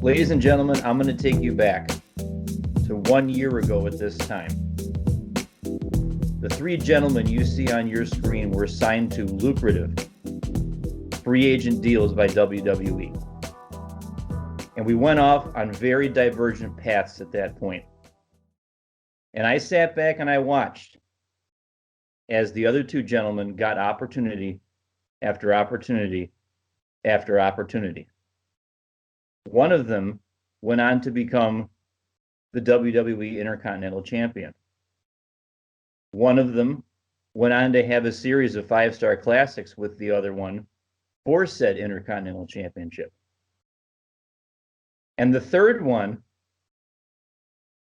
Ladies and gentlemen, I'm going to take you back to 1 year ago at this time. The three gentlemen you see on your screen were signed to lucrative free agent deals by WWE. And we went off on very divergent paths at that point. And I sat back and I watched as the other two gentlemen got opportunity after opportunity after opportunity. One of them went on to become the WWE Intercontinental Champion. One of them went on to have a series of five-star classics with the other one for said Intercontinental Championship. And the third one,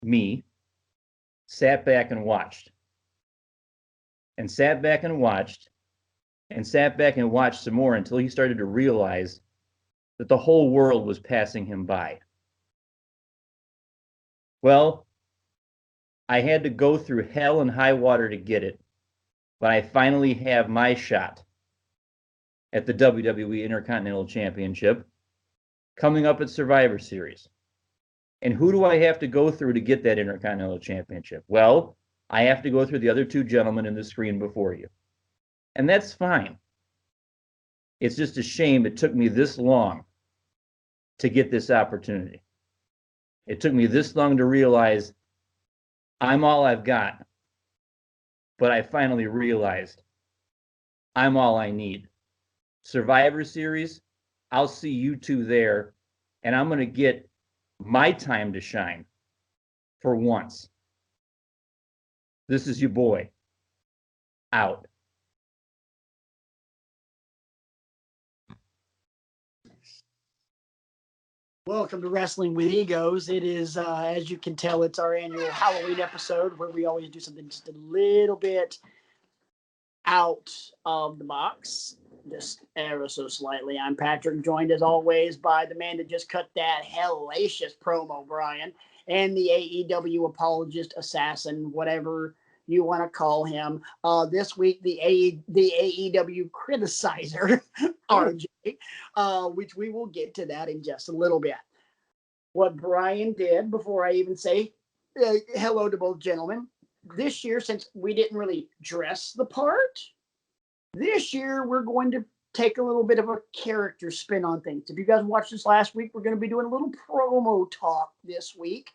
me, sat back and watched. And sat back and watched. And sat back and watched some more until he started to realize that the whole world was passing him by. Well, I had to go through hell and high water to get it, but I finally have my shot at the WWE Intercontinental Championship coming up at Survivor Series. And who do I have to go through to get that Intercontinental Championship? Well, I have to go through the other two gentlemen in the screen before you. And that's fine. It's just a shame it took me this long to get this opportunity. It took me this long to realize I'm all I've got, but I finally realized I'm all I need. Survivor Series, I'll see you two there, and I'm going to get my time to shine for once. This is your boy, out. Welcome to Wrestling with Egos. It is, as you can tell, it's our annual Halloween episode where we always do something just a little bit out of the box, just ever so slightly. I'm Patrick, joined as always by the man that just cut that hellacious promo, Brian, and the AEW apologist, assassin, whatever you want to call him. This week, the AEW criticizer, RJ, which we will get to that in just a little bit. What Brian did, before I even say hello to both gentlemen, this year, since we didn't really dress the part, this year we're going to take a little bit of a character spin on things. If you guys watched this last week, we're going to be doing a little promo talk this week.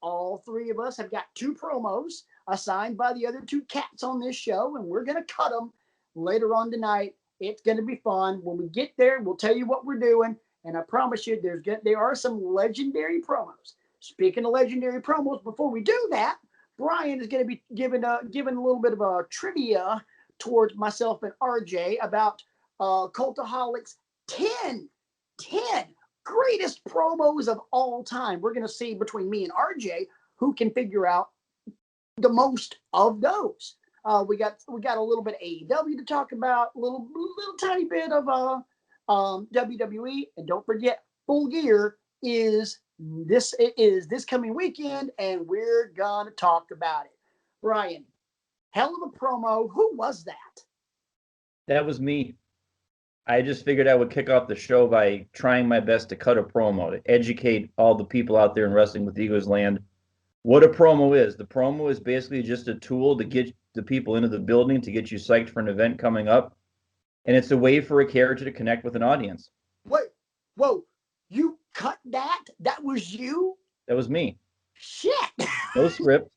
All three of us have got two promos assigned by the other two cats on this show, and we're going to cut them later on tonight. It's going to be fun. When we get there, we'll tell you what we're doing, and I promise you there are some legendary promos. Speaking of legendary promos, before we do that, Brian is going to be giving a little bit of a trivia towards myself and RJ about Cultaholic's 10 greatest promos of all time. We're going to see between me and RJ who can figure out the most of those. We got a little bit of AEW to talk about, a little tiny bit of WWE, and don't forget, Full Gear is this coming weekend, and we're gonna talk about it. Brian, hell of a promo. Who was that? That was me. I just figured I would kick off the show by trying my best to cut a promo to educate all the people out there in Wrestling with Egos land what a promo is. The promo is basically just a tool to get the people into the building, to get you psyched for an event coming up. And it's a way for a character to connect with an audience. Wait, whoa, you cut that? That was you? That was me. Shit. No script.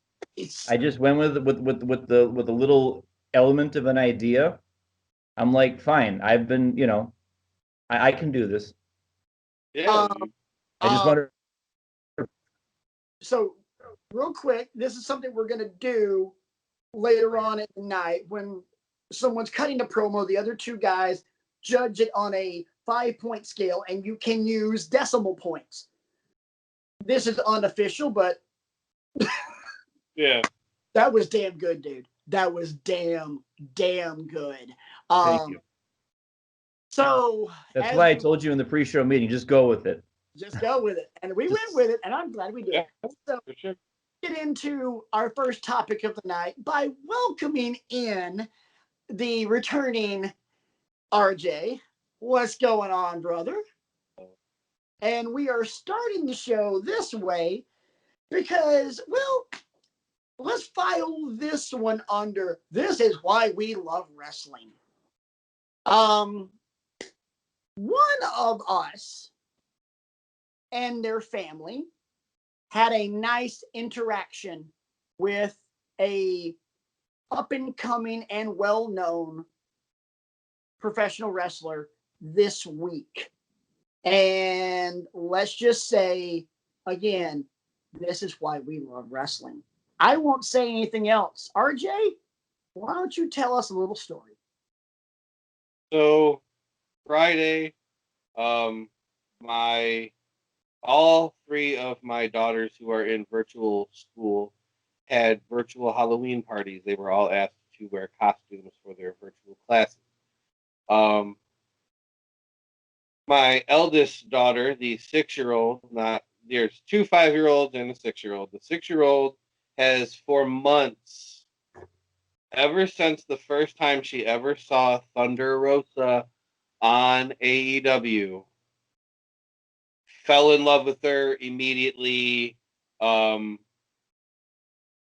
I just went with the little element of an idea. I'm like, fine. I've been, I can do this. Yeah. I just want to. So, real quick, this is something we're going to do later on at the night when someone's cutting a promo. The other two guys judge it on a 5-point scale, and you can use decimal points. This is unofficial, but yeah, that was damn good, dude. That was damn good. Thank you. So that's why I told you in the pre-show meeting, just go with it. Just go with it. And we went with it, and I'm glad we did. Yeah, so sure. Get into our first topic of the night by welcoming in the returning RJ. What's going on, brother? And we are starting the show this way because, well, let's file this one under this is why we love wrestling. One of us and their family had a nice interaction with a up and coming and well known professional wrestler this week. And let's just say again, this is why we love wrestling. I won't say anything else. RJ, why don't you tell us a little story? So Friday, my all three of my daughters who are in virtual school had virtual Halloween parties. They were all asked to wear costumes for their virtual classes. Um, my eldest daughter, the 6-year-old, not there's two 5-year-olds and a 6-year-old. The 6-year-old has for months, ever since the first time she ever saw Thunder Rosa on AEW, fell in love with her immediately.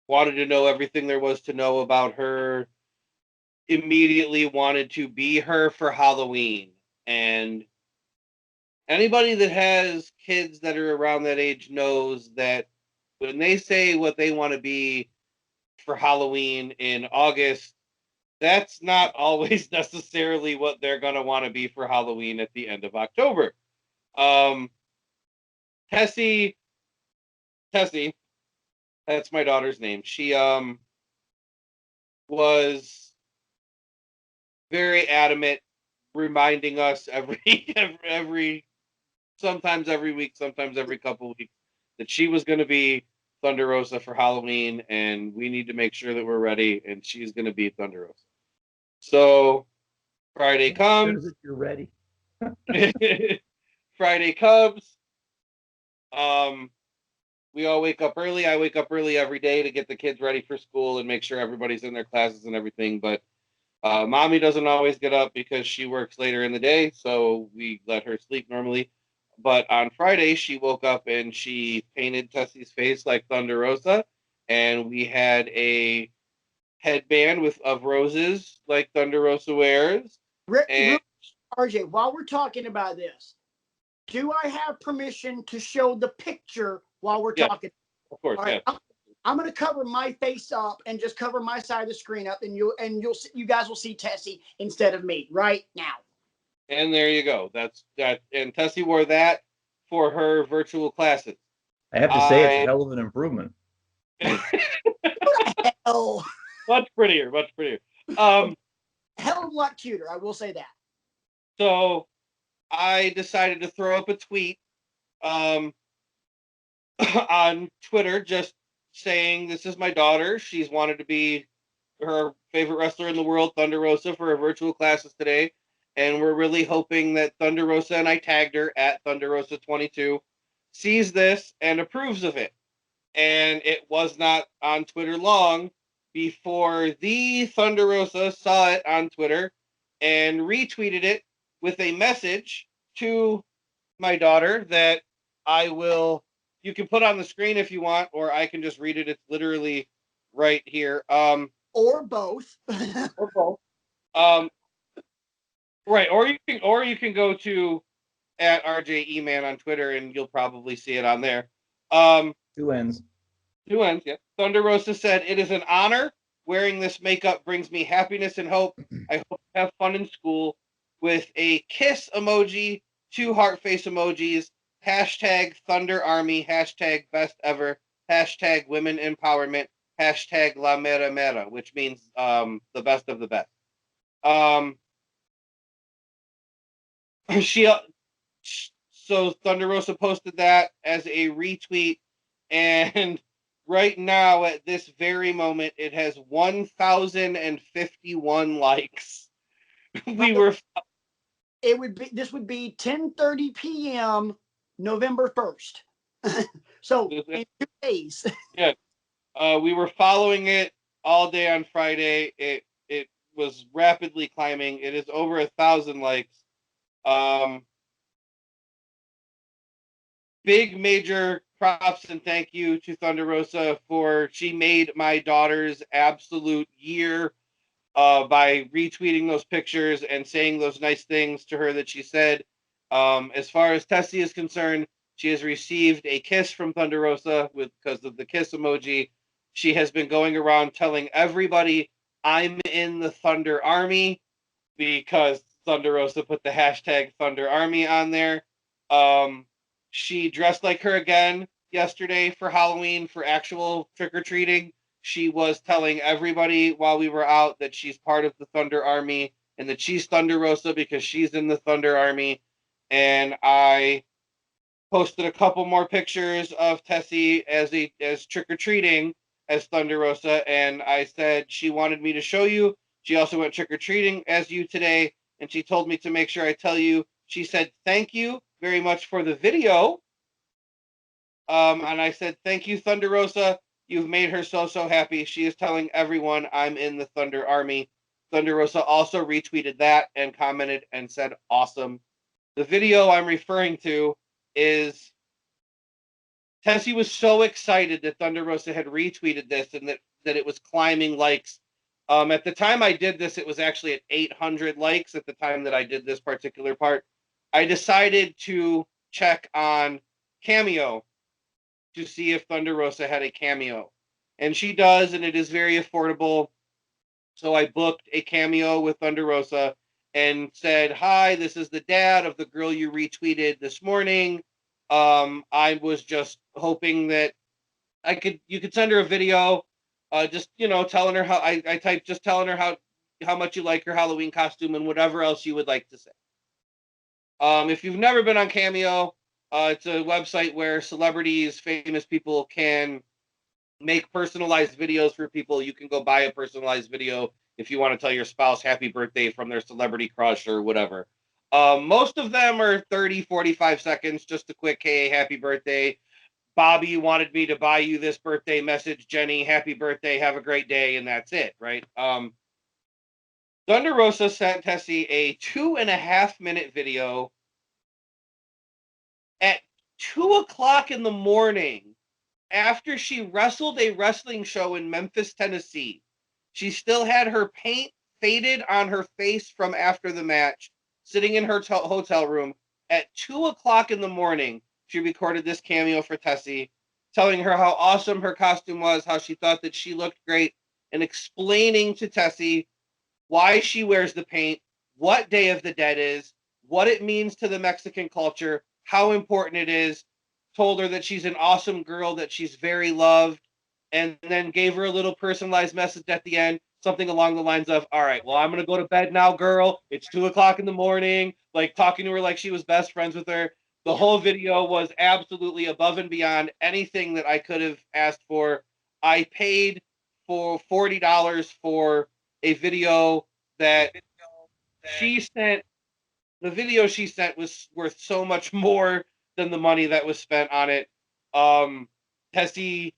Wanted to know everything there was to know about her. Immediately wanted to be her for Halloween. And anybody that has kids that are around that age knows that when they say what they want to be for Halloween in August, that's not always necessarily what they're going to want to be for Halloween at the end of October. Um, Tessie, that's my daughter's name. She was very adamant, reminding us every sometimes every week, sometimes every couple of weeks, that she was going to be Thunder Rosa for Halloween, and we need to make sure that we're ready. And she's going to be Thunder Rosa. So Friday comes. Sure that you're ready. Friday comes. We all wake up early. I wake up early every day to get the kids ready for school and make sure everybody's in their classes and everything. But mommy doesn't always get up because she works later in the day, so we let her sleep normally. But on Friday, she woke up and she painted Tessie's face like Thunder Rosa, and we had a headband of roses like Thunder Rosa wears. And RJ, while we're talking about this, do I have permission to show the picture while we're talking? Of course, all right, yeah. I'm going to cover my face up and just cover my side of the screen up, and you guys will see Tessie instead of me right now. And there you go. That's that. And Tessie wore that for her virtual classes. I have to say, it's a hell of an improvement. Hell. Much prettier, much prettier. Hell of a lot cuter, I will say that. So I decided to throw up a tweet on Twitter just saying, this is my daughter. She's wanted to be her favorite wrestler in the world, Thunder Rosa, for her virtual classes today. And we're really hoping that Thunder Rosa, and I tagged her at Thunder Rosa 22, sees this and approves of it. And it was not on Twitter long before the Thunder Rosa saw it on Twitter and retweeted it with a message to my daughter that you can put on the screen if you want, or I can just read it. It's literally right here. Or both. Or both. Right. Or you can go to at RJ Eman on Twitter and you'll probably see it on there. Two ends. Two ends, yeah. Thunder Rosa said, "It is an honor. Wearing this makeup brings me happiness and hope. I hope you have fun in school." With a kiss emoji, 2 heart face emojis, hashtag Thunder Army, hashtag best ever, hashtag women empowerment, hashtag La Mera Mera, which means the best of the best. She so Thunder Rosa posted that as a retweet, and right now at this very moment it has 1,051 likes. This would be 10:30 p.m. November 1st. So in 2 days. Yeah. We were following it all day on Friday. It was rapidly climbing. It is over 1,000 likes. big major props and thank you to Thunder Rosa for she made my daughter's absolute year by retweeting those pictures and saying those nice things to her that she said. As far as Tessie is concerned, she has received a kiss from Thunder Rosa because of the kiss emoji. She has been going around telling everybody, I'm in the Thunder Army, because Thunder Rosa put the hashtag Thunder Army on there. She dressed like her again yesterday for Halloween for actual trick or treating. She was telling everybody while we were out that she's part of the Thunder Army and that she's Thunder Rosa because she's in the Thunder Army. And I posted a couple more pictures of Tessie as trick or treating as Thunder Rosa, and I said she wanted me to show you. She also went trick or treating as you today, and she told me to make sure I tell you. She said thank you very much for the video, and I said thank you, Thunder Rosa. You've made her so happy. She is telling everyone I'm in the Thunder Army. Thunder Rosa also retweeted that and commented and said awesome. The video I'm referring to is Tessie was so excited that Thunder Rosa had retweeted this and that it was climbing likes. At the time I did this, it was actually at 800 likes at the time that I did this particular part. I decided to check on Cameo to see if Thunder Rosa had a cameo. And she does, and it is very affordable. So I booked a cameo with Thunder Rosa and said, hi, this is the dad of the girl you retweeted this morning. I was just hoping that you could send her a video, just telling her how I typed just telling her how much you like her Halloween costume and whatever else you would like to say. If you've never been on Cameo, it's a website where celebrities, famous people can make personalized videos for people. You can go buy a personalized video if you want to tell your spouse happy birthday from their celebrity crush or whatever. Most of them are 30, 45 seconds, just a quick, hey, happy birthday. Bobby wanted me to buy you this birthday message. Jenny, happy birthday. Have a great day. And that's it, right? Thunder Rosa sent Tessie a 2.5 minute video at 2 o'clock in the morning after she wrestled a wrestling show in Memphis, Tennessee. She still had her paint faded on her face from after the match, sitting in her hotel room at 2 o'clock in the morning. She recorded this cameo for Tessie, telling her how awesome her costume was, how she thought that she looked great, and explaining to Tessie why she wears the paint, what Day of the Dead is, what it means to the Mexican culture, how important it is, told her that she's an awesome girl, that she's very loved, and then gave her a little personalized message at the end, something along the lines of, all right, well, I'm going to go to bed now, girl. It's 2 o'clock in the morning, like talking to her like she was best friends with her. The whole video was absolutely above and beyond anything that I could have asked for. I paid for $40 for a video that she sent. The video she sent was worth so much more than the money that was spent on it. Tessie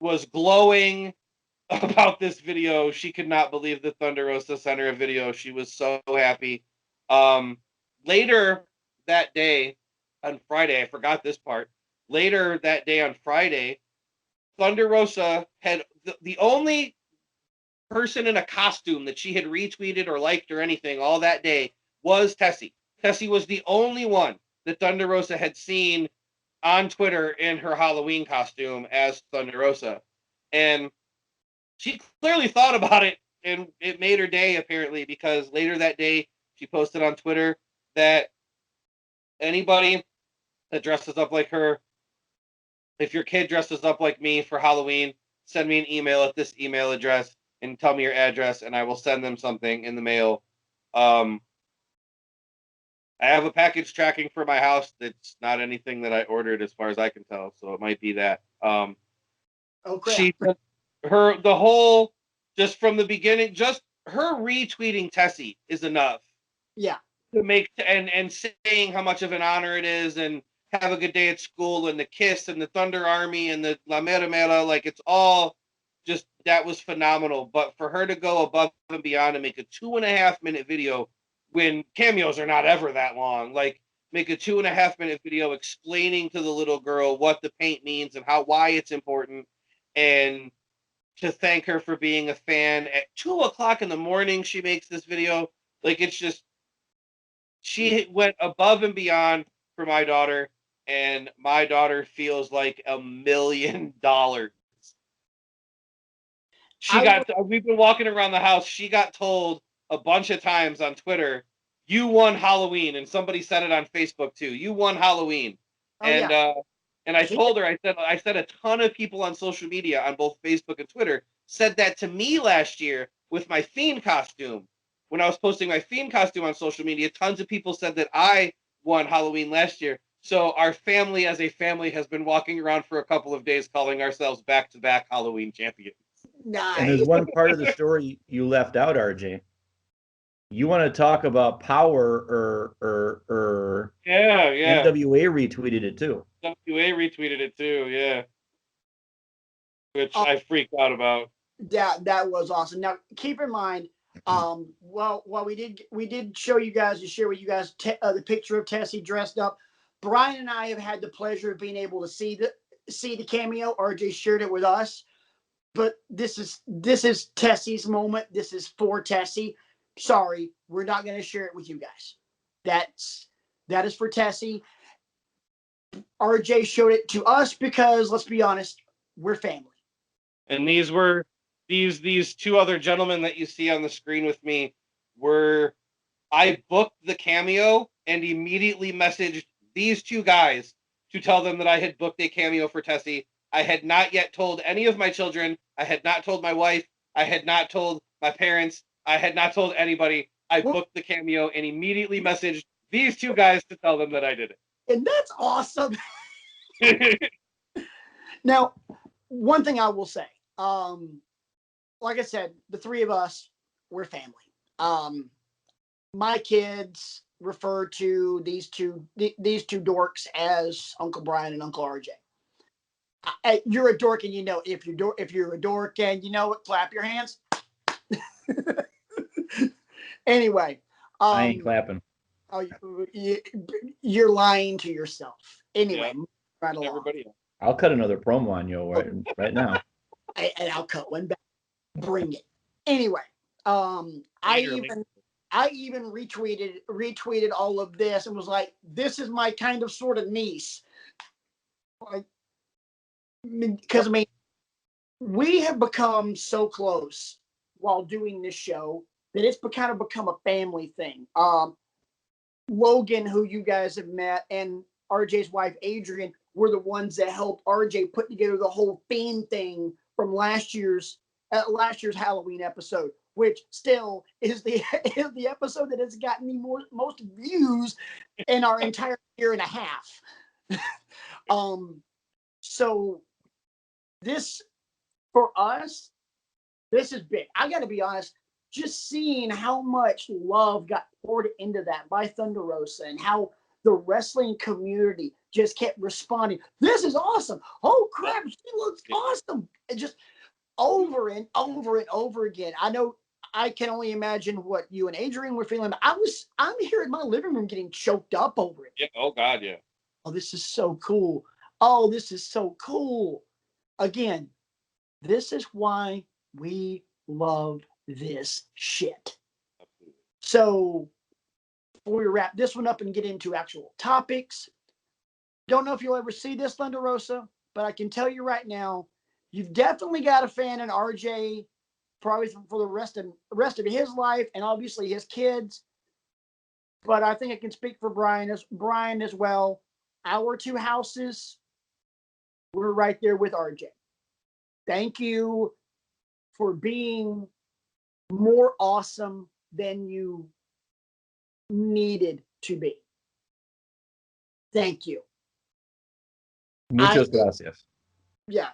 was glowing about this video. She could not believe that Thunder Rosa sent her a video. She was so happy. Later that day on Friday, I forgot this part. Later that day on Friday, Thunder Rosa had the only person in a costume that she had retweeted or liked or anything all that day was Tessie. Tessie was the only one that Thunder Rosa had seen on Twitter in her Halloween costume as Thunder Rosa. And she clearly thought about it, and it made her day, apparently, because later that day, she posted on Twitter that anybody that dresses up like her, if your kid dresses up like me for Halloween, send me an email at this email address and tell me your address, and I will send them something in the mail. I have a package tracking for my house that's not anything that I ordered as far as I can tell, so it might be that. Oh crap! She, the whole, just from the beginning, just her retweeting Tessie is enough. Yeah. To make and saying how much of an honor it is, and have a good day at school, and the kiss, and the Thunder Army, and the La Mera Mera, like it's all just, that was phenomenal. But for her to go above and beyond and make a 2.5 minute video when cameos are not ever that long, like make a 2.5-minute video explaining to the little girl what the paint means and why it's important, and to thank her for being a fan. At 2 o'clock in the morning, she makes this video. Like, it's just, she went above and beyond for my daughter, and my daughter feels like $1 million. We've been walking around the house. She got told a bunch of times on Twitter, "You won Halloween," and somebody said it on Facebook too. "You won Halloween," and I told her, I said a ton of people on social media on both Facebook and Twitter said that to me last year with my Fiend costume. When I was posting my Fiend costume on social media, tons of people said that I won Halloween last year. So our family, as a family, has been walking around for a couple of days calling ourselves back-to-back Halloween champions. Nice. And there's one part of the story you left out, RJ. You want to talk about power, or Yeah. NWA retweeted it too. NWA retweeted it too, yeah. Which I freaked out about. That was awesome. Now, keep in mind, while we did show you guys and share with you guys the picture of Tessie dressed up, Brian and I have had the pleasure of being able to see the cameo. RJ shared it with us, but this is Tessie's moment. This is for Tessie. Sorry, we're not going to share it with you guys. That is for Tessie. RJ showed it to us because, let's be honest, we're family. And these were these two other gentlemen that you see on the screen with me I booked the cameo and immediately messaged these two guys to tell them that I had booked a cameo for Tessie. I had not yet told any of my children. I had not told my wife. I had not told my parents. I had not told anybody. I booked the cameo and immediately messaged these two guys to tell them that I did it. And that's awesome. Now, one thing I will say, like I said, the three of us, we're family. My kids refer to these two dorks as Uncle Brian and Uncle RJ. You're a dork, and you know if you're a dork and you know it, clap your hands. Anyway, I ain't clapping. Oh, you're lying to yourself. Anyway, Yeah. right along. Everybody else. I'll cut another promo on you right now. And I'll cut one back. Bring it. Anyway, I even retweeted all of this and was like, "This is my kind of sort of niece." Because we have become so close while doing this show that it's kind of become a family thing. Logan, who you guys have met, and RJ's wife Adrian were the ones that helped RJ put together the whole Fiend thing from last year's Halloween episode, which still is the episode that has gotten me most views in our entire year and a half. So this, for us, this is big. I got to be honest. Just seeing how much love got poured into that by Thunder Rosa and how the wrestling community just kept responding. This is awesome. Oh crap, she looks awesome. And just over and over and over again. I know I can only imagine what you and Adrian were feeling. I'm here in my living room getting choked up over it. Yeah. Oh God, yeah. Oh, this is so cool. Oh, this is so cool. Again, this is why we love this shit. So before we wrap this one up and get into actual topics, don't know if you'll ever see this, Thunder Rosa, but I can tell you right now, you've definitely got a fan in RJ, probably for the rest of his life, and obviously his kids. But I think I can speak for Brian as well. Our two houses, we're right there with RJ. Thank you for being more awesome than you needed to be. Thank you. Muchas gracias. Yeah.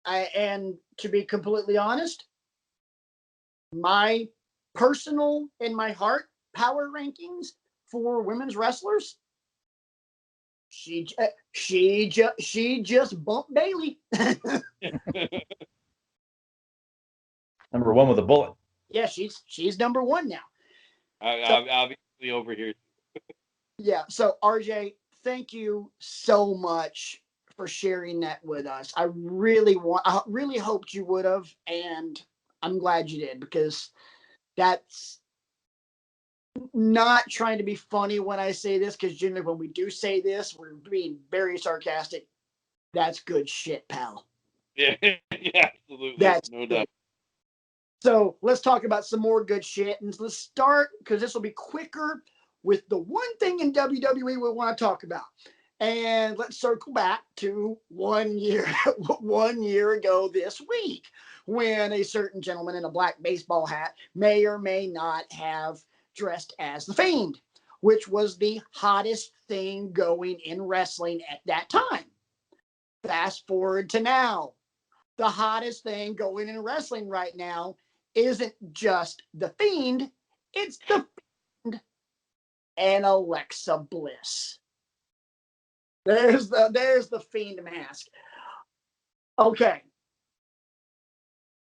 And to be completely honest, my personal, in my heart, power rankings for women's wrestlers, she just bumped Bailey. Number one with a bullet. Yeah, she's number one now. Obviously over here. Yeah. So RJ, thank you so much for sharing that with us. I really hoped you would have, and I'm glad you did because that's not trying to be funny when I say this, because generally when we do say this, we're being very sarcastic. That's good shit, pal. Yeah, yeah, absolutely, That's no good. doubt. So let's talk about some more good shit. And let's start, because this will be quicker, with the one thing in WWE we want to talk about. And let's circle back to 1 year, 1 year ago this week, when a certain gentleman in a black baseball hat may or may not have dressed as the Fiend, which was the hottest thing going in wrestling at that time. Fast forward to now. The hottest thing going in wrestling right now isn't just the Fiend, it's the Fiend and Alexa Bliss. There's the Fiend mask. Okay,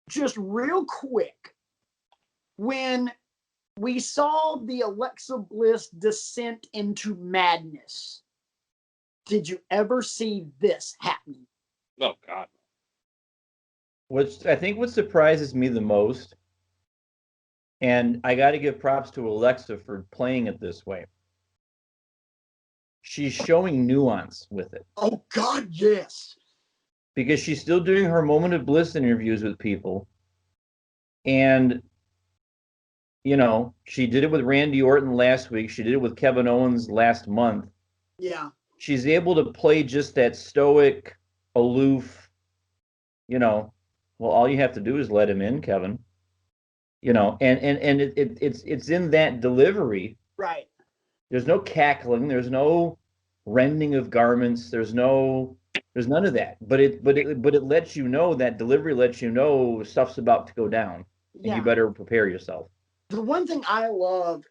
just real quick, when we saw the Alexa Bliss descent into madness, did you ever see this happening? Oh God. What surprises me the most, and I got to give props to Alexa for playing it this way. She's showing nuance with it Oh God, yes. because she's still doing her moment of bliss interviews with people. And, she did it with Randy Orton last week. She did it with Kevin Owens last month. Yeah. She's able to play just that stoic, aloof, well, all you have to do is let him in, Kevin. And it's in that delivery. Right. There's no cackling. There's no rending of garments. There's none of that. But it lets you know, that delivery lets you know stuff's about to go down, and you Yeah. better prepare yourself. The one thing I love,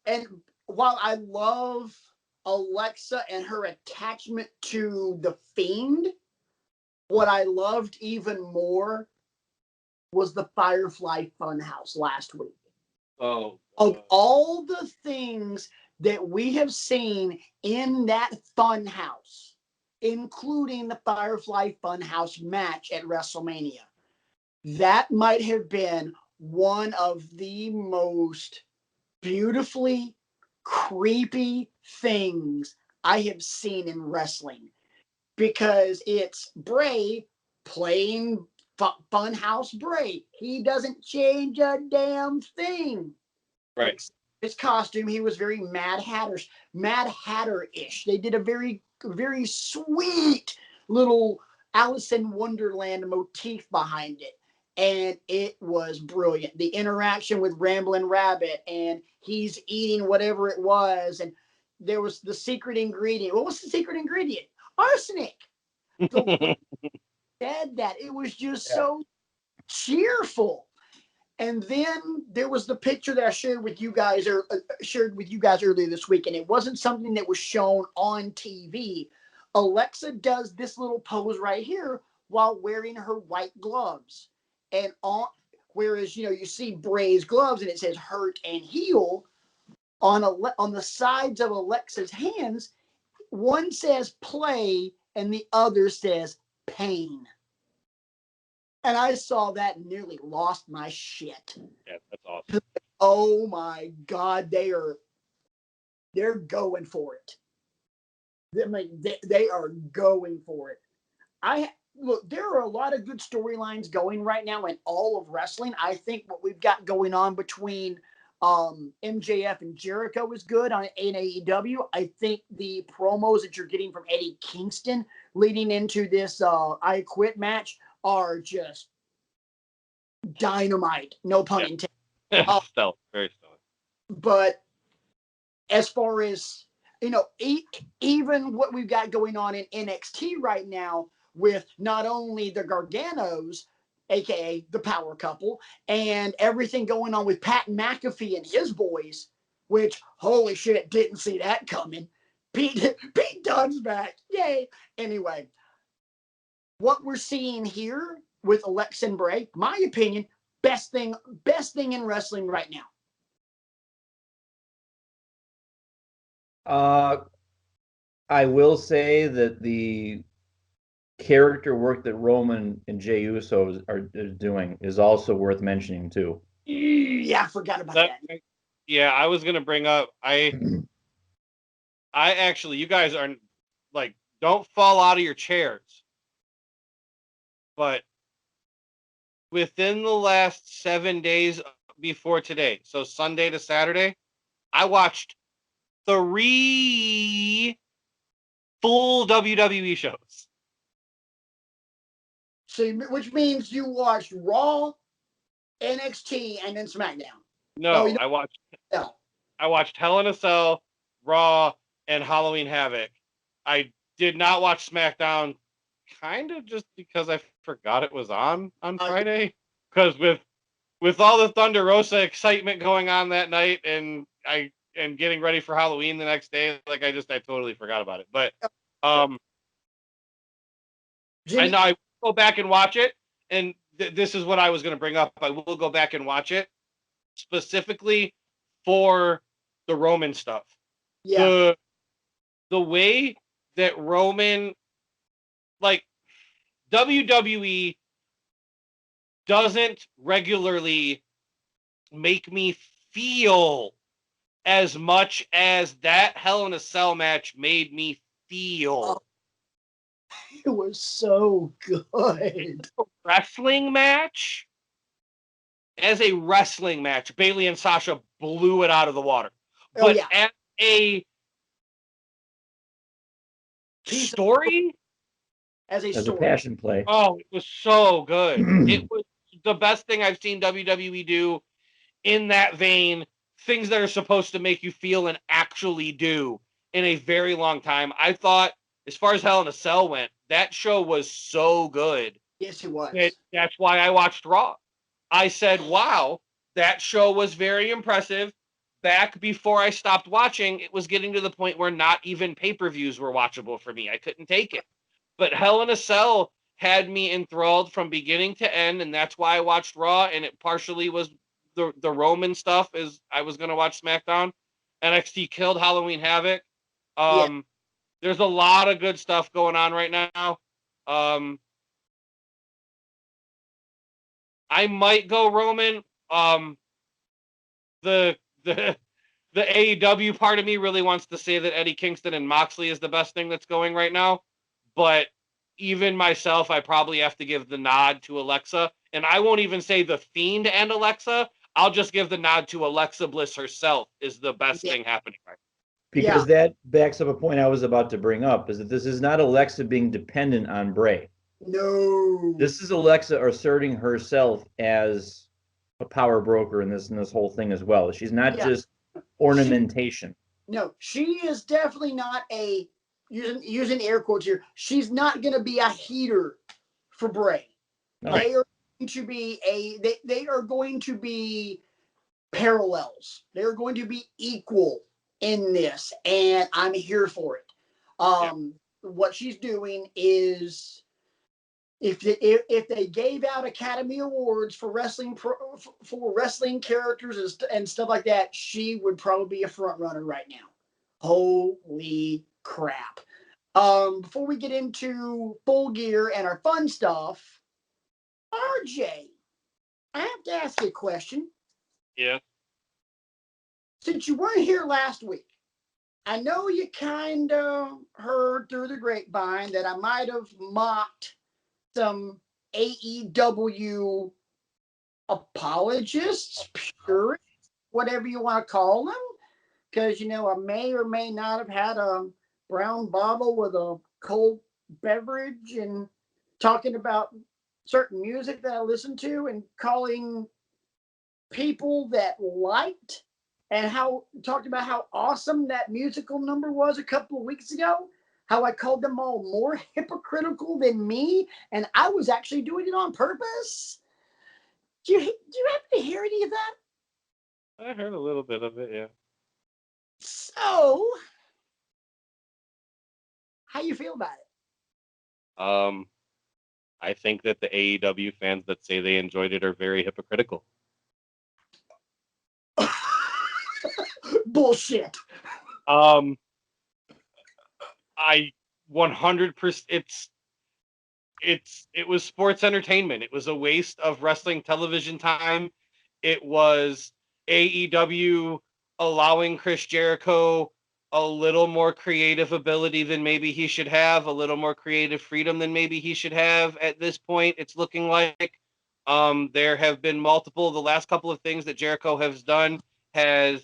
and while I love Alexa and her attachment to the Fiend, what I loved even more was the Firefly Funhouse last week. Oh. Of all the things that we have seen in that Funhouse, including the Firefly Funhouse match at WrestleMania, that might have been one of the most beautifully creepy things I have seen in wrestling, because it's Bray playing Funhouse Bray. He doesn't change a damn thing. Right. His costume, he was very Mad Hatter-ish. They did a very, very sweet little Alice in Wonderland motif behind it. And it was brilliant. The interaction with Ramblin' Rabbit, and he's eating whatever it was, and there was the secret ingredient. What was the secret ingredient? Arsenic. The way he said that, it was just so cheerful. And then there was the picture that I shared with you guys, or shared with you guys earlier this week, and it wasn't something that was shown on TV. Alexa does this little pose right here while wearing her white gloves, and whereas you see Bray's gloves and it says hurt and heal on the sides of Alexa's hands. One says play and the other says pain. And I saw that and nearly lost my shit. Yeah, that's awesome. Oh my God, they're going for it. I mean, they are going for it. Look, there are a lot of good storylines going right now in all of wrestling. I think what we've got going on between MJF and Jericho is good in AEW. I think the promos that you're getting from Eddie Kingston leading into this I Quit match are just dynamite. No pun intended. Stellar, very stellar. But as far as even what we've got going on in NXT right now, with not only the Garganos, aka the Power Couple, and everything going on with Pat McAfee and his boys, which holy shit, didn't see that coming. Pete Dunne's back, yay! Anyway, what we're seeing here with Alexa and Bray, my opinion, best thing in wrestling right now. I will say that the character work that Roman and Jey Uso are doing is also worth mentioning too. Yeah, I forgot about that. Yeah, I was gonna bring up. I actually, you guys are like, don't fall out of your chairs. But within the last 7 days before today, so Sunday to Saturday, I watched 3 full WWE shows. So, which means you watched Raw, NXT, and then SmackDown. Oh, No, you know, I watched Hell in a Cell, Raw, and Halloween Havoc. I did not watch SmackDown, kind of just because I forgot it was on Friday. Because with all the Thunder Rosa excitement going on that night, and getting ready for Halloween the next day, like I totally forgot about it. But I know I will go back and watch it, and this is what I was going to bring up. I will go back and watch it specifically for the Roman stuff. Yeah. The way that Roman, like, WWE doesn't regularly make me feel as much as that Hell in a Cell match made me feel. It was so good. Wrestling match? As a wrestling match, Bayley and Sasha blew it out of the water. But as a story, as a passion play. Oh, it was so good. It was the best thing I've seen WWE do in that vein. Things that are supposed to make you feel and actually do in a very long time. I thought, as far as Hell in a Cell went, that show was so good. Yes, it was. That's why I watched Raw. I said, wow, that show was very impressive. Back before I stopped watching, it was getting to the point where not even pay-per-views were watchable for me. I couldn't take it. But Hell in a Cell had me enthralled from beginning to end, and that's why I watched Raw, and it partially was the Roman stuff, as I was going to watch SmackDown. NXT killed Halloween Havoc. There's a lot of good stuff going on right now. I might go Roman. The the the AEW part of me really wants to say that Eddie Kingston and Moxley is the best thing that's going right now, but even myself, I probably have to give the nod to Alexa, and I won't even say the Fiend and Alexa. I'll just give the nod to Alexa Bliss herself is the best thing happening right now. Because that backs up a point I was about to bring up, is that this is not Alexa being dependent on Bray. No. This is Alexa asserting herself as a power broker in this whole thing as well. She's not just ornamentation. No, she is definitely not a, using air quotes here, she's not going to be a heater for Bray. No. They are going to be they are going to be parallels. They're going to be equal in this, and I'm here for it. What she's doing is, if they gave out Academy Awards for wrestling for wrestling characters and stuff like that, she would probably be a front runner right now. Holy crap! Before we get into Full Gear and our fun stuff, RJ, I have to ask you a question. Yeah. Since you weren't here last week, I know you kind of heard through the grapevine that I might have mocked some AEW apologists, purists, whatever you want to call them, because, I may or may not have had a brown bottle with a cold beverage and talking about certain music that I listened to and calling people that liked and talked about how awesome that musical number was a couple of weeks ago, how I called them all more hypocritical than me, and I was actually doing it on purpose. Do you happen to hear any of that? I heard a little bit of it, yeah. So, how you feel about it? I think that the AEW fans that say they enjoyed it are very hypocritical. Bullshit. I 100%. It was sports entertainment. It was a waste of wrestling television time. It was AEW allowing Chris Jericho a little more creative ability than maybe he should have, a little more creative freedom than maybe he should have at this point. It's looking like there have been multiple. The last couple of things that Jericho has done has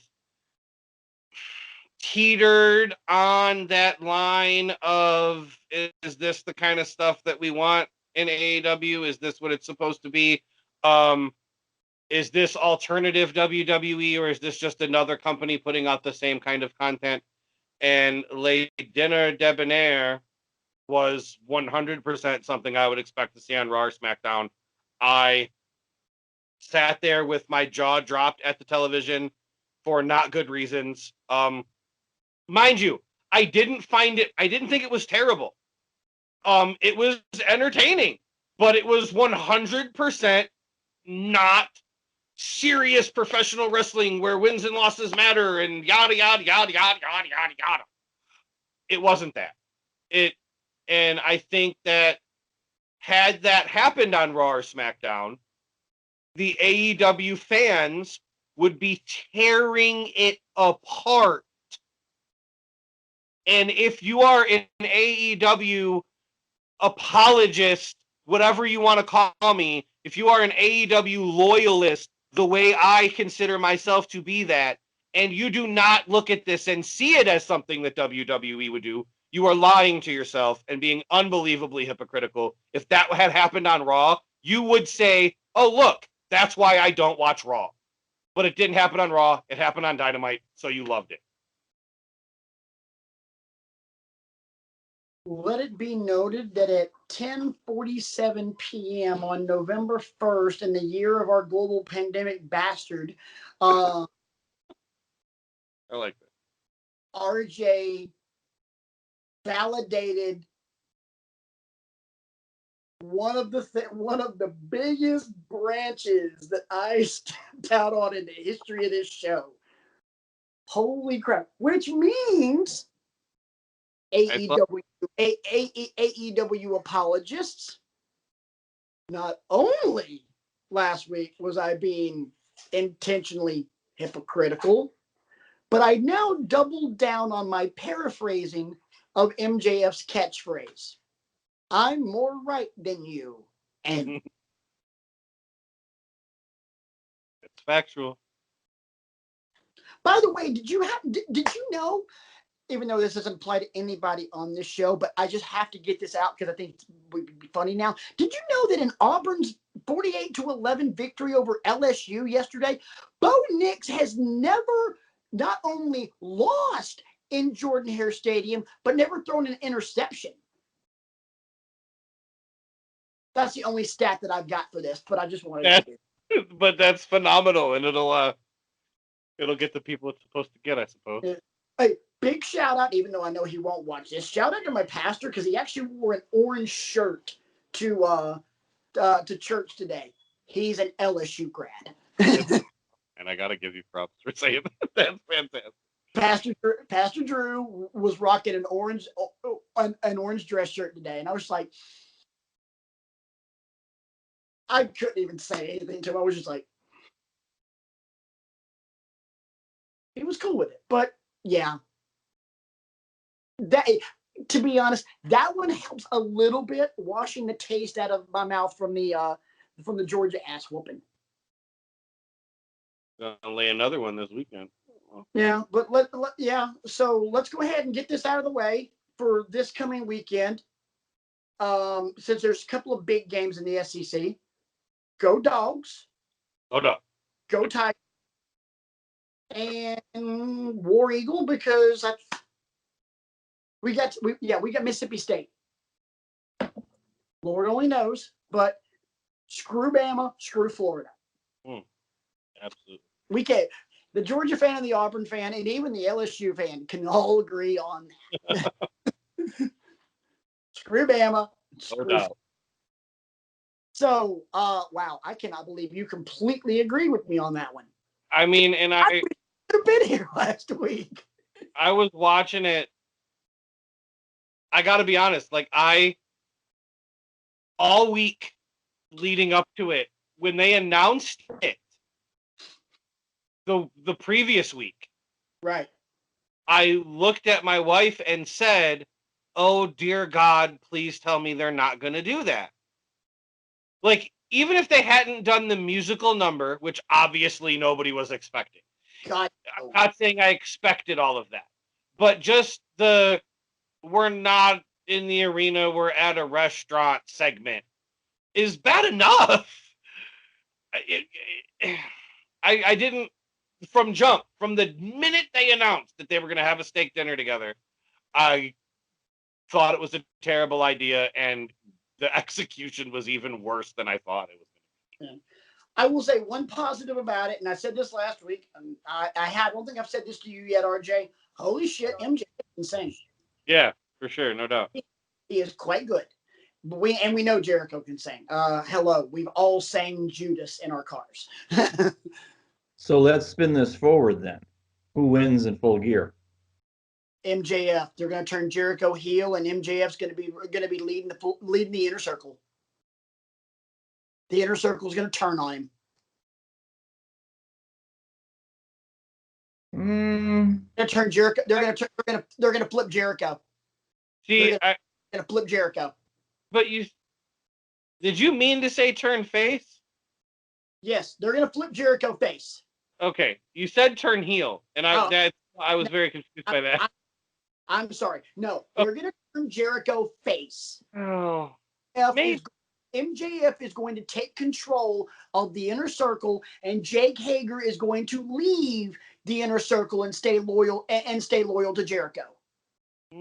teetered on that line of, is this the kind of stuff that we want in AEW? Is this what it's supposed to be? Is this alternative WWE, or is this just another company putting out the same kind of content? And Le Dinner Debonair was 100% something I would expect to see on Raw or SmackDown. I sat there with my jaw dropped at the television for not good reasons. Mind you, I didn't think it was terrible. It was entertaining, but it was 100% not serious professional wrestling where wins and losses matter and yada yada yada yada yada yada yada. It wasn't that. And I think that had that happened on Raw or SmackDown, the AEW fans would be tearing it apart. And if you are an AEW apologist, whatever you want to call me, if you are an AEW loyalist, the way I consider myself to be that, and you do not look at this and see it as something that WWE would do, you are lying to yourself and being unbelievably hypocritical. If that had happened on Raw, you would say, oh, look, that's why I don't watch Raw. But it didn't happen on Raw. It happened on Dynamite, so you loved it. Let it be noted that at 10:47 p.m. on November 1st, in the year of our global pandemic bastard, I like that. RJ validated one of the biggest branches that I stepped out on in the history of this show. Holy crap! Which means AEW apologists. Not only last week was I being intentionally hypocritical, but I now doubled down on my paraphrasing of MJF's catchphrase. I'm more right than you. And It's factual. by the way, did you know, even though this doesn't apply to anybody on this show, but I just have to get this out because I think it would be funny now. Did you know that in Auburn's 48-11 victory over LSU yesterday, Bo Nix has never not only lost in Jordan-Hare Stadium, but never thrown an interception? That's the only stat that I've got for this, but I just wanted to. But that's phenomenal, and it'll get the people it's supposed to get, I suppose. Hey, big shout out, even though I know he won't watch this. Shout out to my pastor because he actually wore an orange shirt to church today. He's an LSU grad. And I gotta give you props for saying that. That's fantastic. Pastor Drew was rocking an orange dress shirt today, and I was like, I couldn't even say anything to him. I was just like, he was cool with it. But yeah, that, to be honest, that one helps a little bit washing the taste out of my mouth from the Georgia ass whooping. Gonna lay another one this weekend. Yeah, but so let's go ahead and get this out of the way for this coming weekend. Since there's a couple of big games in the SEC, go Dogs. Hold up. Go Tigers. And War Eagle, because we got Mississippi State. Lord only knows, but screw Bama, screw Florida. Absolutely. We can't. The Georgia fan and the Auburn fan and even the LSU fan can all agree on that. Screw Bama. Screw No doubt. So, wow, I cannot believe you completely agree with me on that one. I mean, and I could have been here last week. I was watching it I got to be honest. Like all week leading up to it, when they announced it, the previous week, Right. I looked at my wife and said, "Oh dear God, please tell me they're not going to do that." Like, even if they hadn't done the musical number, which obviously nobody was expecting. God. I'm not saying I expected all of that, but just we're not in the arena, we're at a restaurant segment is bad enough. It, I didn't, from the minute they announced that they were going to have a steak dinner together, I thought it was a terrible idea, and the execution was even worse than I thought it was. Yeah. I will say one positive about it, and I said this last week. I don't think I've said this to you yet, RJ. Holy shit, MJ is insane. Yeah, for sure, no doubt. He is quite good. We know Jericho can sing. Hello, we've all sang Judas in our cars. So let's spin this forward then. Who wins in Full Gear? MJF. They're going to turn Jericho heel, and MJF's going to be leading the inner circle. The inner circle is going to turn on him. They're turn Jericho. They're going to flip Jericho. See, they're going to flip Jericho. But did you mean to say turn face? Yes, they're going to flip Jericho face. Okay, you said turn heel, and I was very confused by that. I'm sorry. No, they're going to turn Jericho face. Oh, MJF is going to take control of the inner circle, and Jake Hager is going to leave the inner circle and stay loyal to Jericho.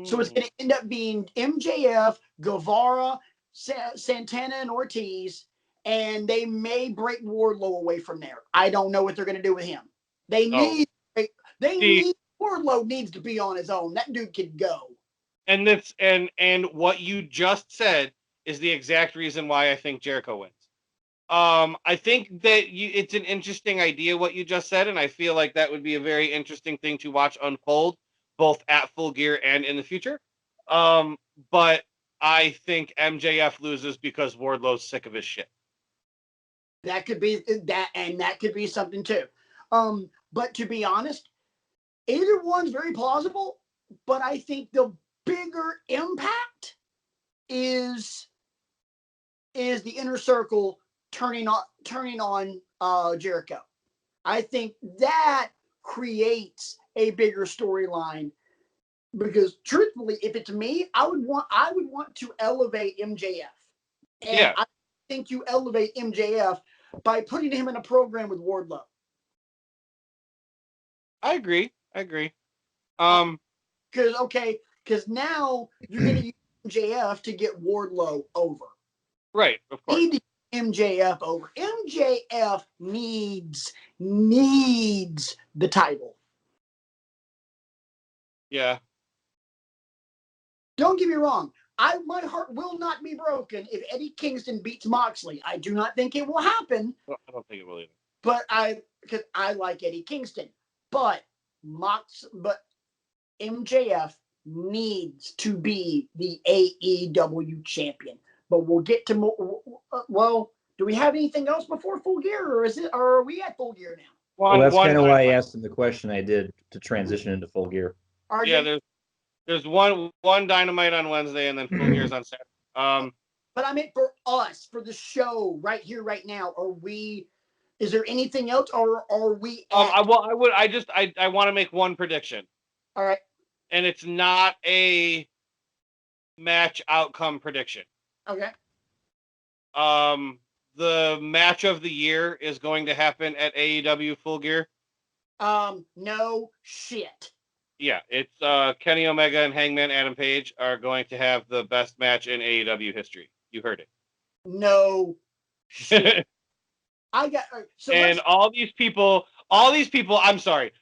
So it's going to end up being MJF, Guevara, Santana, and Ortiz, and they may break Wardlow away from there. I don't know what they're going to do with him. Wardlow needs to be on his own. That dude could go. And what you just said is the exact reason why I think Jericho wins. I think that it's an interesting idea what you just said, and I feel like that would be a very interesting thing to watch unfold, both at Full Gear and in the future. But I think MJF loses because Wardlow's sick of his shit. That could be that, and that could be something too. But to be honest, either one's very plausible. But I think the bigger impact is the inner circle turning on Jericho. I think that creates a bigger storyline, because truthfully, if it's me, I would want to elevate MJF. And I think you elevate MJF by putting him in a program with Wardlow. I agree. Because now you're going to use MJF to get Wardlow over. Right, of course. Need to get MJF over. MJF needs the title. Yeah. Don't get me wrong. My heart will not be broken if Eddie Kingston beats Moxley. I do not think it will happen. Well, I don't think it will either. But because I like Eddie Kingston. But MJF needs to be the AEW champion. But we'll get to more. Well, do we have anything else before Full Gear, or are we at Full Gear now? Well, that's kind of why I asked him the question I did to transition into Full Gear. Yeah, there's one Dynamite on Wednesday, and then Full Gear's on Saturday. But I meant for us, for the show, right here, right now. Is there anything else, or are we? I want to make one prediction. All right. And it's not a match outcome prediction. Okay. The match of the year is going to happen at AEW Full Gear. No shit. Yeah, it's Kenny Omega and Hangman Adam Page are going to have the best match in AEW history. You heard it. No shit. All these people, I'm sorry,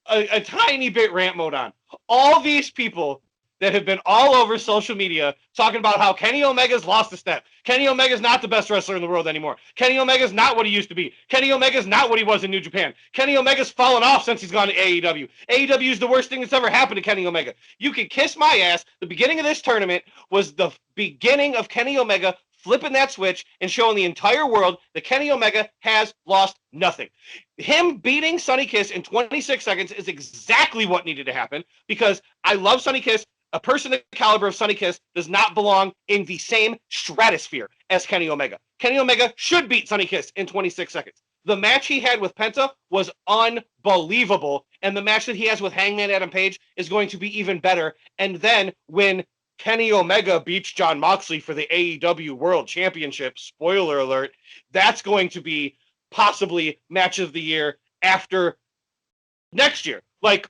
a tiny bit rant mode on. All these people that have been all over social media talking about how Kenny Omega's lost a step. Kenny Omega's not the best wrestler in the world anymore. Kenny Omega's not what he used to be. Kenny Omega's not what he was in New Japan. Kenny Omega's fallen off since he's gone to AEW. AEW is the worst thing that's ever happened to Kenny Omega. You can kiss my ass. The beginning of this tournament was the beginning of Kenny Omega flipping that switch and showing the entire world that Kenny Omega has lost nothing. Him beating Sonny Kiss in 26 seconds is exactly what needed to happen, because I love Sonny Kiss. A person the caliber of Sonny Kiss does not belong in the same stratosphere as Kenny Omega. Kenny Omega should beat Sonny Kiss in 26 seconds. The match he had with Penta was unbelievable, and the match that he has with Hangman Adam Page is going to be even better. And then when Kenny Omega beats Jon Moxley for the AEW World Championship, spoiler alert, that's going to be possibly match of the year after next year. Like,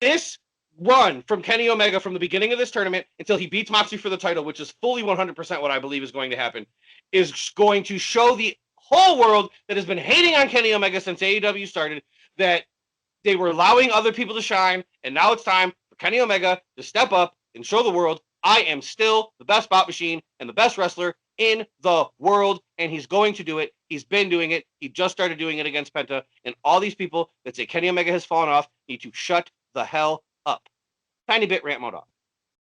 this run from Kenny Omega from the beginning of this tournament until he beats Moxley for the title, which is fully 100% what I believe is going to happen, is going to show the whole world that has been hating on Kenny Omega since AEW started that they were allowing other people to shine, and now it's time for Kenny Omega to step up and show the world, I am still the best bot machine and the best wrestler in the world, and he's going to do it. He's been doing it. He just started doing it against Penta, and all these people that say Kenny Omega has fallen off need to shut the hell up. Tiny bit rant mode off.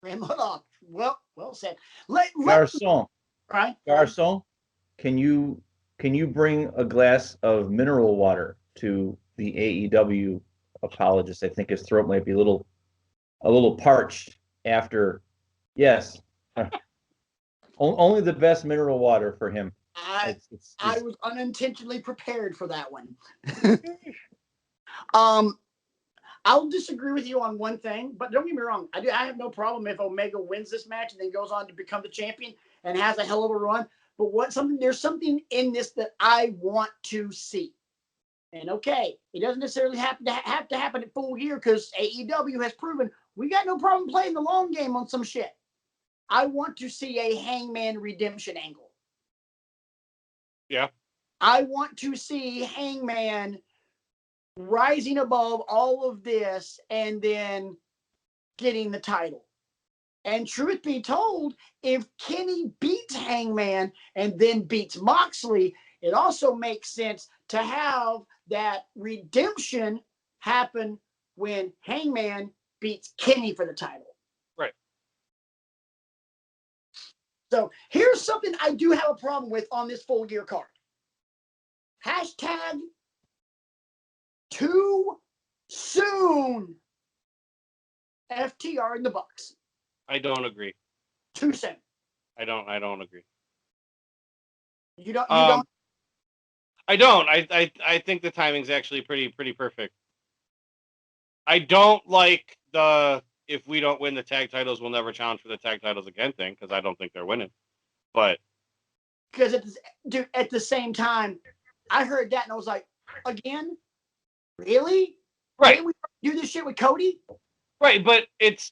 Rant mode off. Well said. Garcon, Right? Garcon, can you bring a glass of mineral water to the AEW apologist? I think his throat might be a little parched after. Yes. Only the best mineral water for him. I was unintentionally prepared for that one. I'll disagree with you on one thing, but don't get me wrong. I have no problem if Omega wins this match and then goes on to become the champion and has a hell of a run. But there's something in this that I want to see. And okay, it doesn't necessarily have to happen at full gear, because AEW has proven we got no problem playing the long game on some shit. I want to see a Hangman redemption angle. Yeah. I want to see Hangman rising above all of this and then getting the title. And truth be told, if Kenny beats Hangman and then beats Moxley, it also makes sense to have that redemption happen when Hangman beats Kenny for the title. Right. So here's something I do have a problem with on this full gear card. Hashtag too soon. FTR in the Bucks. I don't agree. Too soon. I don't agree. You don't. I don't. I think the timing's actually pretty perfect. I don't like the if we don't win the tag titles, we'll never challenge for the tag titles again thing, because I don't think they're winning. But because at the same time, I heard that and I was like, again, really? Right. Didn't we do this shit with Cody? Right, but it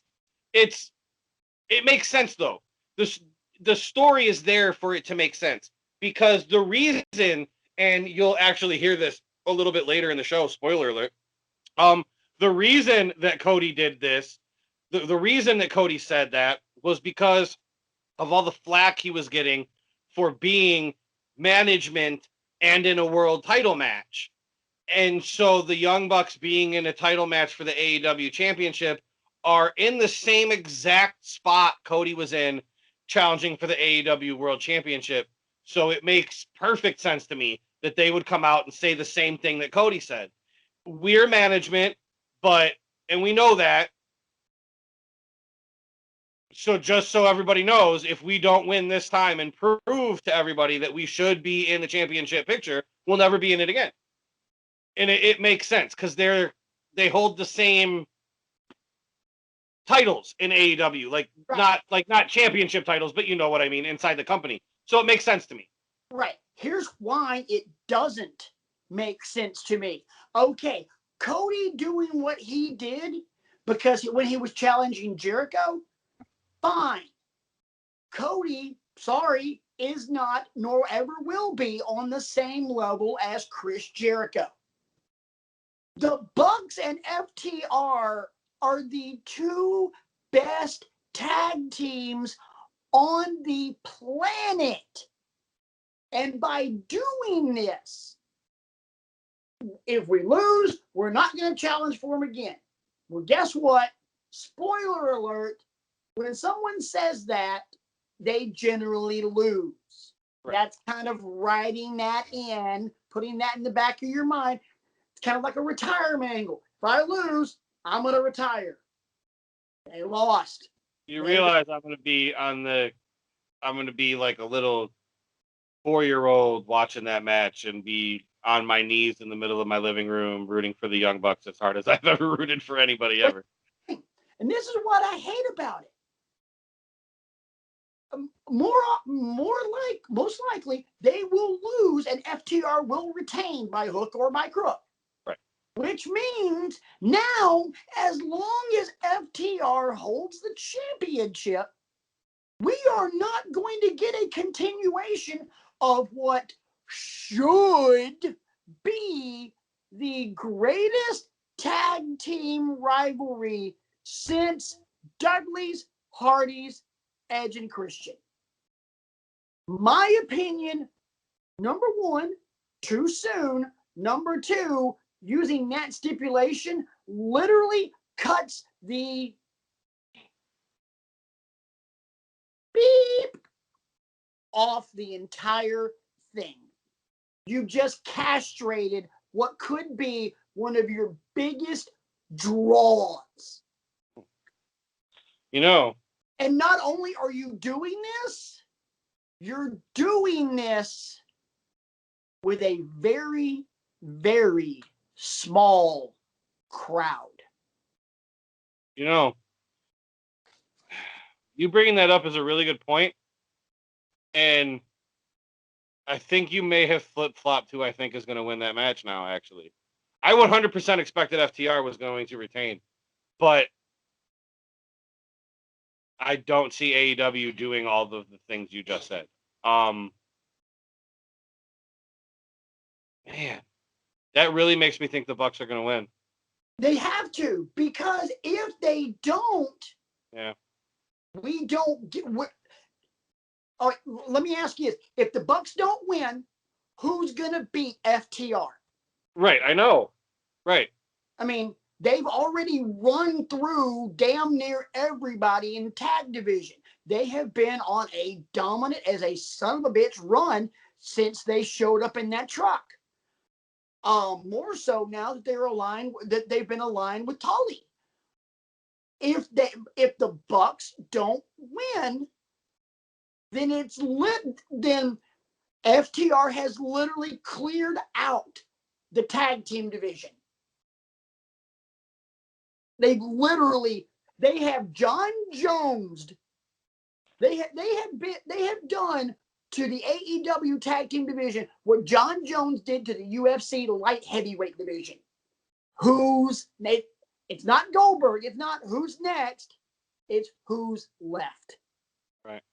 makes sense though. The story is there for it to make sense, because the reason, and you'll actually hear this a little bit later in the show, spoiler alert, the reason that Cody did this, the reason that Cody said that was because of all the flack he was getting for being management and in a world title match. And so the Young Bucks being in a title match for the AEW Championship are in the same exact spot Cody was in, challenging for the AEW World Championship. So it makes perfect sense to me that they would come out and say the same thing that Cody said. We're management, and we know that. So just so everybody knows, if we don't win this time and prove to everybody that we should be in the championship picture, we'll never be in it again. And it makes sense, because they hold the same titles in AEW, not championship titles, but you know what I mean, inside the company. So it makes sense to me. Right. Here's why it doesn't make sense to me. Okay, Cody doing what he did because when he was challenging Jericho, fine. Cody, sorry, is not nor ever will be on the same level as Chris Jericho. The Bucks and FTR are the two best tag teams on the planet. And by doing this, if we lose, we're not going to challenge for them again. Well, guess what? Spoiler alert. When someone says that, they generally lose. Right. That's kind of writing that in, putting that in the back of your mind. It's kind of like a retirement angle. If I lose, I'm going to retire. They lost. You realize I'm going to be like a little 4-year-old watching that match and be on my knees in the middle of my living room rooting for the Young Bucks as hard as I've ever rooted for anybody ever. And this is what I hate about it. Most likely, they will lose and FTR will retain by hook or by crook. Right. Which means now, as long as FTR holds the championship, we are not going to get a continuation of what should be the greatest tag team rivalry since Dudley's, Hardy's, Edge, and Christian. My opinion, number one, too soon. Number two, using that stipulation literally cuts the beep off the entire thing. You just castrated what could be one of your biggest draws. You know. And not only are you doing this, you're doing this with a very, very small crowd. You know, you bringing that up is a really good point. And I think you may have flip-flopped who I think is going to win that match now, actually. I 100% expected FTR was going to retain. But I don't see AEW doing all of the things you just said. Man, that really makes me think the Bucks are going to win. They have to, because if they don't, we don't get. All right, let me ask you this: if the Bucks don't win, who's going to beat FTR? Right, I know. Right. I mean, they've already run through damn near everybody in the tag division. They have been on a dominant as a son of a bitch run since they showed up in that truck. More so now that they've been aligned with Tully. If the Bucks don't win, then then FTR has literally cleared out the tag team division. They have John Jones. They have done to the AEW tag team division what John Jones did to the UFC light heavyweight division. It's not Goldberg. It's not who's next. It's who's left. Right.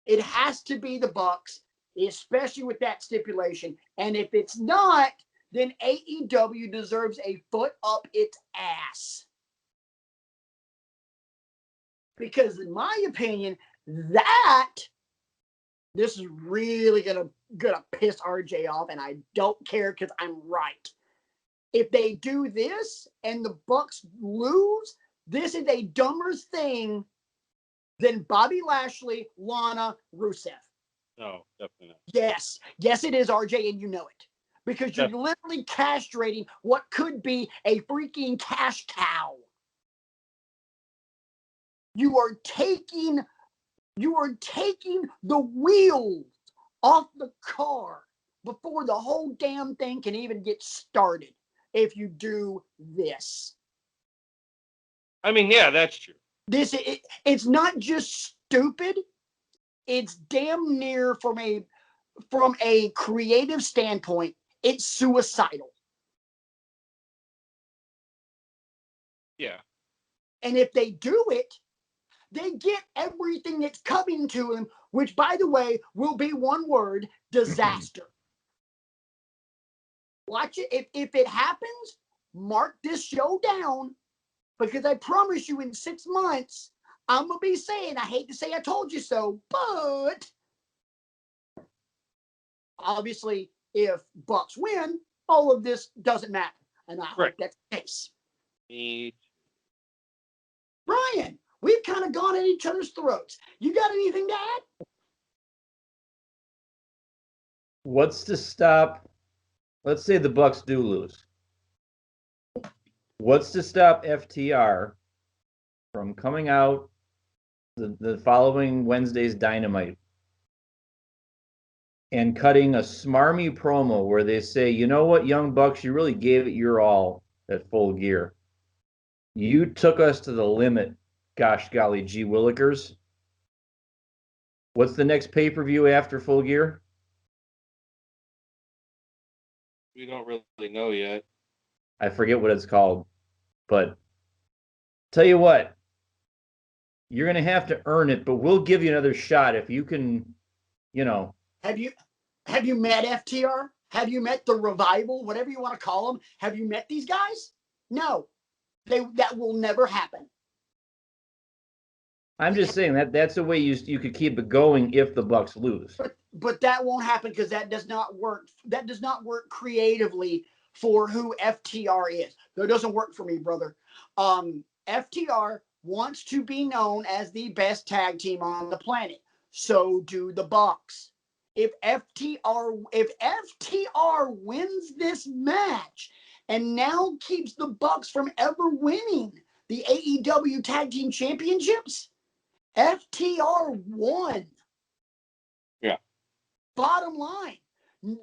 It has to be the Bucks, especially with that stipulation. And if it's not, then AEW deserves a foot up its ass. Because in my opinion, this is really gonna piss RJ off, and I don't care because I'm right. If they do this and the Bucks lose, this is a dumber thing than Bobby Lashley, Lana, Rusev. No, definitely not. Yes, it is, RJ, and you know it. Because you're literally castrating what could be a freaking cash cow. You are taking the wheels off the car before the whole damn thing can even get started if you do this. I mean, yeah, that's true. It's not just stupid. It's damn near from a creative standpoint, it's suicidal. Yeah. And if they do it, they get everything that's coming to them, which, by the way, will be one word: disaster. Watch it. If it happens, mark this show down. because I promise you in 6 months, I'm going to be saying, I hate to say I told you so, but obviously if Bucks win, all of this doesn't matter. And I hope that's the case. Me. Brian, we've kind of gone at each other's throats. You got anything to add? What's to stop? Let's say the Bucks do lose. What's to stop FTR from coming out the following Wednesday's Dynamite and cutting a smarmy promo where they say, you know what, Young Bucks, you really gave it your all at Full Gear. You took us to the limit, gosh golly gee willikers. What's the next pay-per-view after Full Gear? We don't really know yet. I forget what it's called, but tell you what, you're going to have to earn it, but we'll give you another shot if you can, you know. Have you met FTR? Have you met the Revival, whatever you want to call them? Have you met these guys? No, that will never happen. I'm just saying that's the way you could keep it going if the Bucks lose. But that won't happen because that does not work. That does not work creatively for who FTR is. That doesn't work for me, brother. FTR wants to be known as the best tag team on the planet. So do the Bucks. If FTR wins this match and now keeps the Bucks from ever winning the AEW Tag Team Championships, FTR won. Yeah. Bottom line,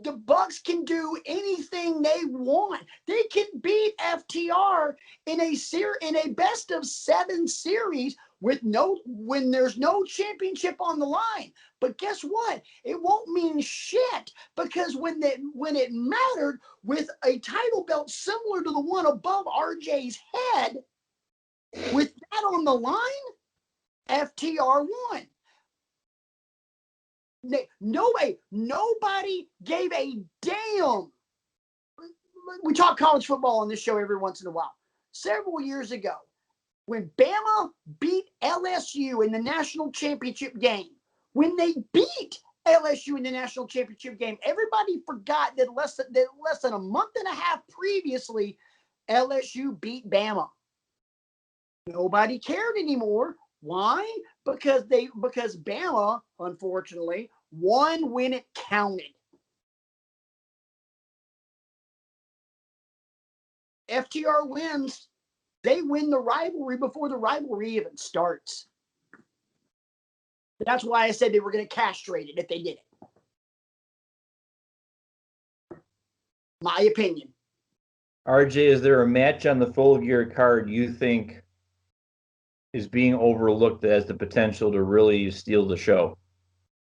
the Bucks can do anything they want. They can beat FTR in a best of 7 series when there's no championship on the line. But guess what? It won't mean shit because when it mattered with a title belt similar to the one above RJ's head, with that on the line, FTR won. No way. Nobody gave a damn. We talk college football on this show every once in a while. Several years ago, when Bama beat LSU in the national championship game, when they beat LSU in the national championship game, everybody forgot that less than a month and a half previously, LSU beat Bama. Nobody cared anymore. Why? Because Bama, unfortunately, won when it counted. FTR wins. They win the rivalry before the rivalry even starts. That's why I said they were going to castrate it if they did it. My opinion. RJ, is there a match on the Full Gear card you think is being overlooked that has the potential to really steal the show?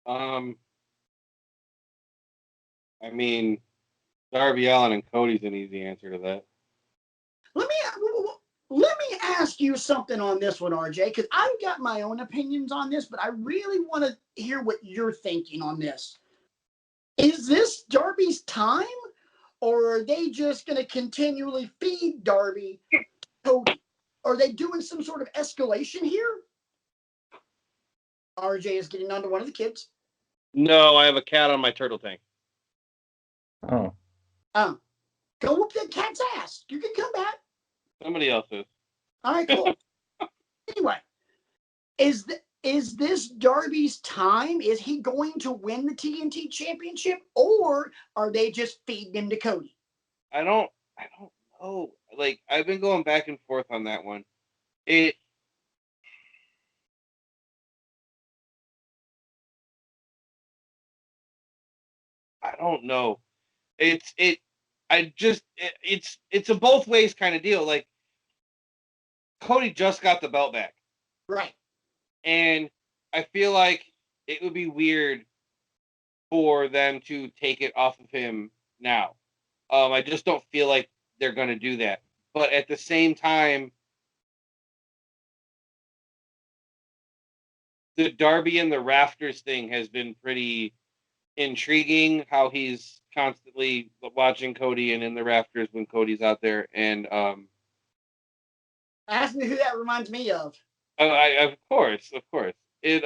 I mean, Darby Allin and Cody's an easy answer to that. Let me ask you something on this one, RJ, because I've got my own opinions on this, but I really want to hear what you're thinking on this. Is this Darby's time, or are they just going to continually feed Darby Cody? Are they doing some sort of escalation here? RJ is getting onto one of the kids. No, I have a cat on my turtle tank. Oh. Go whoop that cat's ass. You can come back. Somebody else is. All right, cool. Anyway, is this Darby's time? Is he going to win the TNT Championship, or are they just feeding him to Cody? I don't know. Like, I've been going back and forth on that one. I don't know. It's a both ways kind of deal. Like, Cody just got the belt back. Right. And I feel like it would be weird for them to take it off of him now. I just don't feel like they're going to do that. But at the same time, the Darby and the Rafters thing has been pretty intriguing, how he's constantly watching Cody and in the Rafters when Cody's out there. And Ask me who that reminds me of. Of course. It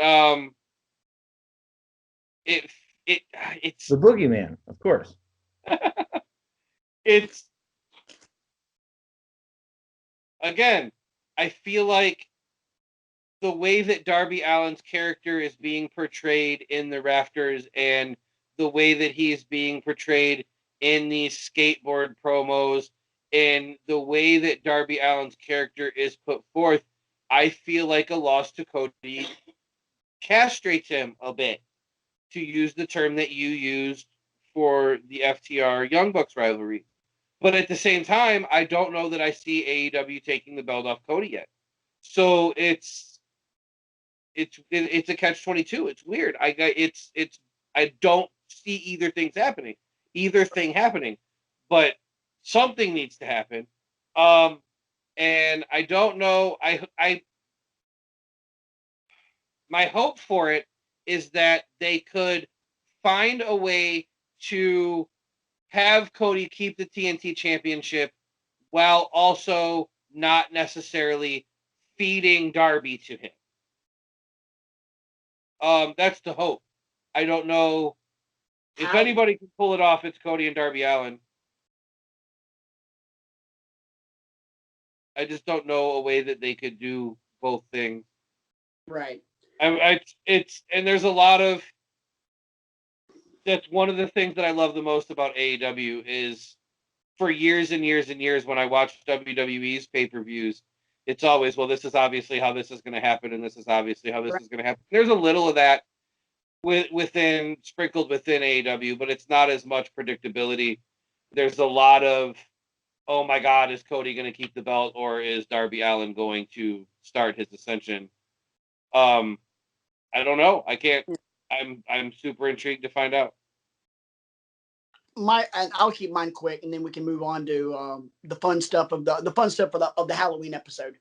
it it's The Boogeyman, of course. it's again. I feel like the way that Darby Allin's character is being portrayed in the Rafters and the way that he is being portrayed in these skateboard promos and the way that Darby Allin's character is put forth, I feel like a loss to Cody castrates him a bit, to use the term that you used for the FTR Young Bucks rivalry. But at the same time, I don't know that I see AEW taking the belt off Cody yet. So it's a catch-22. It's weird. I don't see either thing happening, but something needs to happen. And I don't know. I my hope for it is that they could find a way to have Cody keep the TNT Championship while also not necessarily feeding Darby to him. That's the hope. I don't know if anybody can pull it off. It's Cody and Darby Allin. I just don't know a way that they could do both things. Right. And there's a lot of. That's one of the things that I love the most about AEW is for years and years and years when I watch WWE's pay-per-views, it's always, well, this is obviously how this is going to happen, and this is obviously how this is going to happen. There's a little of that sprinkled within AEW, but it's not as much predictability. There's a lot of, oh my God, is Cody going to keep the belt, or is Darby Allin going to start his ascension? I don't know. I can't. I'm super intrigued to find out. And I'll keep mine quick, and then we can move on to the fun stuff of the Halloween episode.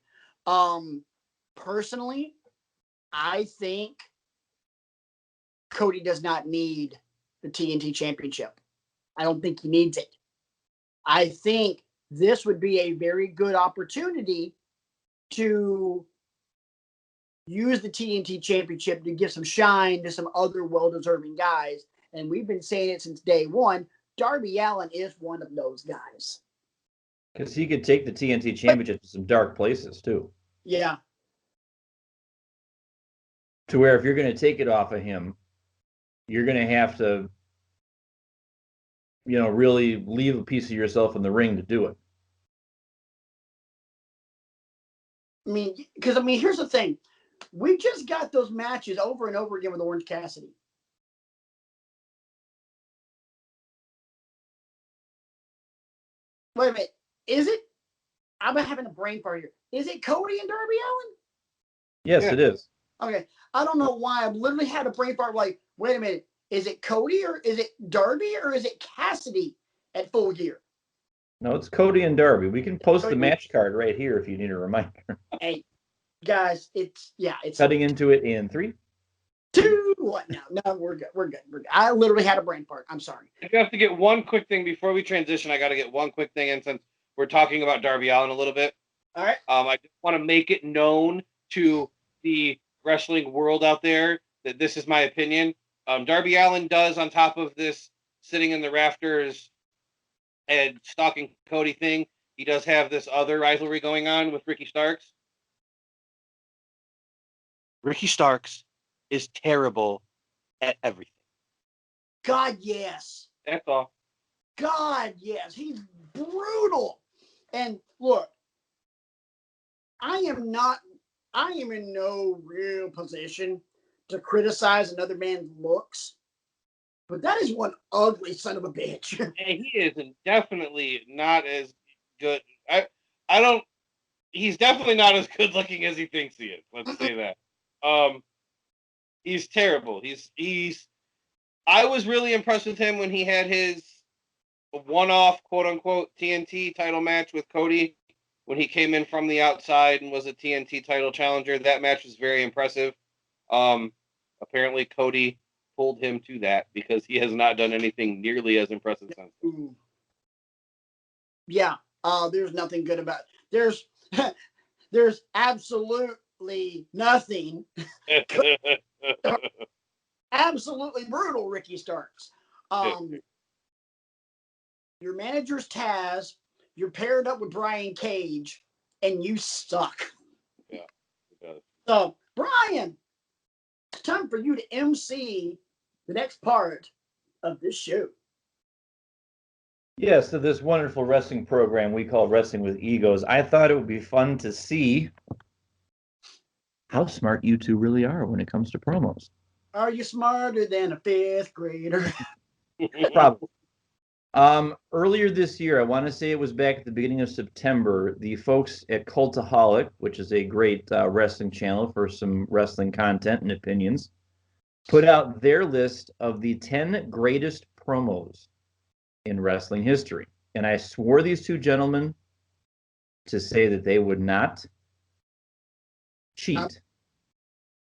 Personally, I think Cody does not need the TNT Championship. I don't think he needs it. I think this would be a very good opportunity to use the TNT Championship to give some shine to some other well-deserving guys. And we've been saying it since day one. Darby Allin is one of those guys. Because he could take the TNT Championship to some dark places, too. Yeah. To where if you're going to take it off of him, you're going to have to, really leave a piece of yourself in the ring to do it. Here's the thing. We just got those matches over and over again with Orange Cassidy. Wait a minute. Is it? I'm having a brain fart here. Is it Cody and Darby Allin? Yes, It is. Okay. I don't know why. I've literally had a brain fart like, wait a minute. Is it Cody or is it Darby or is it Cassidy at Full Gear? No, it's Cody and Darby. We can post the match card right here if you need a reminder. Hey, guys, it's cutting into it in 3, 2, 1. No, we're good. I literally had a brain fart. I'm sorry. I have to get one quick thing before we transition. I got to get one quick thing in since we're talking about Darby Allin a little bit. All right. I just want to make it known to the wrestling world out there that this is my opinion. Darby Allin does, on top of this sitting in the rafters and stalking Cody thing, he does have this other rivalry going on with Ricky Starks. Ricky Starks is terrible at everything. God, yes. That's all. God, yes. He's brutal. And look, I am in no real position to criticize another man's looks, but that is one ugly son of a bitch. And he is definitely not as good. He's definitely not as good looking as he thinks he is. Let's say that. He's terrible. I was really impressed with him when he had his one-off, quote-unquote, TNT title match with Cody when he came in from the outside and was a TNT title challenger. That match was very impressive. Apparently, Cody pulled him to that because he has not done anything nearly as impressive since. Yeah. There's nothing good about there's there's absolutely nothing. Absolutely brutal, Ricky Starks. Your manager's Taz. You're paired up with Brian Cage, and you suck. Yeah. So, Brian, it's time for you to MC the next part of this show. Yeah, so this wonderful wrestling program we call Wrestling with Egos, I thought it would be fun to see how smart you two really are when it comes to promos. Are you smarter than a fifth grader? Probably. Earlier this year, I want to say it was back at the beginning of September, the folks at Cultaholic, which is a great wrestling channel for some wrestling content and opinions, put out their list of the 10 greatest promos in wrestling history. And I swore these two gentlemen to say that they would not cheat.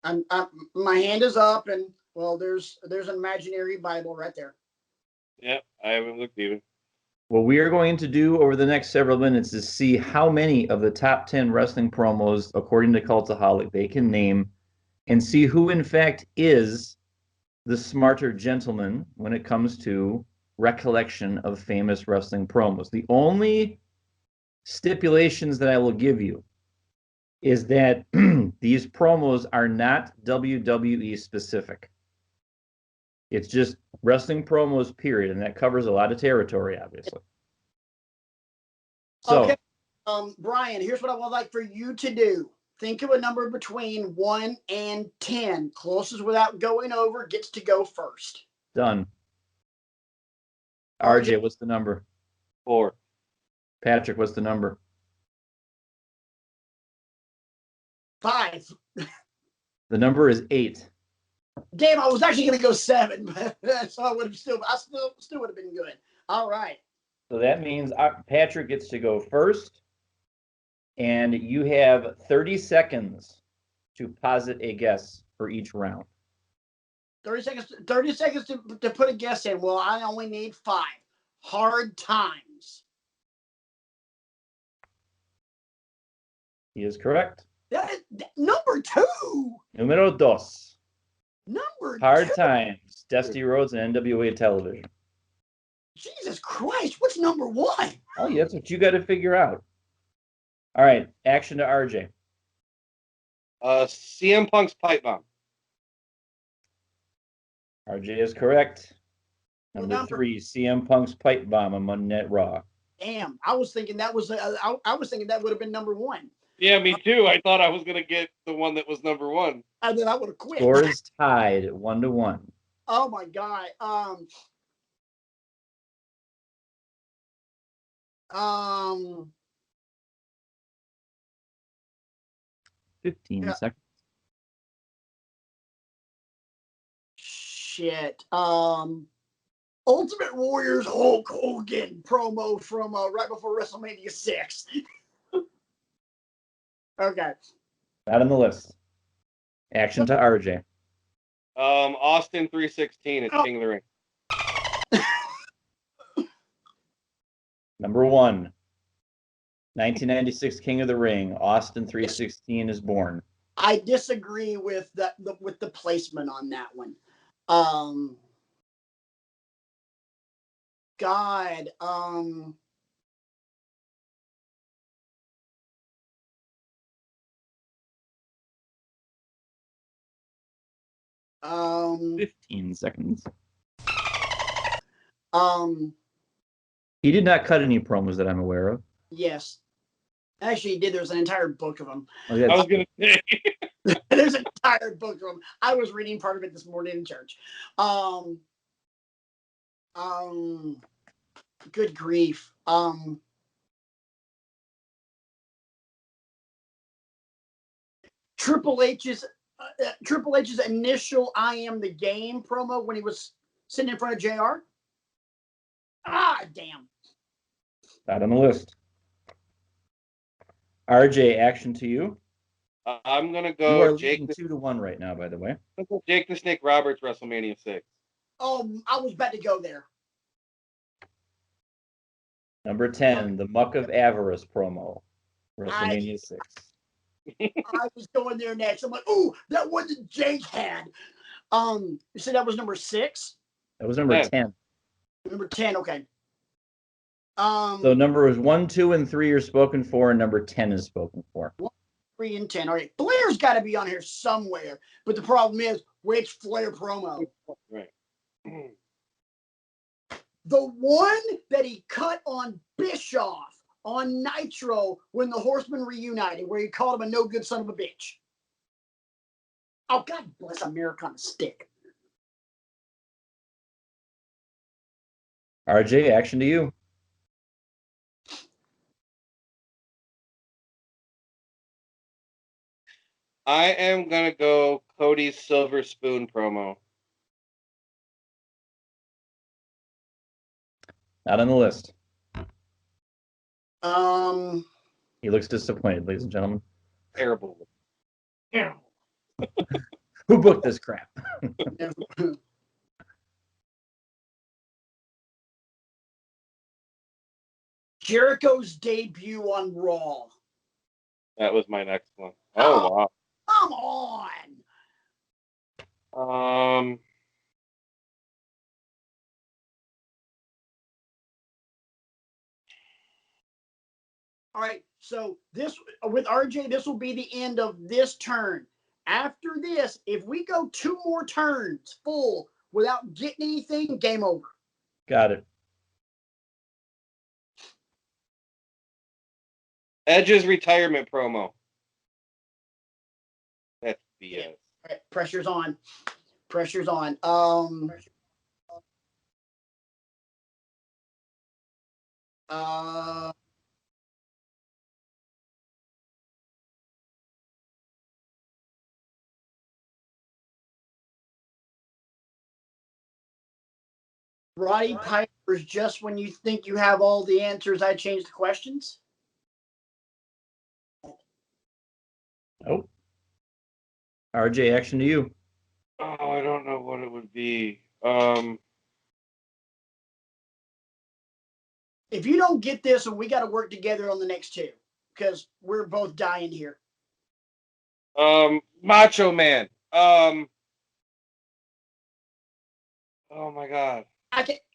My hand is up, and well, there's an imaginary Bible right there. Yeah, I haven't looked even. What we are going to do over the next several minutes is see how many of the top 10 wrestling promos, according to Cultaholic, they can name, and see who, in fact, is the smarter gentleman when it comes to recollection of famous wrestling promos. The only stipulations that I will give you is that these promos are not WWE specific. It's just wrestling promos, period, and that covers a lot of territory, obviously. So, okay, Brian, here's what I would like for you to do. Think of a number between 1 and 10. Closest without going over gets to go first. done. RJ, what's the number? 4. Patrick, what's the number? 5. The number is 8. Damn, I was actually going to go 7, but so I would have still would have been good. All right. So that means Patrick gets to go first, and you have 30 seconds to posit a guess for each round. 30 seconds to put a guess in. Well, I only need 5. Hard Times. He is correct. Number 2. Numero dos. Number Hard 2. Times. Dusty Rhodes and NWA Television. Jesus Christ, what's number 1? Oh, yeah, that's what you got to figure out. All right, action to RJ. CM Punk's pipe bomb. RJ is correct. Number 3, CM Punk's pipe bomb on Monday Night Raw. Damn, I was thinking that was I was thinking that would have been number 1. Yeah, me too. I thought I was gonna get the one that was number 1. And then I would have quit. Score is tied 1-1. Oh my god. 15 seconds. Shit. Ultimate Warrior's Hulk Hogan promo from right before WrestleMania 6. Okay. Not on the list. Action to RJ. Austin 316 at King of the Ring. Number 1. 1996 King of the Ring. Austin 316 is born. I disagree with the placement on that one. God. Um, 15 seconds. He did not cut any promos that I'm aware of. Yes. Actually, he did. There's an entire book of them. Oh, yeah. I was going to say. There's an entire book of them. I was reading part of it this morning in church. Good grief. Triple H's initial "I Am the Game" promo when he was sitting in front of JR. Ah, damn. Not on the list. RJ, action to you. I'm gonna You go are Jake. leading 2-1 right now, by the way. Jake the Snake Roberts, WrestleMania 6. Oh, I was about to go there. Number 10, the Muck of Avarice promo, WrestleMania 6. I was going there next. I'm like, ooh, that one that Jake had. You said that was number 6? That was number 10. Number 10, okay. So numbers 1, 2, and 3 are spoken for, and number 10 is spoken for. 1, 3, and 10. All right, Flair's got to be on here somewhere, but the problem is which Flair promo? Right. The one that he cut on Bischoff on Nitro when the Horsemen reunited, where he called him a no good son of a bitch. Oh, God bless America on a stick. RJ, action to you. I am going to go Cody's Silver Spoon promo. Not on the list. He looks disappointed, ladies and gentlemen. Terrible. Who booked this crap? Jericho's debut on Raw. That was my next one. Oh, wow. Come on. All right, so this with RJ, this will be the end of this turn. After this, if we go 2 more turns full without getting anything, game over. Got it. Edge's retirement promo. That's BS. All right, pressure's on. Pressure's on. Roddy Piper's just when you think you have all the answers, I change the questions. Oh. RJ, action to you. Oh, I don't know what it would be. If you don't get this, and we got to work together on the next 2, because we're both dying here. Macho Man. Oh my God.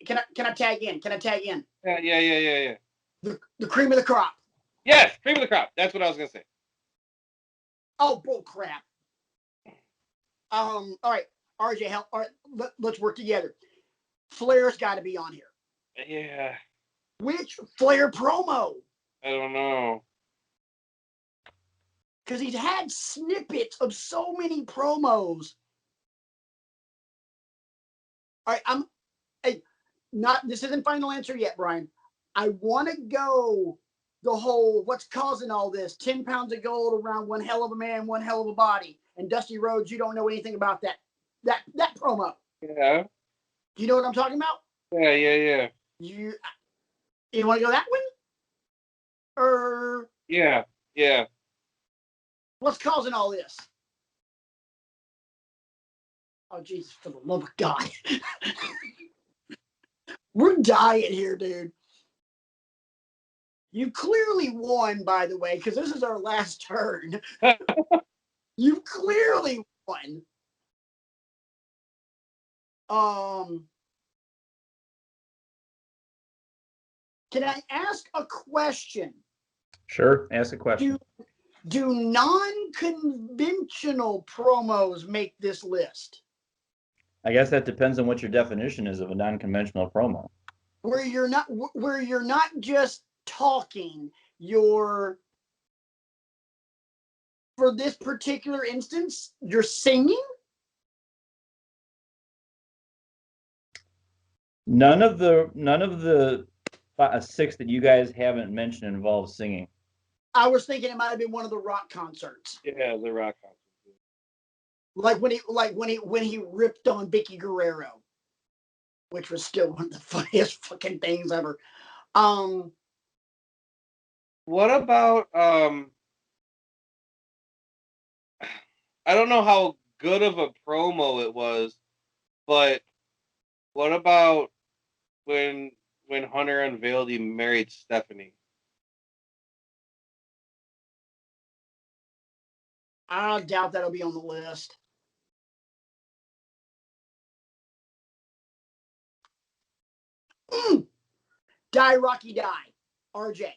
Can I tag in? Can I tag in? Yeah. The cream of the crop. Yes, cream of the crop. That's what I was gonna say. Oh, bull crap. All right, RJ, all right, let's work together. Flair's got to be on here. Yeah. Which Flair promo? I don't know. Because he's had snippets of so many promos. All right, this isn't final answer yet, Brian. I want to go the whole what's causing all this 10 pounds of gold around one hell of a man, one hell of a body. And Dusty Rhodes, you don't know anything about that promo. Yeah. Do you know what I'm talking about? Yeah. You want to go that one? Or Yeah. what's causing all this? Oh, Jesus, for the love of God. We're dying here, dude. You clearly won, by the way, because this is our last turn. You clearly won. Can I ask a question? Sure, ask a question. Do non-conventional promos make this list? I guess that depends on what your definition is of a non-conventional promo. Where you're not just talking, you're, for this particular instance, you're singing? None of the 6 that you guys haven't mentioned involves singing. I was thinking it might have been one of the rock concerts. Yeah, the rock concert. Like when he ripped on Vicky Guerrero, which was still one of the funniest fucking things ever. What about I don't know how good of a promo it was, but what about when Hunter unveiled he married Stephanie? I doubt that'll be on the list. Die Rocky Die. RJ.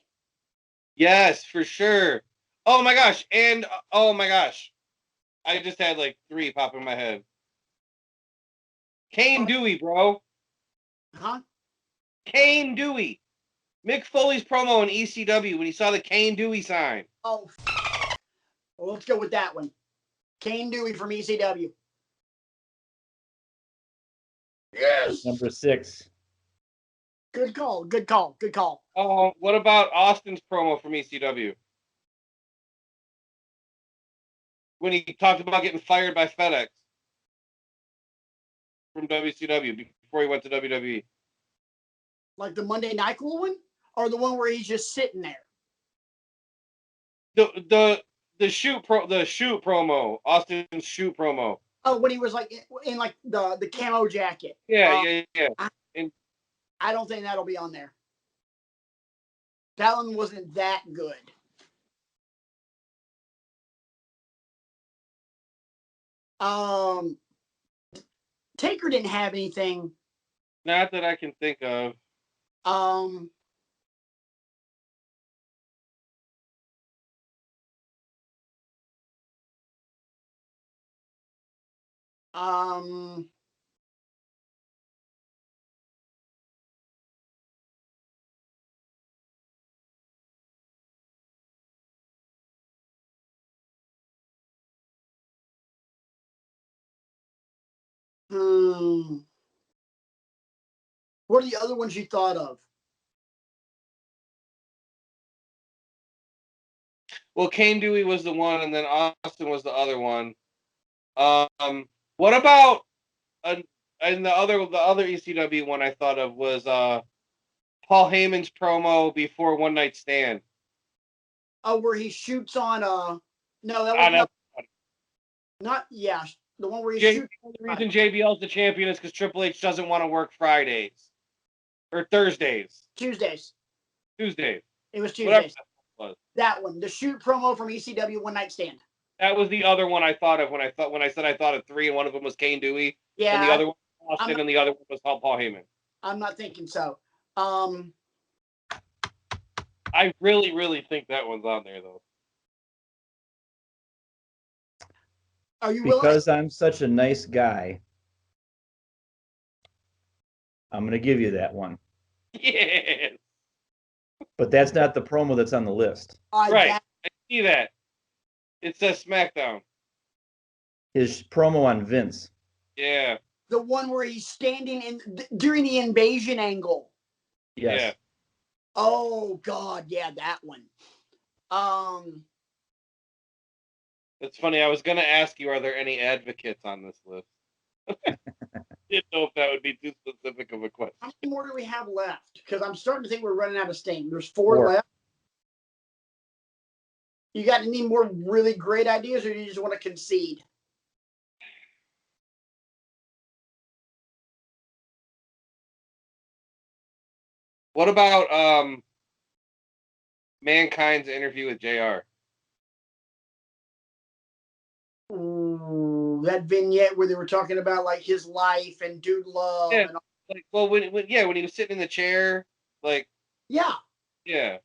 Yes, for sure. Oh my gosh. And oh my gosh. I just had like 3 pop in my head. Kane Dewey, bro. Huh? Kane Dewey. Mick Foley's promo in ECW when he saw the Kane Dewey sign. Oh, well, let's go with that one. Kane Dewey from ECW. Yes. Number 6. Good call. Good call. Good call. Oh, what about Austin's promo from ECW? When he talked about getting fired by FedEx from WCW before he went to WWE. Like the Monday Night Cool one, or the one where he's just sitting there. The shoot promo, Austin's shoot promo. Oh, when he was like in like the camo jacket. Yeah. I don't think that'll be on there. That one wasn't that good. Taker didn't have anything. Not that I can think of. Um, um, what are the other ones you thought of? Well, Kane Dewey was the one, and then Austin was the other one. What about and the other ECW one I thought of was Paul Heyman's promo before One Night Stand. Oh, where he shoots on no, that was not the one where he shoots. The reason JBL's the champion is because Triple H doesn't want to work Fridays or Thursdays. Tuesdays. It was Tuesdays. That one, the shoot promo from ECW One Night Stand. That was the other one I thought of when I said I thought of 3, and one of them was Kane Dewey. Yeah. And the other one was Austin, and the other one was Paul Heyman. I'm not thinking so. I really, really think that one's on there though. Are you Because I'm such a nice guy, I'm going to give you that one. Yes. But that's not the promo that's on the list. Right. I see that. It says SmackDown. His promo on Vince. Yeah. The one where he's standing during the invasion angle. Yes. Yeah. Oh God, yeah, that one. It's funny. I was going to ask you, are there any advocates on this list? Didn't know if that would be too specific of a question. How many more do we have left? Because I'm starting to think we're running out of steam. There's 4 left. You got any more really great ideas, or do you just want to concede? What about Mankind's interview with JR? Ooh, that vignette where they were talking about like his life and dude love. Yeah, and all. like, well, when he was sitting in the chair, like. Yeah. Yeah.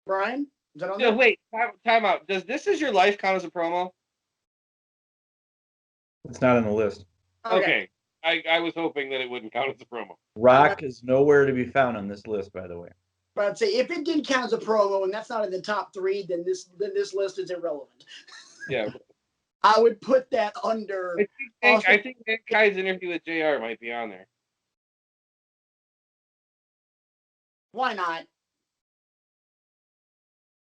Brian, is that on there? Wait, time out. Does This Is Your Life count as a promo? It's not on the list. Okay. I was hoping that it wouldn't count as a promo. Rock is nowhere to be found on this list, by the way. But I'd say if it did count as a promo and that's not in the top 3, then this list is irrelevant. Yeah. I would put that under. I think Mankind's interview with JR might be on there. Why not?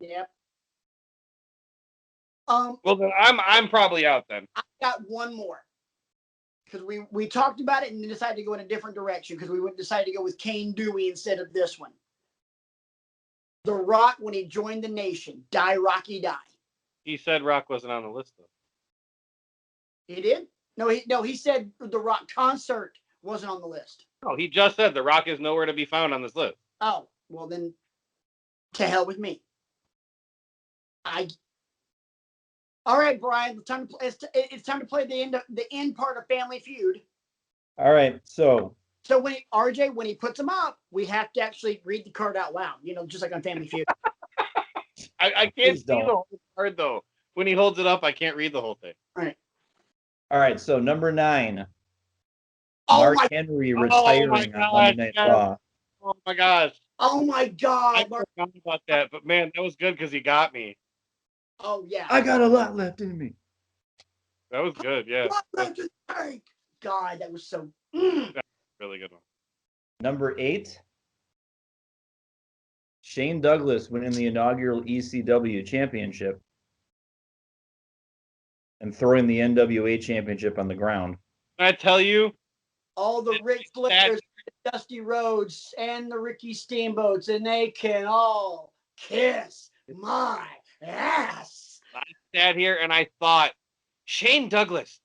Yep. Well, then I'm probably out then. I got one more. Because we talked about it and decided to go in a different direction because we decided to go with Kane Dewey instead of this one. The Rock, when he joined the Nation, Die Rocky Die. He said Rock wasn't on the list though. He did? No, he said the Rock concert wasn't on the list. No, he just said The Rock is nowhere to be found on this list. Oh, well then, to hell with me. All right, Brian. It's time to play the end part of Family Feud. All right, so when he puts them up, we have to actually read the card out loud. Just like on Family Feud. I can't see the whole card though. When he holds it up, I can't read the whole thing. All right. So number 9, Mark Henry retiring on Monday Night Raw. Oh my gosh! Oh my God! I forgot about that, but man, that was good because he got me. Oh yeah. I got a lot left in me. That was good. Yeah. God, that was so. Really good one. Number 8, Shane Douglas winning the inaugural ECW championship and throwing the NWA championship on the ground. Can I tell you? All the Ric Flairs, Dusty Rhodes, and the Ricky Steamboats, and they can all kiss my ass. I sat here and I thought, Shane Douglas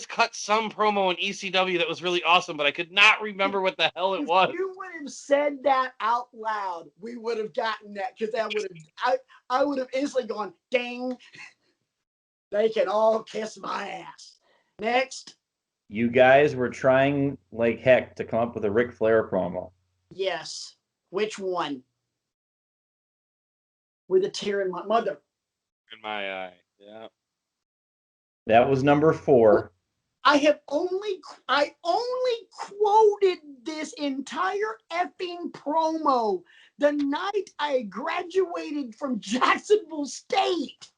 cut some promo in ECW that was really awesome, but I could not remember what the hell it was. If you would have said that out loud, we would have gotten that, because I would have instantly gone, ding. They can all kiss my ass. Next. You guys were trying like heck to come up with a Ric Flair promo. Yes. Which one? With a tear in my mother. In my eye. Yeah. That was number 4. I only quoted this entire effing promo the night I graduated from Jacksonville State.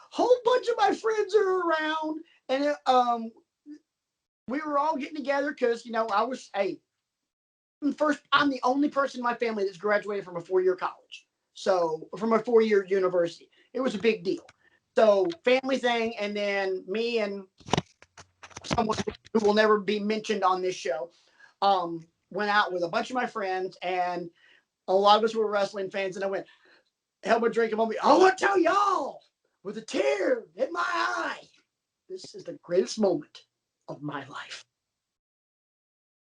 Whole bunch of my friends are around, and we were all getting together because I'm the only person in my family that's graduated from a 4-year college, so from a 4-year university. It was a big deal. So family thing, and then me and someone who will never be mentioned on this show went out with a bunch of my friends, and a lot of us were wrestling fans, and I went, held my drink, and I want to tell y'all, with a tear in my eye, this is the greatest moment of my life.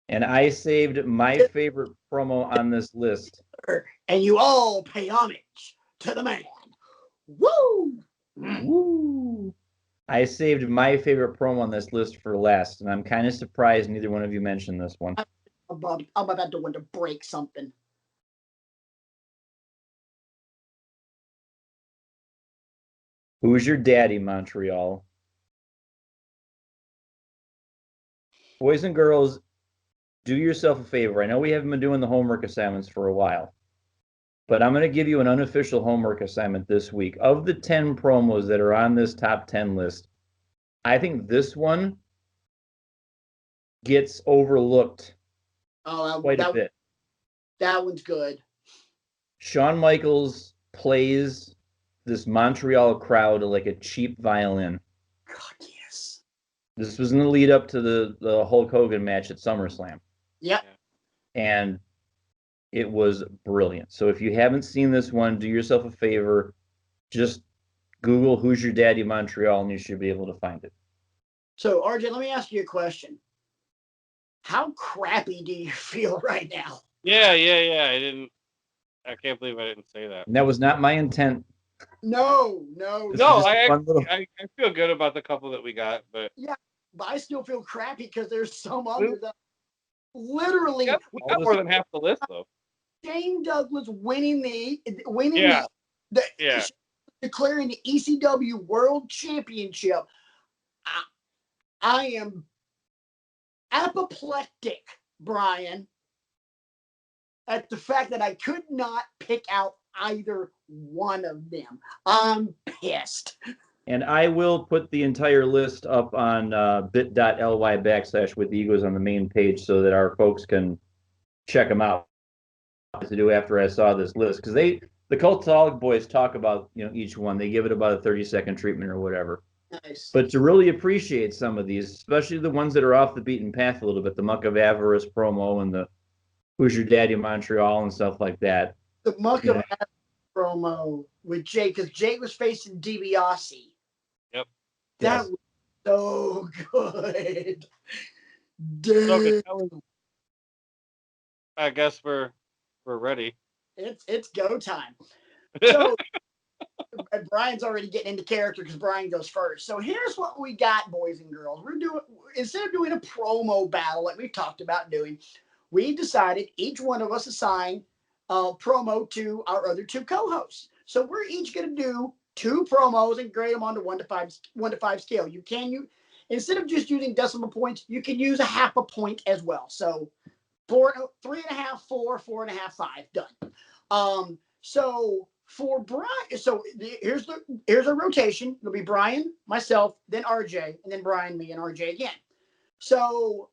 And I saved my favorite promo on this list. And you all pay homage to the man. Woo! Woo! I saved my favorite promo on this list for last, and I'm kind of surprised neither one of you mentioned this one. I'm about to want to break something. Who's your daddy, Montreal? Boys and girls, do yourself a favor. I know we haven't been doing the homework assignments for a while, but I'm going to give you an unofficial homework assignment this week. Of the 10 promos that are on this top 10 list, I think this one gets overlooked quite a bit. That one's good. Shawn Michaels plays this Montreal crowd like a cheap violin. God, yes. This was in the lead up to the Hulk Hogan match at SummerSlam. Yep. And it was brilliant. So if you haven't seen this one, do yourself a favor. Just Google Who's Your Daddy Montreal, and you should be able to find it. So, RJ, let me ask you a question. How crappy do you feel right now? Yeah. I can't believe I didn't say that. And that was not my intent. No. I feel good about the couple that we got, but yeah, but I still feel crappy because there's some others that literally we got more than half the list though. Shane Douglas winning declaring the ECW World Championship. I am apoplectic, Brian, at the fact that I could not pick out either one of them. I'm pissed. And I will put the entire list up on bit.ly/with egos on the main page so that our folks can check them out to do after I saw this list. Because the Cultaholic Boys talk about each one. They give it about a 30-second treatment or whatever. Nice. But to really appreciate some of these, especially the ones that are off the beaten path a little bit, the Muck of Avarice promo and the Who's Your Daddy Montreal and stuff like that. The Muck of Avarice promo with Jay, because Jay was facing DiBiase. Yep. That was so good. Dude. I guess we're ready. It's go time. So Brian's already getting into character because Brian goes first. So here's what we got, boys and girls. We're doing, instead of doing a promo battle like we've talked about doing, we decided each one of us assign a promo to our other two co-hosts. So we're each going to do two promos and grade them on the 1 to 5 scale. Instead of just using decimal points, you can use a half a point as well. So 3.5, 4, 4.5, 5, done. So for Brian, here's a rotation. It'll be Brian, myself, then RJ, and then Brian, me, and RJ again. So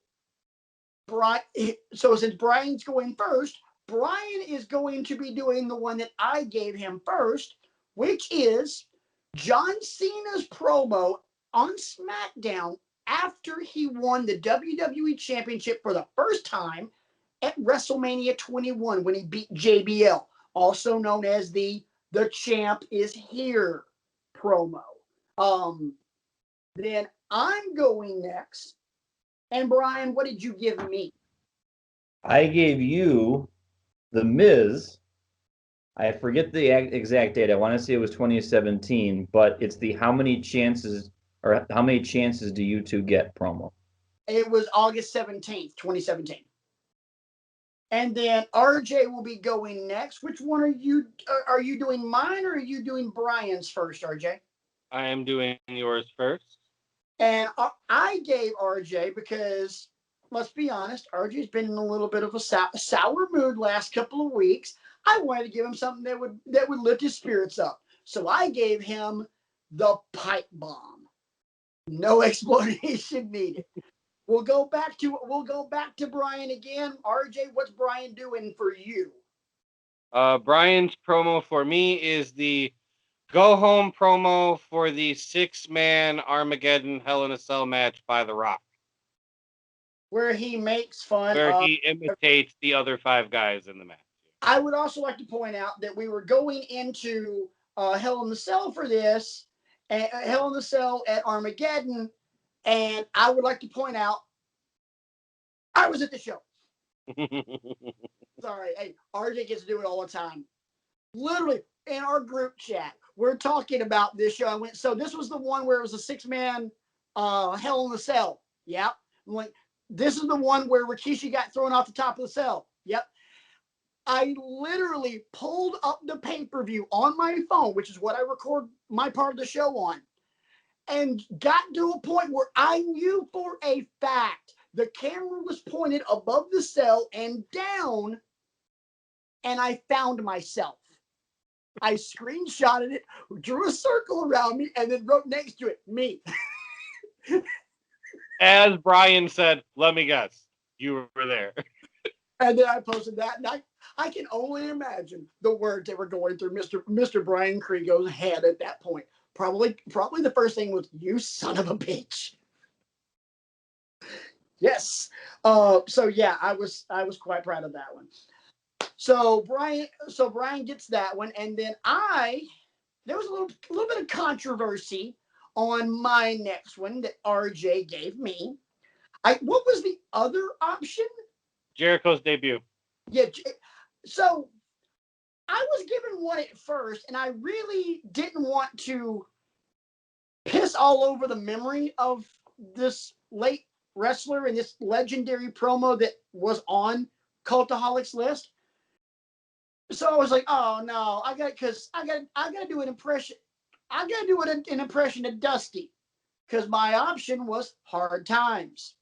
since Brian's going first, Brian is going to be doing the one that I gave him first, which is John Cena's promo on SmackDown after he won the WWE Championship for the first time at WrestleMania 21 when he beat JBL, also known as the Champ is Here promo. Then I'm going next. And Brian, what did you give me? I gave you The Miz. I forget the exact date. I want to say it was 2017, but it's the how many chances do you two get promo? It was August 17th, 2017. And then RJ will be going next. Which one are you doing mine or are you doing Brian's first, RJ? I am doing yours first. And I gave RJ because, let's be honest, RJ's been in a little bit of a sour mood last couple of weeks. I wanted to give him something that would lift his spirits up. So I gave him the pipe bomb. No explanation needed. We'll go back to Brian again. RJ, what's Brian doing for you? Brian's promo for me is the go home promo for the 6-man Armageddon Hell in a Cell match by The Rock, where he makes fun where of, he imitates the other 5 guys in the match. I would also like to point out that we were going into Hell in the Cell for this, and Hell in the Cell at Armageddon, and I would like to point out I was at the show. Sorry, hey, RJ gets to do it all the time. Literally in our group chat, we're talking about this show. So this was the one where it was a 6-man Hell in the Cell. Yep. I'm like, this is the one where Rikishi got thrown off the top of the cell. Yep. I literally pulled up the pay-per-view on my phone, which is what I record my part of the show on, and got to a point where I knew for a fact the camera was pointed above the cell and down, and I found myself. I screenshotted it, drew a circle around me, and then wrote next to it, me. As Brian said, let me guess, you were there. And then I posted that, and I can only imagine the words that were going through Mr. Brian Kriego's head at that point. Probably the first thing was, "You son of a bitch." Yes. So yeah, I was quite proud of that one. So Brian gets that one, and then there was a little bit of controversy on my next one that RJ gave me. What was the other option? Jericho's debut. Yeah. So I was given one at first, and I really didn't want to piss all over the memory of this late wrestler and this legendary promo that was on Cultaholic's list. So I was like, oh no, I got to do an impression. I got to do an impression of Dusty, because my option was Hard Times.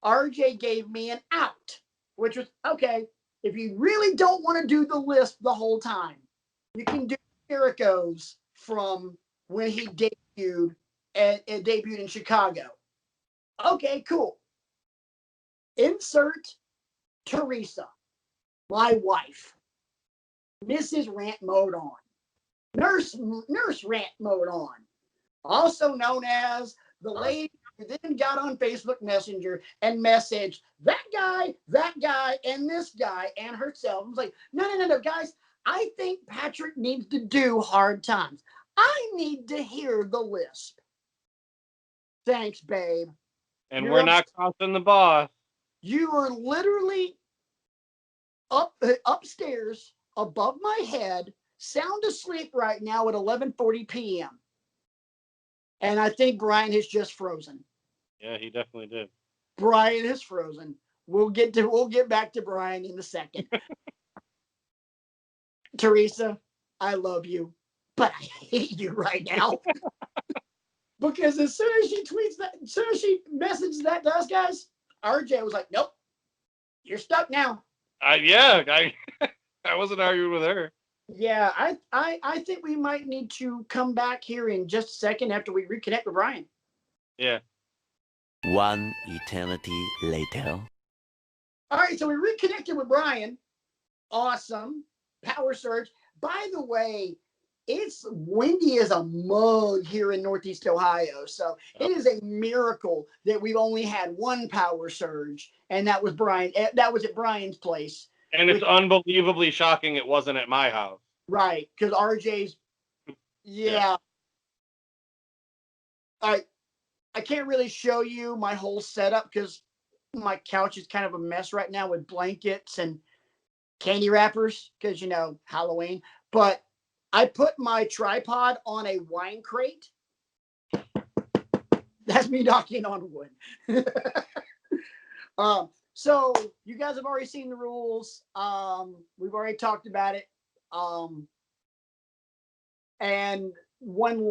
RJ gave me an out, which was, okay, if you really don't want to do the list the whole time, you can do Jericho's from when he debuted in Chicago. Okay, cool. Insert Teresa, my wife, Mrs. Rant Mode On, Nurse Rant Mode On, also known as the lady who then got on Facebook Messenger and messaged that guy, and this guy, and herself. I was like, no, guys, I think Patrick needs to do Hard Times. I need to hear the lisp. Thanks, babe. And we're not crossing the boss. You are literally upstairs above my head, sound asleep right now at 11:40 p.m. And I think Brian has just frozen. Yeah, he definitely did. Brian is frozen. We'll get back to Brian in a second. Teresa, I love you, but I hate you right now. Because as soon as she tweets that, as soon as she messages that to us guys, RJ was like, nope, you're stuck now. I wasn't arguing with her. Yeah, I think we might need to come back here in just a second after we reconnect with Brian. Yeah. One eternity later. All right, so we reconnected with Brian. Awesome. Power surge. By the way, it's windy as a mug here in Northeast Ohio. So it is a miracle that we've only had one power surge, and that was Brian. That was at Brian's place. And it's unbelievably shocking it wasn't at my house. Right, because RJ's. Yeah. All right. I can't really show you my whole setup because my couch is kind of a mess right now with blankets and candy wrappers because, Halloween. But I put my tripod on a wine crate. That's me knocking on wood. So you guys have already seen the rules. We've already talked about it. And one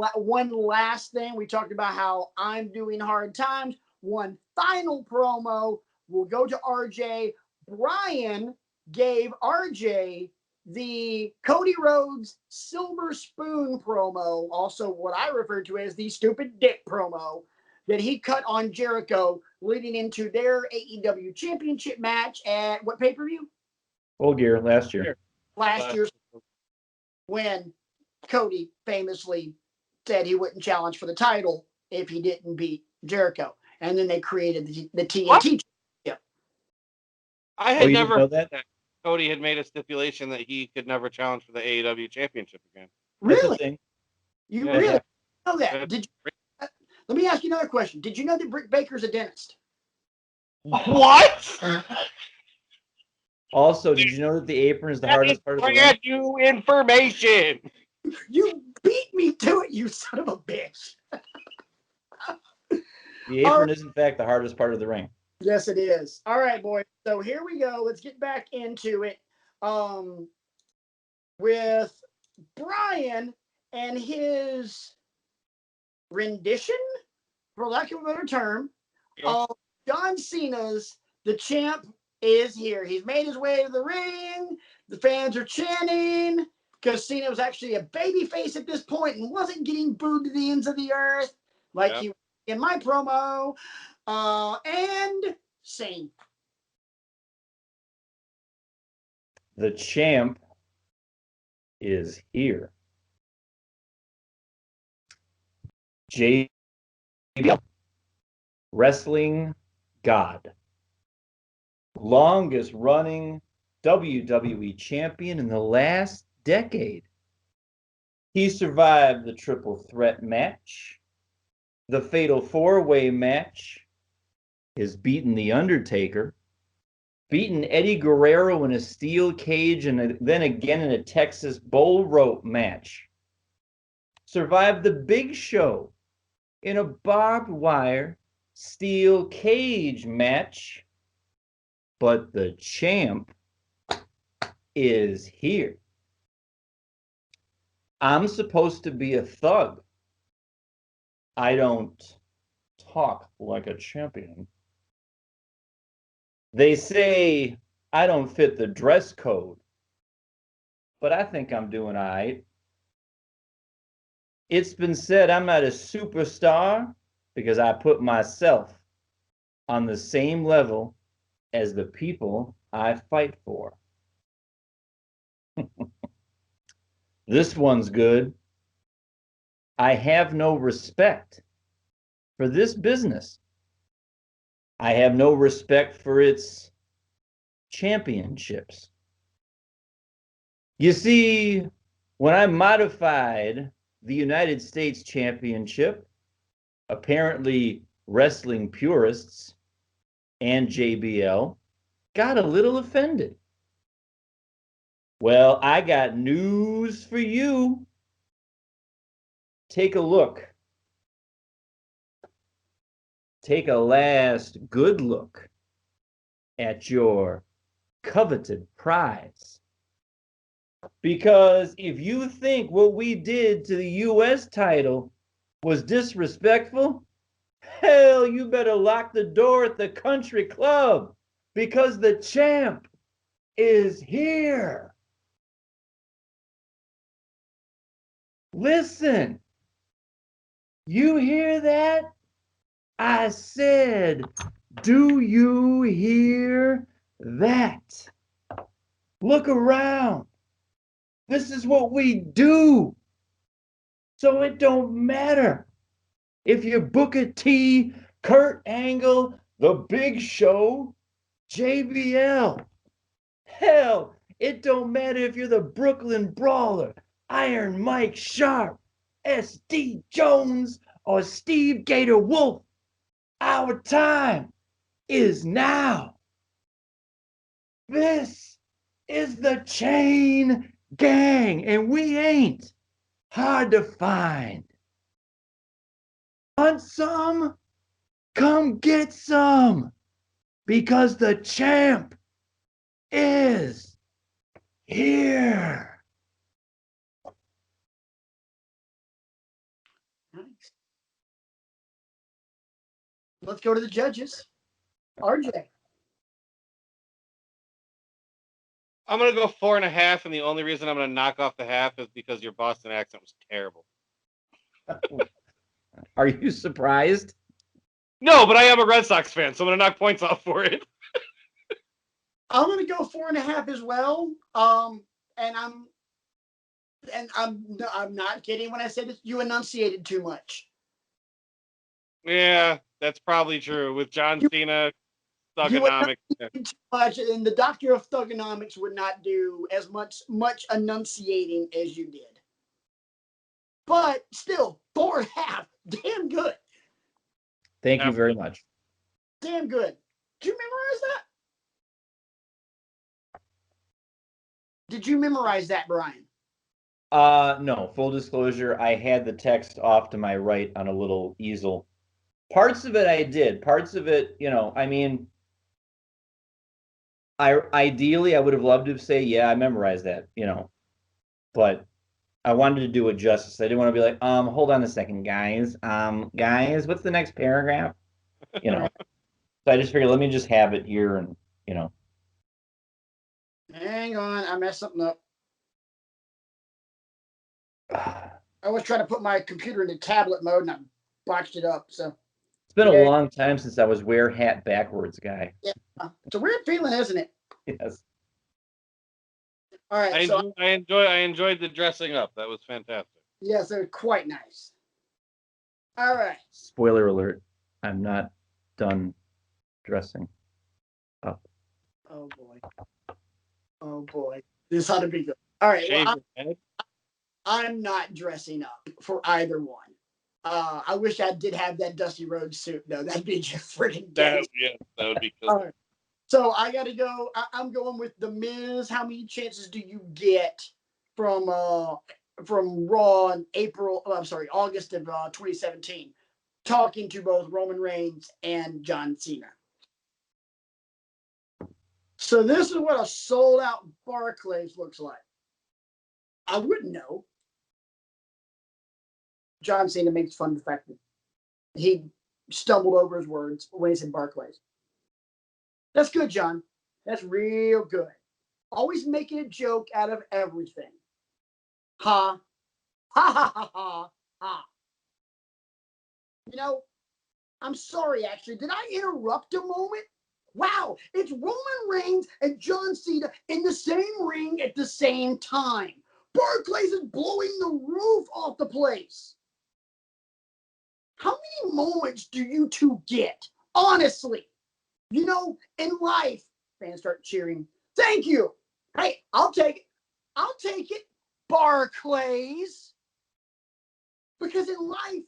last thing, we talked about how I'm doing hard times. One final promo will go to RJ. Brian gave RJ the Cody Rhodes Silver Spoon promo, also what I refer to as the stupid dick promo, that he cut on Jericho leading into their AEW championship match at what pay-per-view? Full Gear last year. Last year's, when Cody famously said he wouldn't challenge for the title if he didn't beat Jericho. And then they created the TNT. I had never know that? Cody had made a stipulation that he could never challenge for the AEW championship again. That's Really? a thing. You Yeah. really know that? Yeah. Let me ask you another question. Did you know that Britt Baker's a dentist? What? Also, did you know that the apron is the hardest part of the ring? Brand new information. You beat me to it, you son of a bitch. The apron is, in fact, the hardest part of the ring. Yes, it is. All right, boys. So here we go. Let's get back into it with Brian and his rendition, for lack of a better term, of John Cena's The Champ is Here. He's made his way to the ring. The fans are chanting because Cena was actually a babyface at this point and wasn't getting booed to the ends of the earth like he was in my promo. And sing. The champ is here. JBL, wrestling god, longest running WWE champion in the last decade. He survived the triple threat match, the fatal four-way match, has beaten The Undertaker, beaten Eddie Guerrero in a steel cage and then again in a Texas bull rope match, survived the Big Show in a barbed wire steel cage match, but the champ is here. I'm supposed to be a thug. I don't talk like a champion. They say I don't fit the dress code, but I think I'm doing all right. It's been said I'm not a superstar because I put myself on the same level as the people I fight for. This one's good. I have no respect for this business. I have no respect for its championships. You see, when I modified the United States Championship, apparently wrestling purists and JBL got a little offended. Well, I got news for you. Take a look. Take a last good look at your coveted prize. Because if you think what we did to the U.S. title was disrespectful, hell, you better lock the door at the country club because the champ is here. Listen, you hear that? I said, do you hear that? Look around. This is what we do. So it don't matter if you're Booker T, Kurt Angle, The Big Show, JBL. Hell, it don't matter if you're the Brooklyn Brawler, Iron Mike Sharp, SD Jones, or Steve Gator Wolf. Our time is now. This is the Chain Gang, and we ain't hard to find. Want some? Come get some, because the champ is here. Nice. Let's go to the judges. RJ. I'm gonna go 4.5, and the only reason I'm gonna knock off the half is because your Boston accent was terrible. Are you surprised? No, but I am a Red Sox fan, so I'm gonna knock points off for it. I'm gonna go 4.5 as well. And I'm not kidding when I said that you enunciated too much. Yeah, that's probably true with John Cena, thugonomics. Too much, and the doctor of thugonomics would not do as much enunciating as you did. But still, 4.5, damn good. Thank you very much. Damn good. Did you memorize that? Did you memorize that, Brian? No, full disclosure, I had the text off to my right on a little easel. Parts of it I did. Parts of it, I mean, ideally I would have loved to say, yeah, I memorized that, but I wanted to do it justice. I didn't want to be like, hold on a second, guys. Guys, what's the next paragraph? So I just figured, let me just have it here and, Hang on, I messed something up. I was trying to put my computer into tablet mode and I botched it up. So it's been a long time since I was wear hat backwards guy. Yeah, it's a weird feeling, isn't it? Yes. All right. I enjoyed the dressing up. That was fantastic. Yes, they're quite nice. All right. Spoiler alert: I'm not done dressing up. Oh boy. Oh boy. This ought to be good. All right. Well, I'm not dressing up for either one. I wish I did have that Dusty Rhodes suit though. That'd be just freaking dead. That would be cool. All right. So I got to go. I'm going with The Miz. How many chances do you get from Raw in August of 2017, talking to both Roman Reigns and John Cena? So this is what a sold out Barclays looks like. I wouldn't know. John Cena makes fun of the fact that he stumbled over his words when he said Barclays. That's good, John. That's real good. Always making a joke out of everything. Ha. Ha ha ha ha ha. I'm sorry, actually. Did I interrupt a moment? Wow, it's Roman Reigns and John Cena in the same ring at the same time. Barclays is blowing the roof off the place. How many moments do you two get? Honestly. In life, fans start cheering. Thank you. Hey, I'll take it. I'll take it. Barclays. Because in life,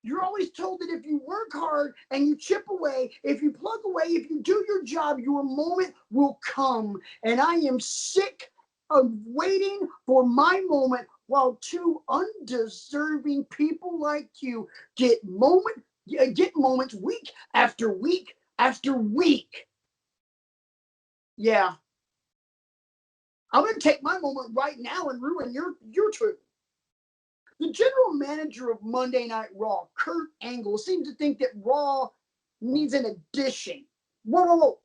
you're always told that if you work hard and you chip away, if you plug away, if you do your job, your moment will come. And I am sick of waiting for my moment while two undeserving people like you get moments week after week after week. Yeah. I'm going to take my moment right now and ruin your truth. The general manager of Monday Night Raw, Kurt Angle, seems to think that Raw needs an addition. Whoa.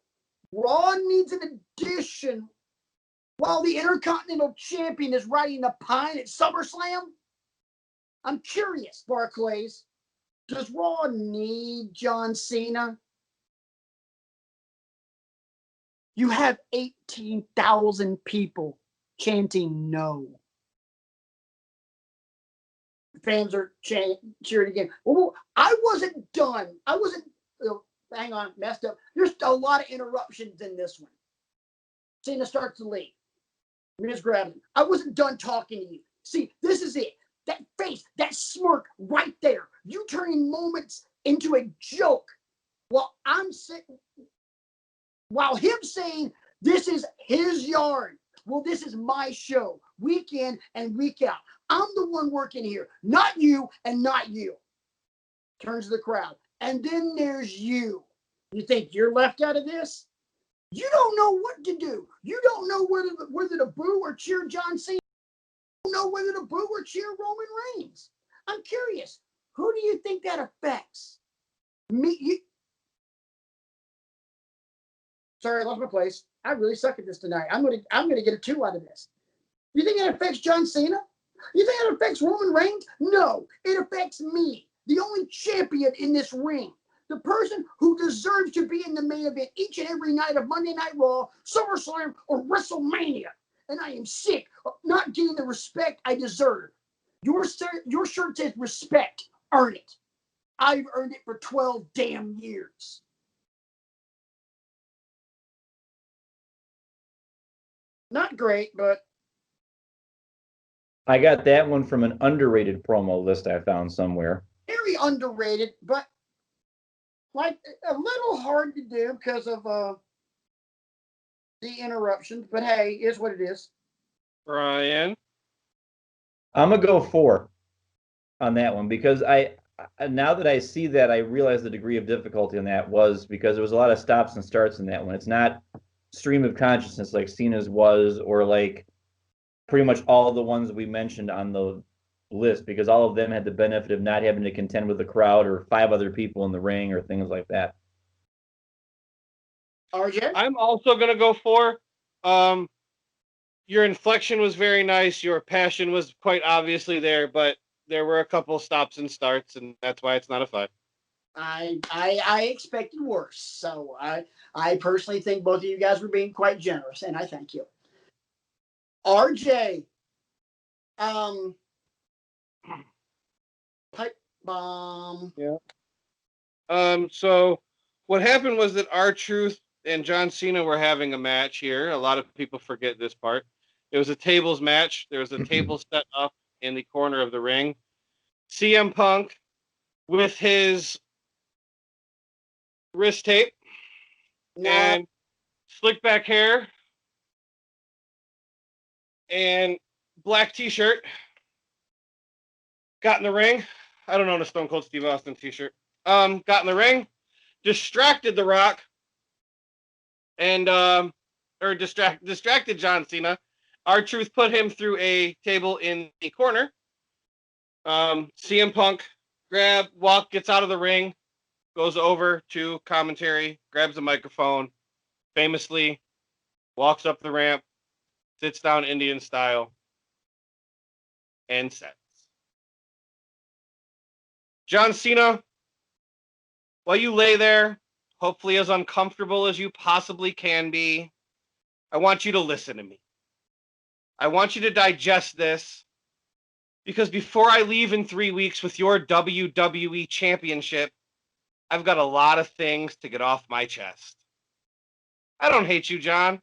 Raw needs an addition while the Intercontinental Champion is riding the pine at SummerSlam? I'm curious, Barclays. Does Raw need John Cena? You have 18,000 people chanting no. Fans are cheering again. Well, I wasn't done. Hang on, messed up. There's a lot of interruptions in this one. Cena starts to leave. Miz grabs him. I wasn't done talking to you. See, this is it. That face, that smirk right there. You turning moments into a joke while him saying this is his yard. Well, this is my show, week in and week out. I'm the one working here, not you and not you. Turns to the crowd. And then there's you. You think you're left out of this? You don't know what to do. You don't know whether to boo or cheer John Cena. You don't know whether to boo or cheer Roman Reigns. I'm curious. Who do you think that affects? Me? Sorry, I lost my place. I really suck at this tonight. I'm gonna get a 2 out of this. You think it affects John Cena? You think it affects Roman Reigns? No, it affects me, the only champion in this ring. The person who deserves to be in the main event each and every night of Monday Night Raw, SummerSlam, or WrestleMania. And I am sick of not getting the respect I deserve. Your shirt says respect. Earn it. I've earned it for 12 damn years. Not great, but I got that one from an underrated promo list I found somewhere. very underrated, but like a little hard to do because of the interruptions. But hey, is what it is. Brian. I'm gonna go 4 on that one because I now that I see that, I realize the degree of difficulty on that was because there was a lot of stops and starts in that one. It's not stream of consciousness like Cena's was, or like pretty much all of the ones we mentioned on the list, because all of them had the benefit of not having to contend with the crowd or 5 other people in the ring or things like that. RJ? I'm also going to go 4. Your inflection was very nice. Your passion was quite obviously there, but there were a couple stops and starts, and that's why it's not a 5. I expected worse. So I personally think both of you guys were being quite generous, and I thank you. RJ, pipe bomb. Yeah. So what happened was that R-Truth and John Cena were having a match here. A lot of people forget this part. It was a tables match. There was a table set up in the corner of the ring. CM Punk with his wrist tape and slick back hair and black t-shirt got in the ring. I don't own a Stone Cold Steve Austin t-shirt. Got in the ring, distracted The Rock, and distracted John Cena. R-Truth put him through a table in the corner. CM Punk gets out of the ring, goes over to commentary, grabs the microphone, famously walks up the ramp, sits down Indian style, and sets. John Cena, while you lay there, hopefully as uncomfortable as you possibly can be, I want you to listen to me. I want you to digest this, because before I leave in 3 weeks with your WWE Championship, I've got a lot of things to get off my chest. I don't hate you, John.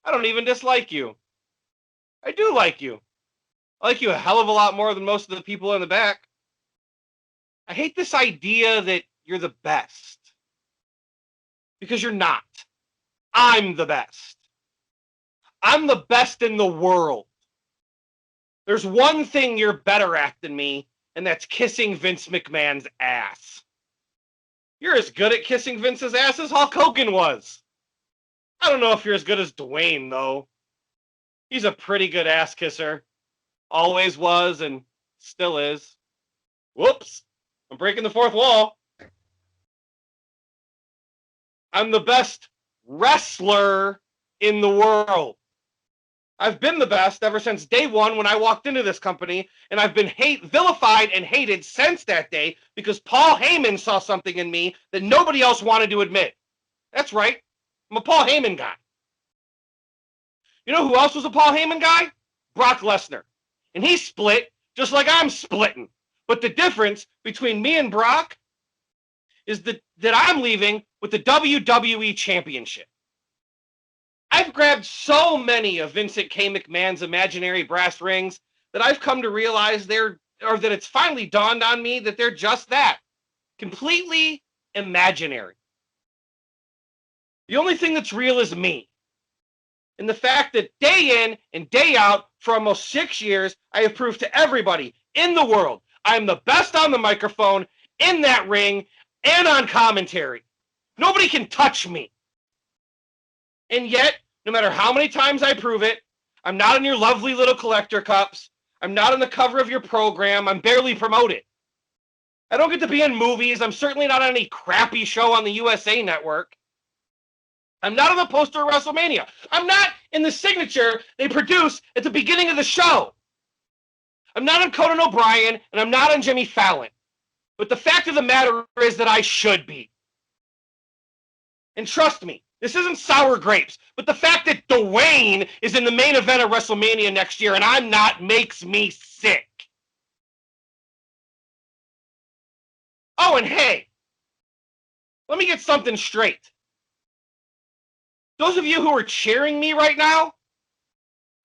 I don't even dislike you. I do like you. I like you a hell of a lot more than most of the people in the back. I hate this idea that you're the best. Because you're not. I'm the best. I'm the best in the world. There's one thing you're better at than me, and that's kissing Vince McMahon's ass. You're as good at kissing Vince's ass as Hulk Hogan was. I don't know if you're as good as Dwayne, though. He's a pretty good ass kisser. Always was and still is. Whoops. I'm breaking the fourth wall. I'm the best wrestler in the world. I've been the best ever since day one when I walked into this company, and I've been vilified and hated since that day because Paul Heyman saw something in me that nobody else wanted to admit. That's right. I'm a Paul Heyman guy. You know who else was a Paul Heyman guy? Brock Lesnar. And he split just like I'm splitting. But the difference between me and Brock is that I'm leaving with the WWE Championship. I've grabbed so many of Vincent K. McMahon's imaginary brass rings that I've come to realize that it's finally dawned on me that they're just that. Completely imaginary. The only thing that's real is me. And the fact that day in and day out for almost 6 years, I have proved to everybody in the world I'm the best on the microphone, in that ring, and on commentary. Nobody can touch me. And yet, no matter how many times I prove it, I'm not in your lovely little collector cups. I'm not on the cover of your program. I'm barely promoted. I don't get to be in movies. I'm certainly not on any crappy show on the USA Network. I'm not on the poster of WrestleMania. I'm not in the signature they produce at the beginning of the show. I'm not on Conan O'Brien, and I'm not on Jimmy Fallon. But the fact of the matter is that I should be. And trust me, this isn't sour grapes, but the fact that Dwayne is in the main event of WrestleMania next year and I'm not makes me sick. Oh, and hey, let me get something straight. Those of you who are cheering me right now,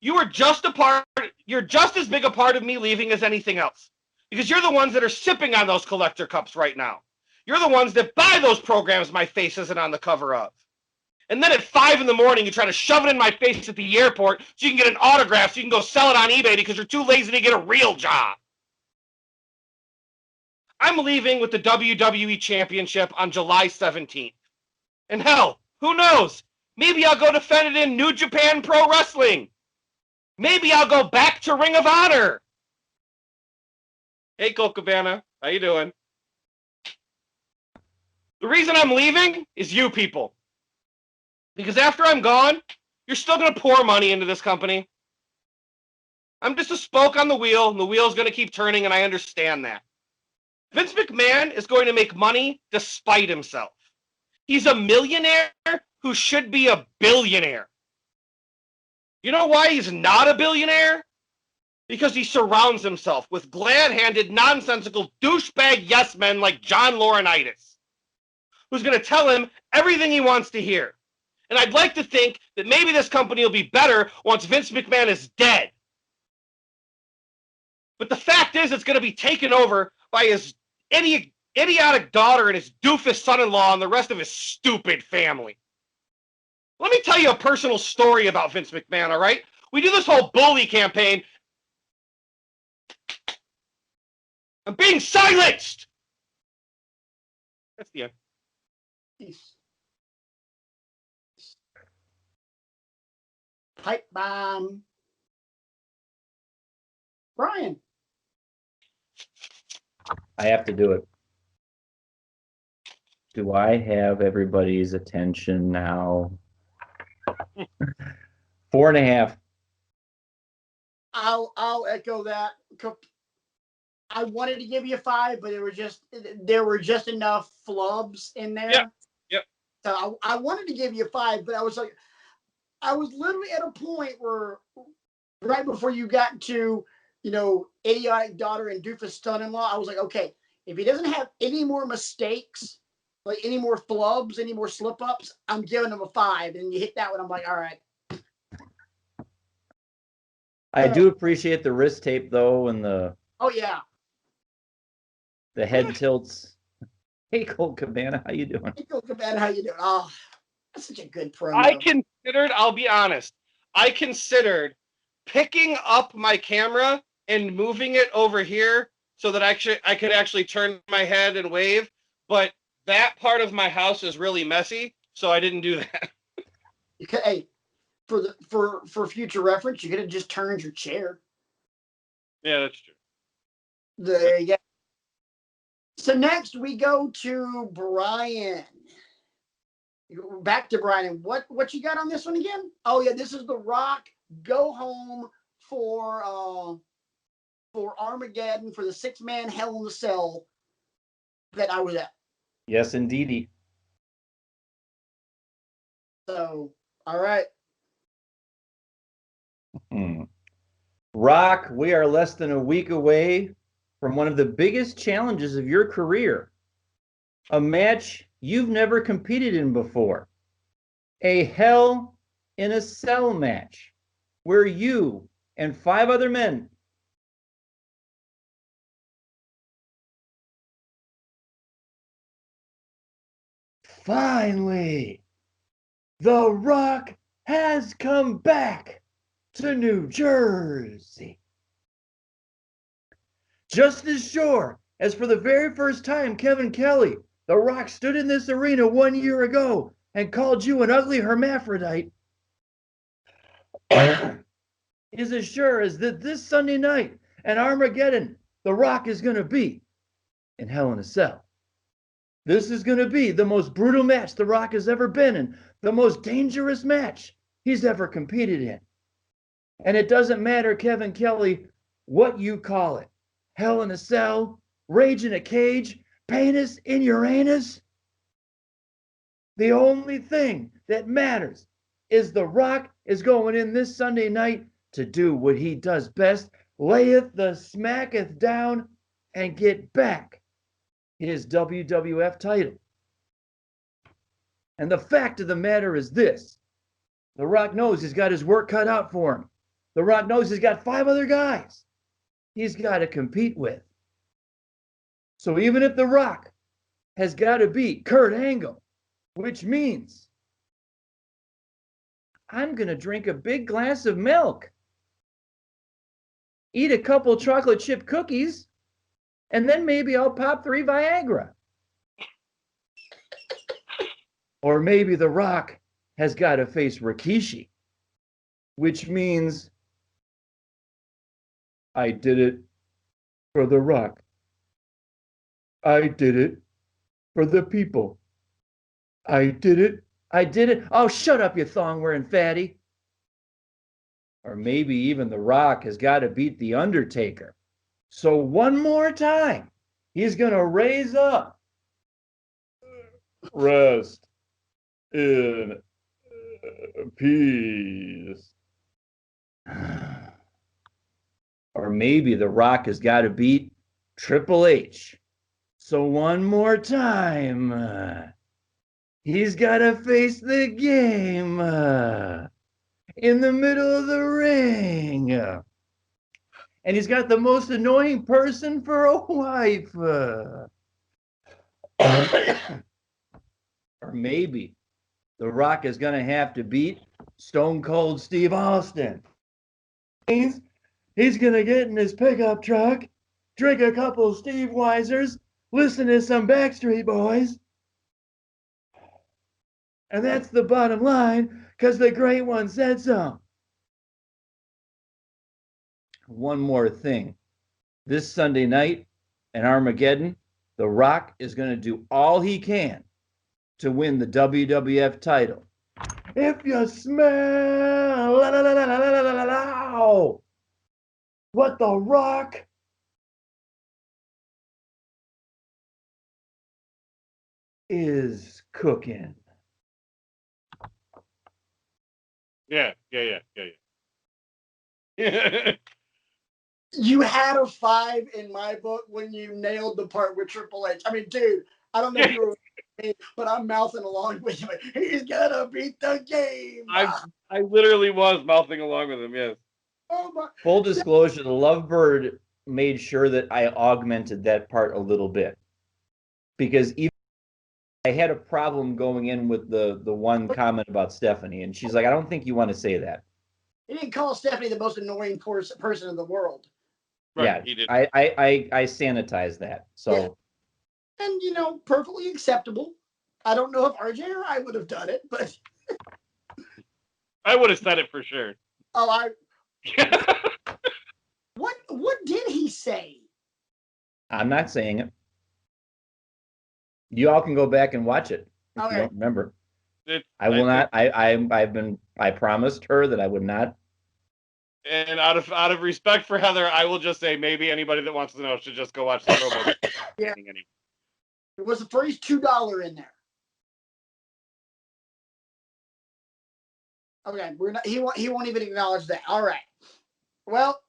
you're just as big a part of me leaving as anything else. Because you're the ones that are sipping on those collector cups right now. You're the ones that buy those programs my face isn't on the cover of. And then at 5 in the morning, you try to shove it in my face at the airport so you can get an autograph so you can go sell it on eBay because you're too lazy to get a real job. I'm leaving with the WWE Championship on July 17th. And hell, who knows? Maybe I'll go defend it in New Japan Pro Wrestling. Maybe I'll go back to Ring of Honor. Hey, Colt Cabana. How you doing? The reason I'm leaving is you people. Because after I'm gone, you're still going to pour money into this company. I'm just a spoke on the wheel, and the wheel's going to keep turning, and I understand that. Vince McMahon is going to make money despite himself. He's a millionaire who should be a billionaire. You know why he's not a billionaire? Because he surrounds himself with glad-handed, nonsensical douchebag yes-men like John Laurinaitis, who's going to tell him everything he wants to hear. And I'd like to think that maybe this company will be better once Vince McMahon is dead. But the fact is, it's going to be taken over by his idiotic daughter and his doofus son-in-law and the rest of his stupid family. Let me tell you a personal story about Vince McMahon, all right? We do this whole bully campaign. I'm being silenced! That's the end. Pipe bomb. Brian. I have to do it. Do I have everybody's attention now? 4.5. I'll echo that. I wanted to give you 5, but there were just enough flubs in there. Yep. So I wanted to give you 5, but I was literally at a point where right before you got to, idiotic daughter and doofus son-in-law, I was like, okay, if he doesn't have any more mistakes, like any more flubs, any more slip-ups, I'm giving him a 5. And you hit that one, I'm like, all right. I do appreciate the wrist tape though, and the yeah, the head tilts. Hey, Colt Cabana, how you doing? Hey, Colt Cabana, how you doing? Oh, that's such a good promo. I'll be honest, I considered picking up my camera and moving it over here so that I could actually turn my head and wave, but that part of my house is really messy, so I didn't do that. You could, hey, for future reference, you could have just turned your chair. Yeah, that's true. There you go. So next we go to Brian. Back to Brian. What you got on this one again? Oh yeah, this is The Rock. Go home for Armageddon for the 6-man Hell in the Cell that I was at. Yes, indeedy. So, all right. Rock, we are less than a week away from one of the biggest challenges of your career. A match you've never competed in before. A Hell in a Cell match where you and 5 other men finally, The Rock has come back to New Jersey. Just as sure as for the very first time Kevin Kelly, The Rock, stood in this arena 1 year ago and called you an ugly hermaphrodite, is as sure as that this Sunday night at Armageddon, The Rock is going to be in Hell in a Cell. This is going to be the most brutal match The Rock has ever been in, the most dangerous match he's ever competed in. And it doesn't matter, Kevin Kelly, what you call it. Hell in a Cell, Rage in a Cage, Penis in Uranus. The only thing that matters is The Rock is going in this Sunday night to do what he does best, layeth the smacketh down and get back his WWF title. And the fact of the matter is this: The Rock knows he's got his work cut out for him. The Rock knows he's got 5 other guys he's got to compete with. So even if The Rock has got to beat Kurt Angle, which means I'm going to drink a big glass of milk, eat a couple chocolate chip cookies, and then maybe I'll pop 3 Viagra. Or maybe The Rock has got to face Rikishi, which means I did it for The Rock. I did it for the people. I did it. I did it. Oh, shut up, you thong-wearing fatty. Or maybe even The Rock has got to beat The Undertaker. So one more time, he's going to raise up. Rest in peace. Or maybe The Rock has got to beat Triple H. So one more time, he's got to face the game in the middle of the ring. And he's got the most annoying person for a wife. Or maybe The Rock is going to have to beat Stone Cold Steve Austin. He's going to get in his pickup truck, drink a couple Steve Weisers, listen to some Backstreet Boys. And that's the bottom line, because the great one said so. One more thing. This Sunday night in Armageddon, The Rock is going to do all he can to win the WWF title. If you smell what The Rock is cooking. Yeah. You had a 5 in my book when you nailed the part with Triple H. I mean, dude, I don't know if you were, but I'm mouthing along with you. He's gonna beat the game. I literally was mouthing along with him. Yes. Oh my. Full disclosure, the Lovebird made sure that I augmented that part a little bit, because even I had a problem going in with the one comment about Stephanie, and she's like, I don't think you want to say that. He didn't call Stephanie the most annoying person in the world. Right, Yeah, he did. I sanitize that. So And, perfectly acceptable. I don't know if RJ or I would have done it, but I would have said it for sure. What did he say? I'm not saying it. You all can go back and watch it if you don't remember. I will not. I promised her that I would not. And out of respect for Heather, I will just say maybe anybody that wants to know should just go watch the promo. Yeah. It was the first $2 in there. Okay, we're not. He won't even acknowledge that. All right. Well,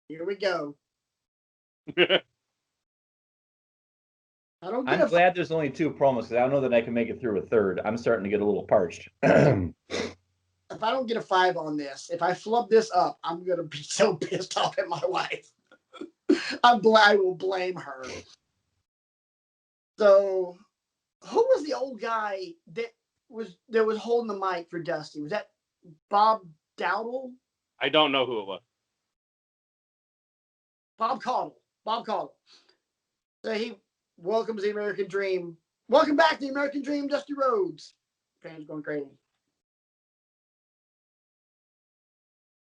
here we go. I'm glad there's only 2 promos because I don't know that I can make it through a third. I'm starting to get a little parched. If I don't get a 5 on this, if I flub this up, I'm gonna be so pissed off at my wife. I will blame her. So, who was the old guy that was holding the mic for Dusty? Was that Bob Dowdle? I don't know who it was. Bob Caudle. So he welcomes the American Dream. Welcome back to the American Dream, Dusty Rhodes. Fans going crazy.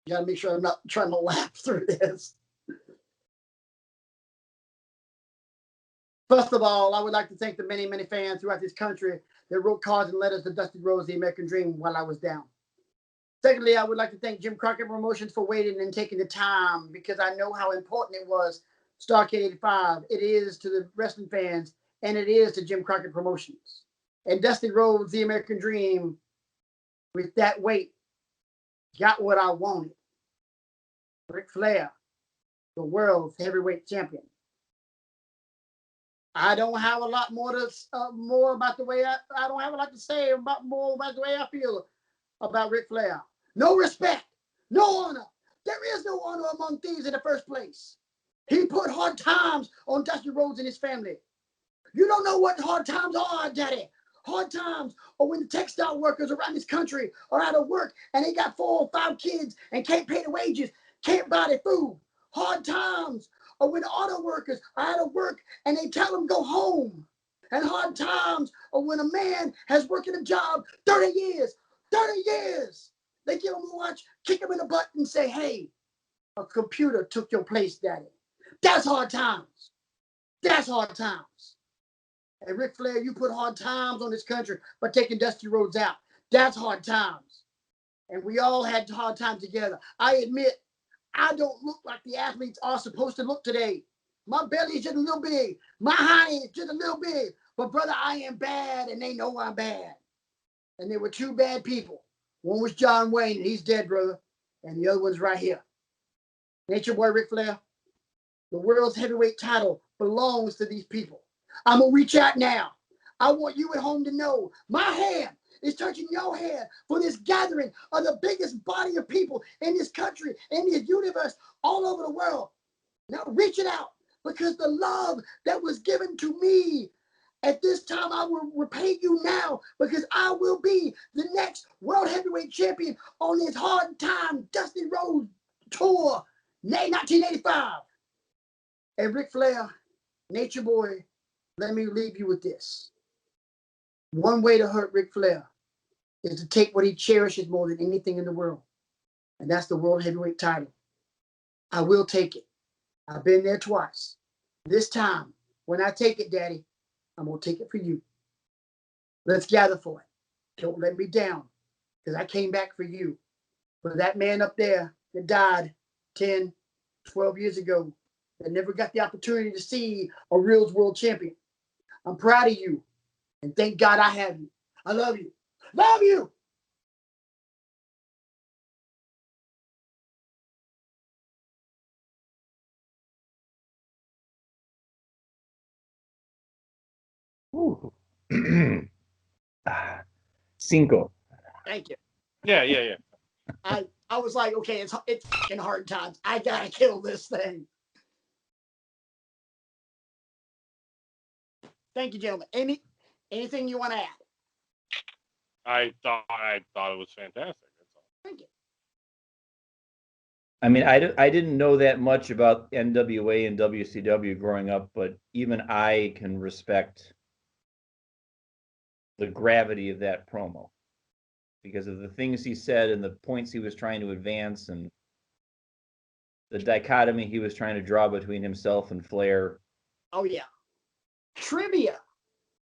You gotta make sure I'm not trying to laugh through this. First of all, I would like to thank the many, many fans throughout this country that wrote cards and letters to Dusty Rhodes, the American Dream, while I was down. Secondly, I would like to thank Jim Crockett Promotions for waiting and taking the time because I know how important it was, Starrcade 85, it is to the wrestling fans, and it is to Jim Crockett Promotions. And Dusty Rhodes, the American Dream, with that weight, got what I wanted. Ric Flair, the world's heavyweight champion. I don't have a lot more about the way I don't have a lot to say about the way I feel about Ric Flair. No respect, no honor. There is no honor among thieves in the first place. He put hard times on Dusty Rhodes and his family. You don't know what hard times are, Daddy. Hard times are when the textile workers around this country are out of work and they got 4 or 5 kids and can't pay the wages, can't buy their food. Hard times are when the auto workers are out of work and they tell them go home. And hard times are when a man has worked in a job 30 years. 30 years. They give him a watch, kick him in the butt and say, hey, a computer took your place, Daddy. That's hard times. That's hard times. And Ric Flair, you put hard times on this country by taking Dusty Rhodes out. That's hard times. And we all had hard times together. I admit, I don't look like the athletes are supposed to look today. My belly is just a little big. My hiney is just a little big. But brother, I am bad and they know I'm bad. And there were 2 bad people. One was John Wayne, and he's dead, brother. And the other one's right here. Nature Boy Ric Flair, the world's heavyweight title belongs to these people. I'm going to reach out now. I want you at home to know my hand is touching your hand for this gathering of the biggest body of people in this country, in this universe, all over the world. Now reach it out because the love that was given to me at this time, I will repay you now because I will be the next World Heavyweight Champion on this hard time Dusty Rhodes tour, 1985. And Ric Flair, Nature Boy, let me leave you with this. One way to hurt Ric Flair is to take what he cherishes more than anything in the world, and that's the World Heavyweight title. I will take it. I've been there twice. This time, when I take it, Daddy, I'm going to take it for you. Let's gather for it. Don't let me down because I came back for you. For that man up there that died 10, 12 years ago that never got the opportunity to see a real world champion. I'm proud of you. And thank God I have you. I love you. Love you. Cinco. Thank you. Yeah. I was like, okay, it's fucking hard times. I gotta kill this thing. Thank you, gentlemen. Anything you want to add? I thought it was fantastic. That's all. Thank you. I mean, I didn't know that much about NWA and WCW growing up, but even I can respect the gravity of that promo because of the things he said and the points he was trying to advance and the dichotomy he was trying to draw between himself and Flair. Oh, yeah. Trivia.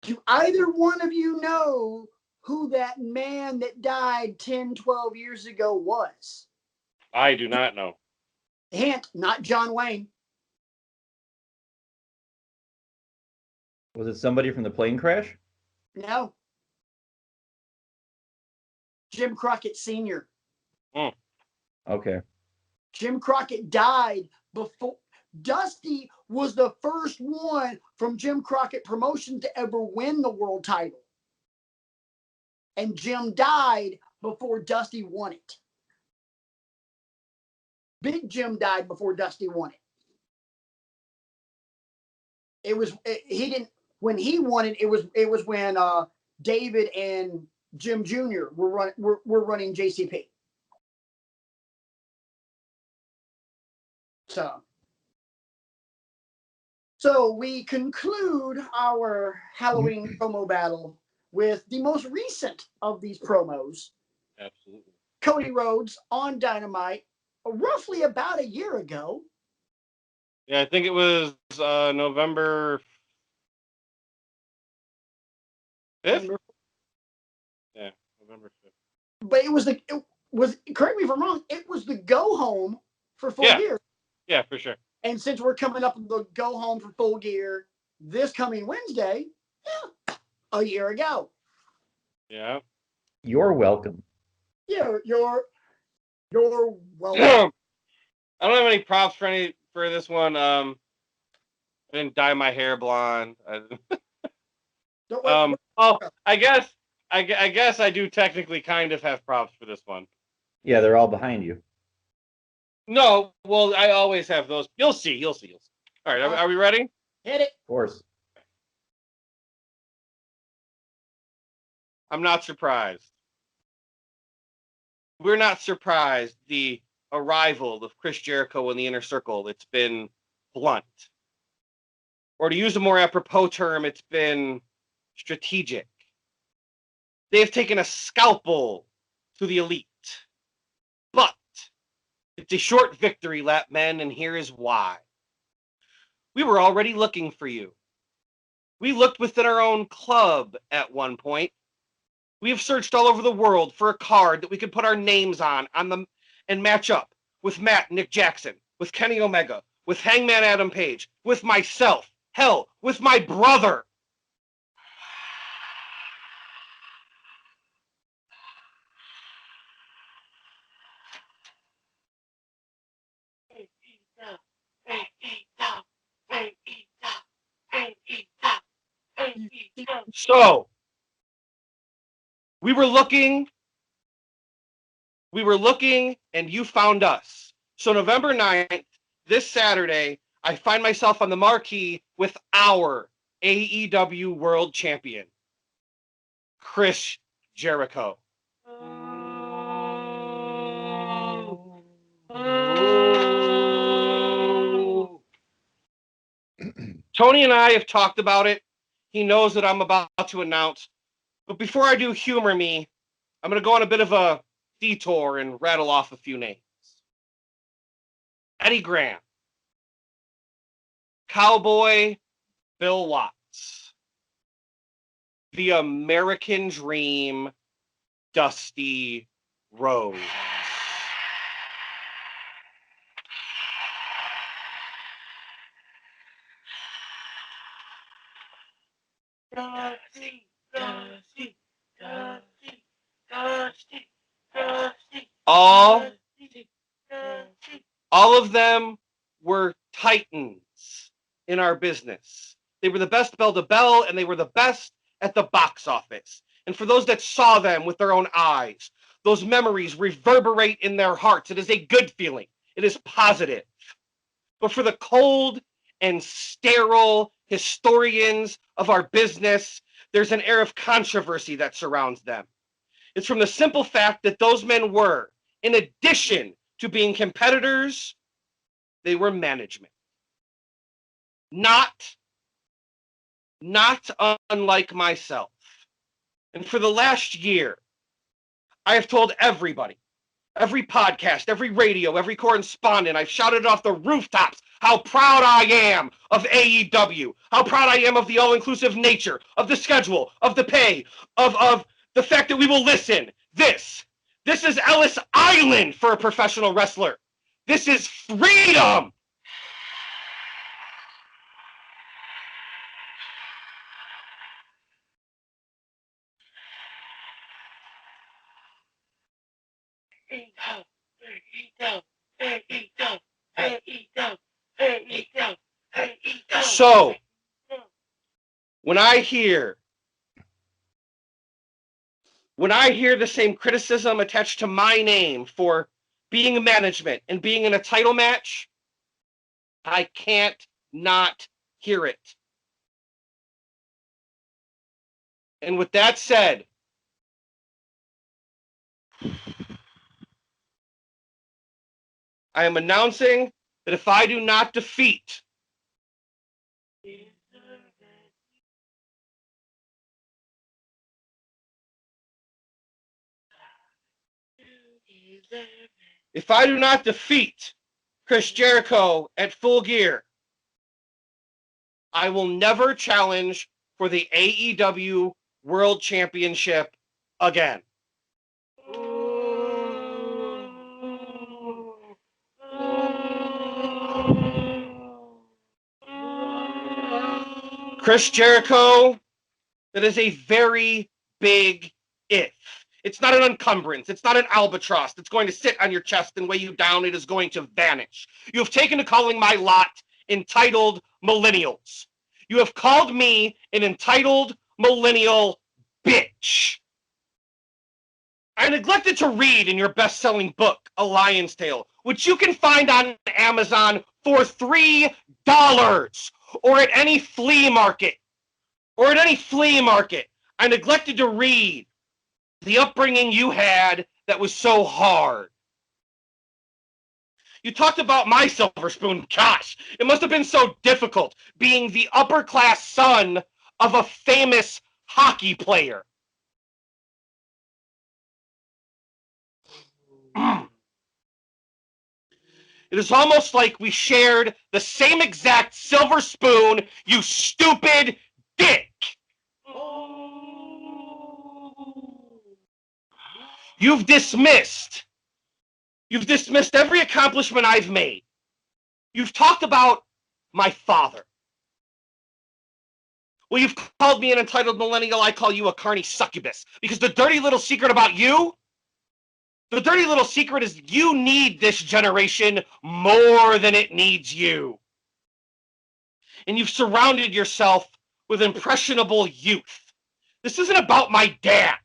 Do either one of you know who that man that died 10, 12 years ago was? I do not know. Hint, not John Wayne. Was it somebody from the plane crash? No. Jim Crockett Sr. Okay. Jim Crockett died before. Dusty was the first one from Jim Crockett Promotions to ever win the world title. And Jim died before Dusty won it. Big Jim died before Dusty won it. He didn't when he won it. It was when David and Jim Jr. were running JCP. So we conclude our Halloween promo battle with the most recent of these promos. Absolutely. Cody Rhodes on Dynamite, roughly about a year ago. Yeah, I think it was November 5th. Yeah, November 5th. But it was correct me if I'm wrong, it was the go home for Full Gear. Yeah, for sure. And since we're coming up with the go home for Full Gear this coming Wednesday, a year ago. Yeah. You're welcome. Yeah, you're welcome. I don't have any props for this one. I didn't dye my hair blonde. I guess I do technically kind of have props for this one. Yeah, they're all behind you. No, well, I always have those. You'll see. All right, are we ready? Hit it. Of course. I'm not surprised. We're not surprised. The arrival of Chris Jericho in the Inner Circle, it's been blunt. Or to use a more apropos term, it's been strategic. They've taken a scalpel to the elite. But it's a short victory lap, men, and here is why. We were already looking for you. We looked within our own club at one point. We have searched all over the world for a card that we could put our names on them and match up with Matt Nick Jackson, with Kenny Omega, with Hangman Adam Page, with myself, hell, with my brother. So, we were looking, and you found us. So November 9th, this Saturday, I find myself on the marquee with our AEW World Champion, Chris Jericho. Tony and I have talked about it. He knows that I'm about to announce. But before I do, humor me. I'm going to go on a bit of a detour and rattle off a few names. Eddie Graham. Cowboy Bill Watts. The American Dream, Dusty Rhodes. All of them were titans in our business. They were the best bell to bell, and they were the best at the box office. And for those that saw them with their own eyes, those memories reverberate in their hearts. It is a good feeling. It is positive. But for the cold and sterile historians of our business, there's an air of controversy that surrounds them. It's from the simple fact that those men were, in addition to being competitors, they were management. Not unlike myself. And for the last year, I have told everybody, every podcast, every radio, every correspondent, I've shouted off the rooftops how proud I am of AEW, how proud I am of the all-inclusive nature, of the schedule, of the pay, of the fact that we will listen. This is Ellis Island for a professional wrestler. This is freedom. So, when I hear the same criticism attached to my name for being management and being in a title match, I can't not hear it. And with that said, I am announcing that if I do not defeat Chris Jericho at Full Gear, I will never challenge for the AEW World Championship again. Chris Jericho, that is a very big if. It's not an encumbrance. It's not an albatross that's going to sit on your chest and weigh you down. It is going to vanish. You have taken to calling my lot entitled millennials. You have called me an entitled millennial bitch. I neglected to read in your best-selling book, A Lion's Tale, which you can find on Amazon for $3 or at any flea market. I neglected to read the upbringing you had that was so hard. You talked about my silver spoon. Gosh, it must have been so difficult being the upper-class son of a famous hockey player. It is almost like we shared the same exact silver spoon, you stupid dick. You've dismissed every accomplishment I've made. You've talked about my father. Well, you've called me an entitled millennial. I call you a carny succubus. Because the dirty little secret about you, is you need this generation more than it needs you. And you've surrounded yourself with impressionable youth. This isn't about my dad.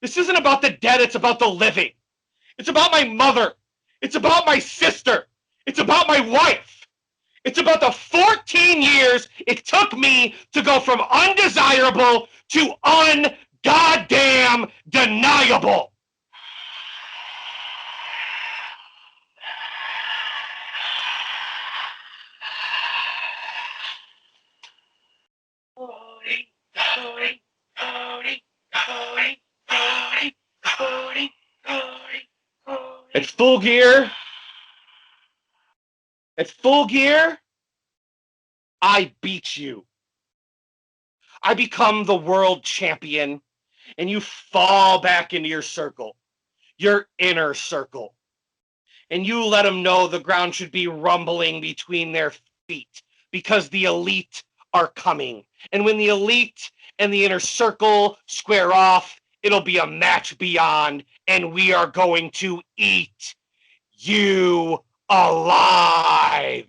This isn't about the dead, it's about the living. It's about my mother. It's about my sister. It's about my wife. It's about the 14 years it took me to go from undesirable to ungoddamn deniable. At Full Gear, I beat you. I become the world champion, and you fall back into your circle, your inner circle. And you let them know the ground should be rumbling between their feet because the elite are coming. And when the elite and the inner circle square off, it'll be a match beyond, and we are going to eat you alive.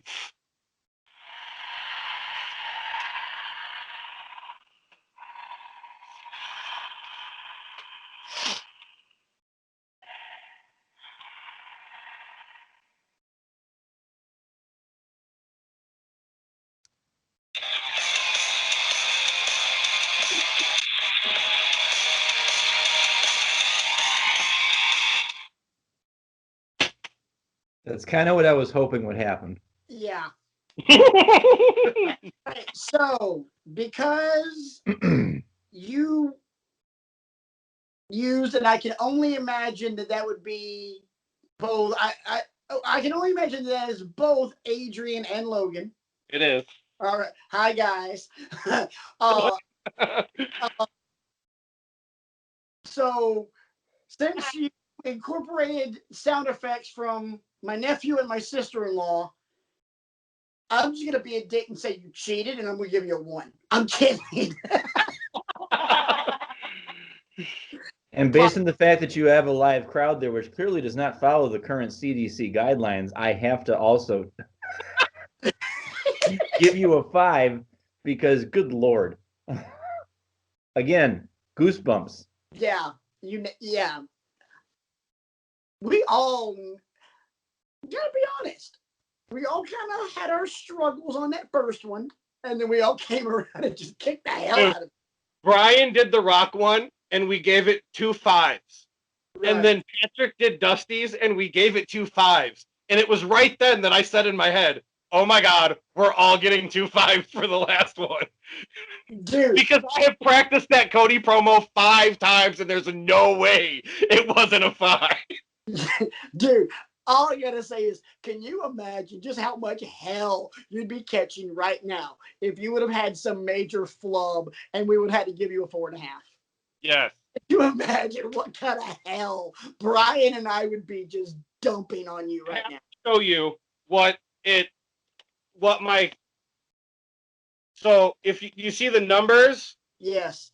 That's kind of what I was hoping would happen. Yeah. Right, so because you used, and I can only imagine that would be both. I can only imagine that is both Adrian and Logan. It is. All right, hi guys. uh, so since you incorporated sound effects from my nephew and my sister-in-law, I'm just gonna be a dick and say you cheated, and I'm gonna give you a 1. I'm kidding. And based on the fact that you have a live crowd there, which clearly does not follow the current CDC guidelines, I have to also give you a 5 because, good Lord. Again, goosebumps. Yeah, yeah. We all gotta be honest. We all kind of had our struggles on that first one, and then we all came around and just kicked the hell out of it. Brian did the Rock one, and we gave it 2 5s. Right. And then Patrick did Dusty's, and we gave it 2 5s. And it was right then that I said in my head, "Oh my God, we're all getting 2 5s for the last one." Dude, Because I have practiced that Cody promo 5 times, and there's no way it wasn't a 5. dude, all I gotta say is, can you imagine just how much hell you'd be catching right now if you would have had some major flub and we would have had to give you a 4.5? Yes. Can you imagine what kind of hell Brian and I would be just dumping on you right now? Show you what my. So if you see the numbers, Yes.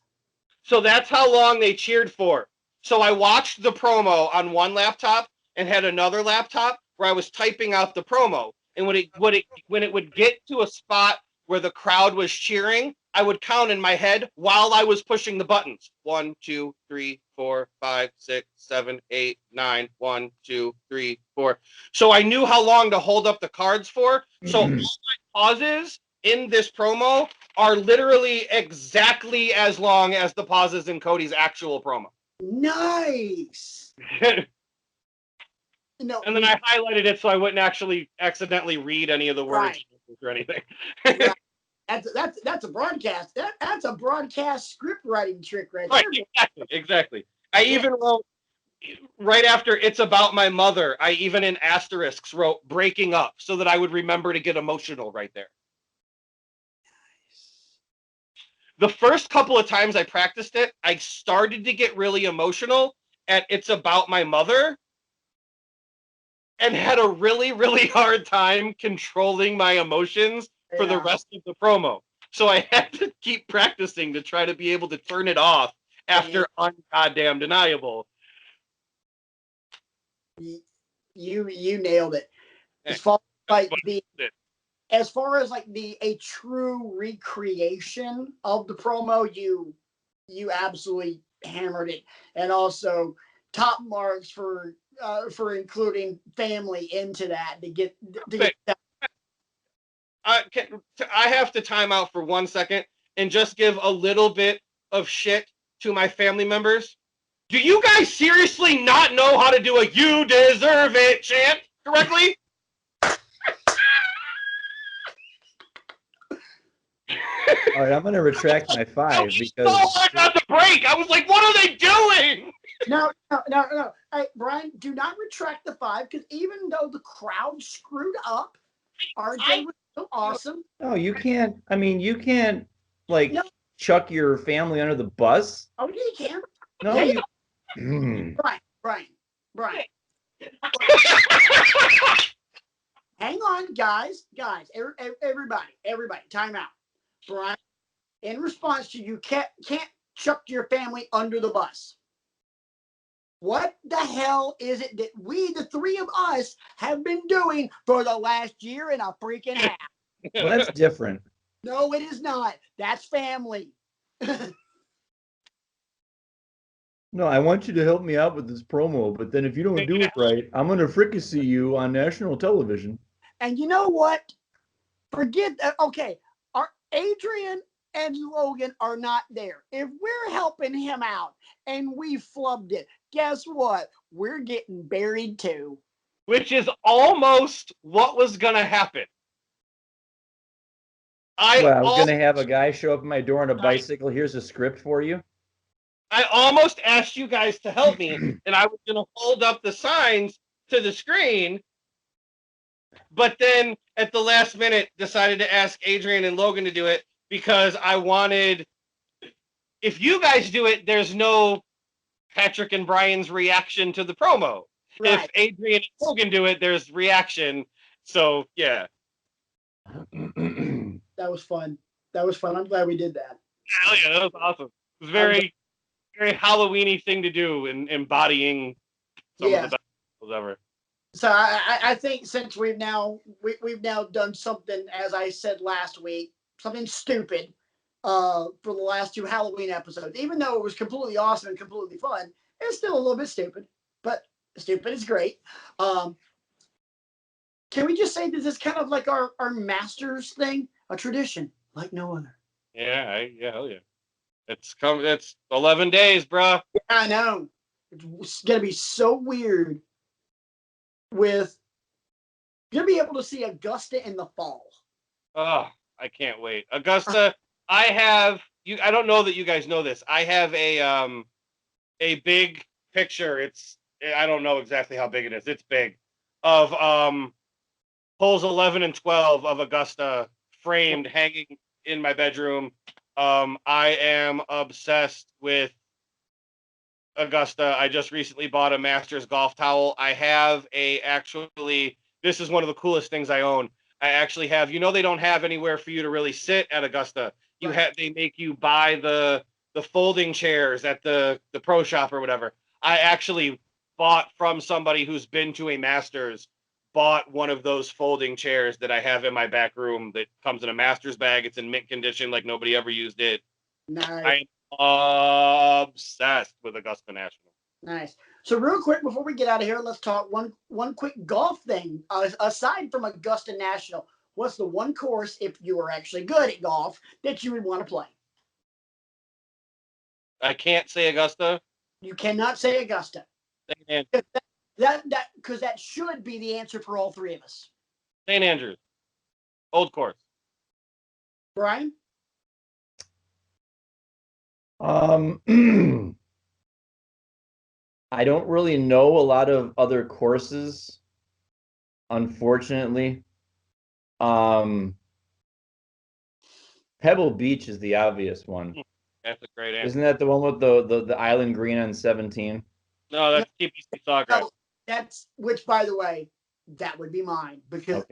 so that's how long they cheered for. So I watched the promo on one laptop and had another laptop where I was typing out the promo. And when it would get to a spot where the crowd was cheering, I would count in my head while I was pushing the buttons. 1, 2, 3, 4, 5, 6, 7, 8, 9. 1, 2, 3, 4. So I knew how long to hold up the cards for. So all my pauses in this promo are literally exactly as long as the pauses in Cody's actual promo. Nice. No, And then I highlighted it so I wouldn't actually accidentally read any of the words or anything. right. That's a broadcast. That's a broadcast script writing trick right Right, there. exactly. I even wrote right after "It's About My Mother," I even in asterisks wrote "breaking up" so that I would remember to get emotional right there. The first couple of times I practiced it, I started to get really emotional at "It's About My Mother," and had a really, really hard time controlling my emotions for the rest of the promo. So I had to keep practicing to try to be able to turn it off after "Ungoddamn Deniable." You nailed it. As far as like a true recreation of the promo, you absolutely hammered it, and also top marks for including family into that to get that. I have to time out for 1 second and just give a little bit of shit to my family members. Do you guys seriously not know how to do a "You Deserve It" chant correctly? All right, I'm going to retract my 5 because so hard not to break. I was like, what are they doing? No. Hey, Brian, do not retract the 5 because even though the crowd screwed up, RJ was still awesome. no, you can't. I mean, you can't like No. chuck your family under the bus. Oh, yeah, you can. No, Yeah, you. Brian. Hang on, guys, everybody, time out. Brian, in response to you can't chuck your family under the bus. What the hell is it that we, the three of us, have been doing for the last year and a freaking half? Well, that's different. No, it is not. That's family. No, I want you to help me out with this promo, but then if you don't do it right, I'm going to fricassee you on national television. And you know what? Forget that. Okay, our Adrian and Logan are not there. If we're helping him out and we flubbed it, guess what? We're getting buried too. which is almost what was going to happen. I was going to have a guy show up at my door on a bicycle. Here's a script for you. I almost asked you guys to help me, and I was going to hold up the signs to the screen, but then at the last minute decided to ask Adrian and Logan to do it because I wanted, if you guys do it, there's no Patrick and Brian's reaction to the promo. Right. If Adrian and Logan do it, there's reaction. So, yeah. That was fun. I'm glad we did that. Hell yeah, that was awesome. It was very Halloween-y thing to do in embodying some of the best ever. So I think since we've now done something, as I said last week, something stupid for the last 2 Halloween episodes, even though it was completely awesome and completely fun, it's still a little bit stupid, but stupid is great. Can we just say this is kind of like our Masters thing, a tradition like no other? Yeah, hell yeah. It's 11 days, bro. Yeah, I know. It's gonna be so weird. You're gonna be able to see Augusta in the fall. Oh, I can't wait. Augusta, I don't know that you guys know this. I have a big picture. I don't know exactly how big it is. It's big. Of holes 11 and 12 of Augusta framed, hanging in my bedroom. I am obsessed with Augusta. I just recently bought a Masters golf towel. I have this is one of the coolest things I own. I actually have, they don't have anywhere for you to really sit at Augusta. They make you buy the folding chairs at the pro shop or whatever. I actually bought from somebody who's been to a Masters, bought one of those folding chairs that I have in my back room that comes in a Masters bag. It's in mint condition, like nobody ever used it. Nice. I'm obsessed with Augusta National. Nice. So real quick before we get out of here, let's talk one quick golf thing. Aside from Augusta National, what's the one course, if you were actually good at golf, that you would want to play? I can't say Augusta. You cannot say Augusta. St. Because that should be the answer for all three of us. St. Andrews. Old course. Brian? I don't really know a lot of other courses, unfortunately. Pebble Beach is the obvious one. That's a great answer. Isn't that the one with the island green on 17? No, that's TPC Sawgrass. No, which, by the way, that would be mine because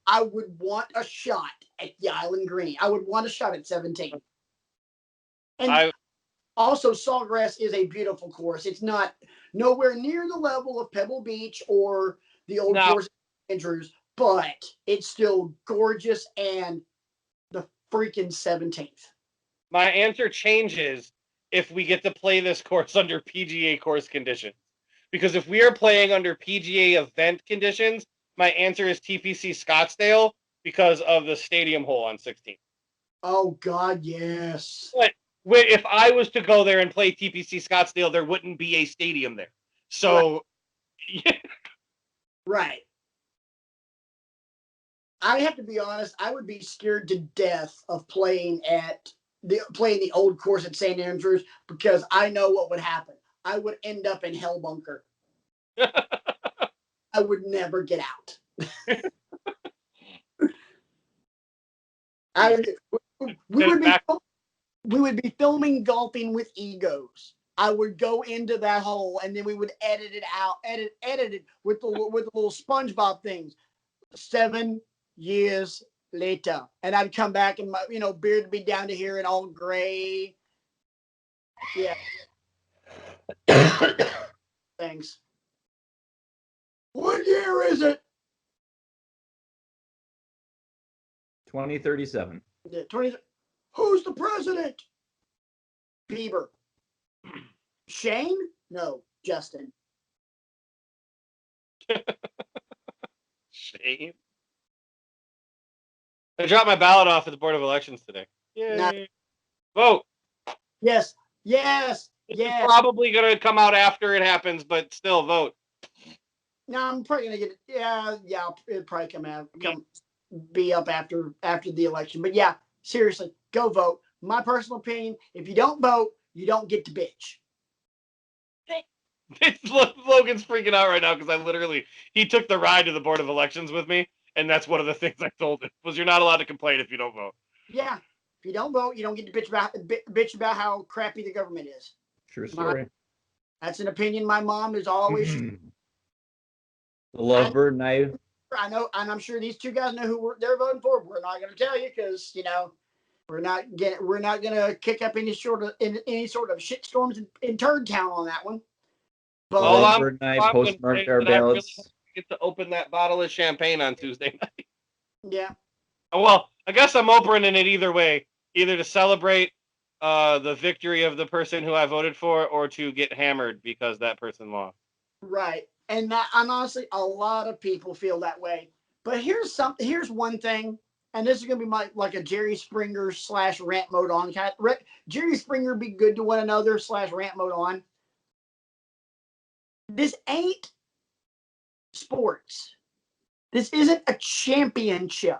I would want a shot at the island green. I would want a shot at 17. And also, Sawgrass is a beautiful course. It's not nowhere near the level of Pebble Beach or the old course of Andrews, but it's still gorgeous and the freaking 17th. My answer changes if we get to play this course under PGA course conditions. Because if we are playing under PGA event conditions, my answer is TPC Scottsdale because of the stadium hole on 16. Oh, God, yes. But if I was to go there and play TPC Scottsdale, there wouldn't be a stadium there. So, right. I have to be honest, I would be scared to death of playing the old course at St. Andrews because I know what would happen. I would end up in Hell Bunker. I would never get out. We would be filming Golfing with Egos. I would go into that hole and then we would edit it out, edit it with the little SpongeBob things. 7 years later, and I'd come back and my beard would be down to here and all gray. Yeah. Thanks. What year is it? 2037. Yeah, 20. Who's the president? Bieber. Shane? No, Justin. Shane? I dropped my ballot off at the Board of Elections today. Yay. Nice. Vote. Yes. It's probably going to come out after it happens, but still vote. No, I'm probably gonna get it. Yeah, it'll probably be up after the election. But yeah, seriously, go vote. My personal opinion: if you don't vote, you don't get to bitch. Logan's freaking out right now because he took the ride to the Board of Elections with me, and that's one of the things I told him was you're not allowed to complain if you don't vote. Yeah, if you don't vote, you don't get to bitch about how crappy the government is. True story. That's an opinion my mom is always. The lovebird and I know, and I'm sure these two guys know who they're voting for. We're not going to tell you because we're not going to kick up any sort of shit storms in Turd Town on that one. But lovebird and I postmarked our ballots. I really get to open that bottle of champagne on Tuesday night. Yeah. Well, I guess I'm opening it either way, either to celebrate the victory of the person who I voted for, or to get hammered because that person lost. Right. And honestly, a lot of people feel that way. But here's one thing, and this is gonna be like a Jerry Springer / rant mode on. Jerry Springer be good to one another / rant mode on. This ain't sports. This isn't a championship.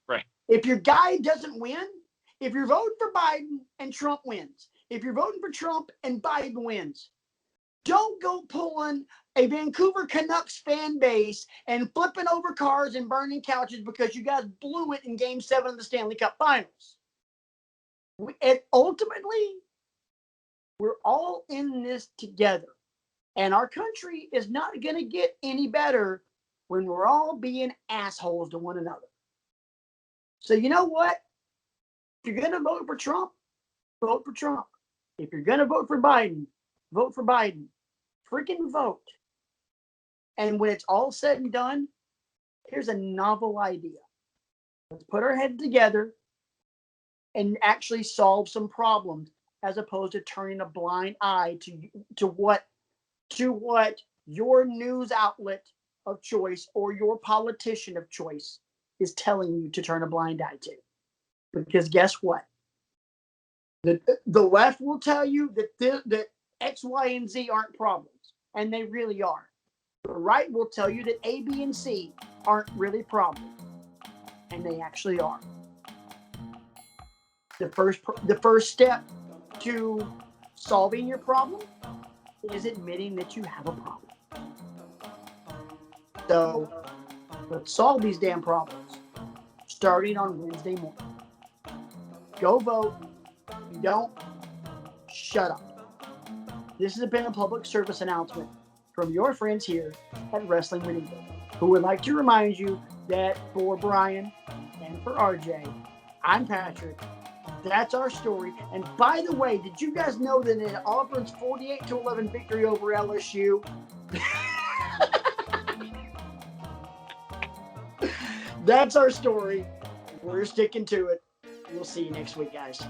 Right. If your guy doesn't win, if you're voting for Biden and Trump wins, if you're voting for Trump and Biden wins, don't go pulling a Vancouver Canucks fan base and flipping over cars and burning couches because you guys blew it in Game 7 of the Stanley Cup Finals. And ultimately, we're all in this together. And our country is not going to get any better when we're all being assholes to one another. So you know what? If you're going to vote for Trump, vote for Trump. If you're going to vote for Biden, vote for Biden. Freaking vote. And when it's all said and done, here's a novel idea. Let's put our heads together and actually solve some problems, as opposed to turning a blind eye to what your news outlet of choice or your politician of choice is telling you to turn a blind eye to. Because guess what? The left will tell you that X, Y, and Z aren't problems, and they really are. The right will tell you that A, B, and C aren't really problems, and they actually are. The first step to solving your problem is admitting that you have a problem. So let's solve these damn problems starting on Wednesday morning. Go vote. If you don't, shut up. This has been a public service announcement from your friends here at Wrestling with Eagle, who would like to remind you that for Brian and for RJ, I'm Patrick. That's our story. And by the way, did you guys know that in Auburn's 48-11 victory over LSU, that's our story. We're sticking to it. We'll see you next week, guys.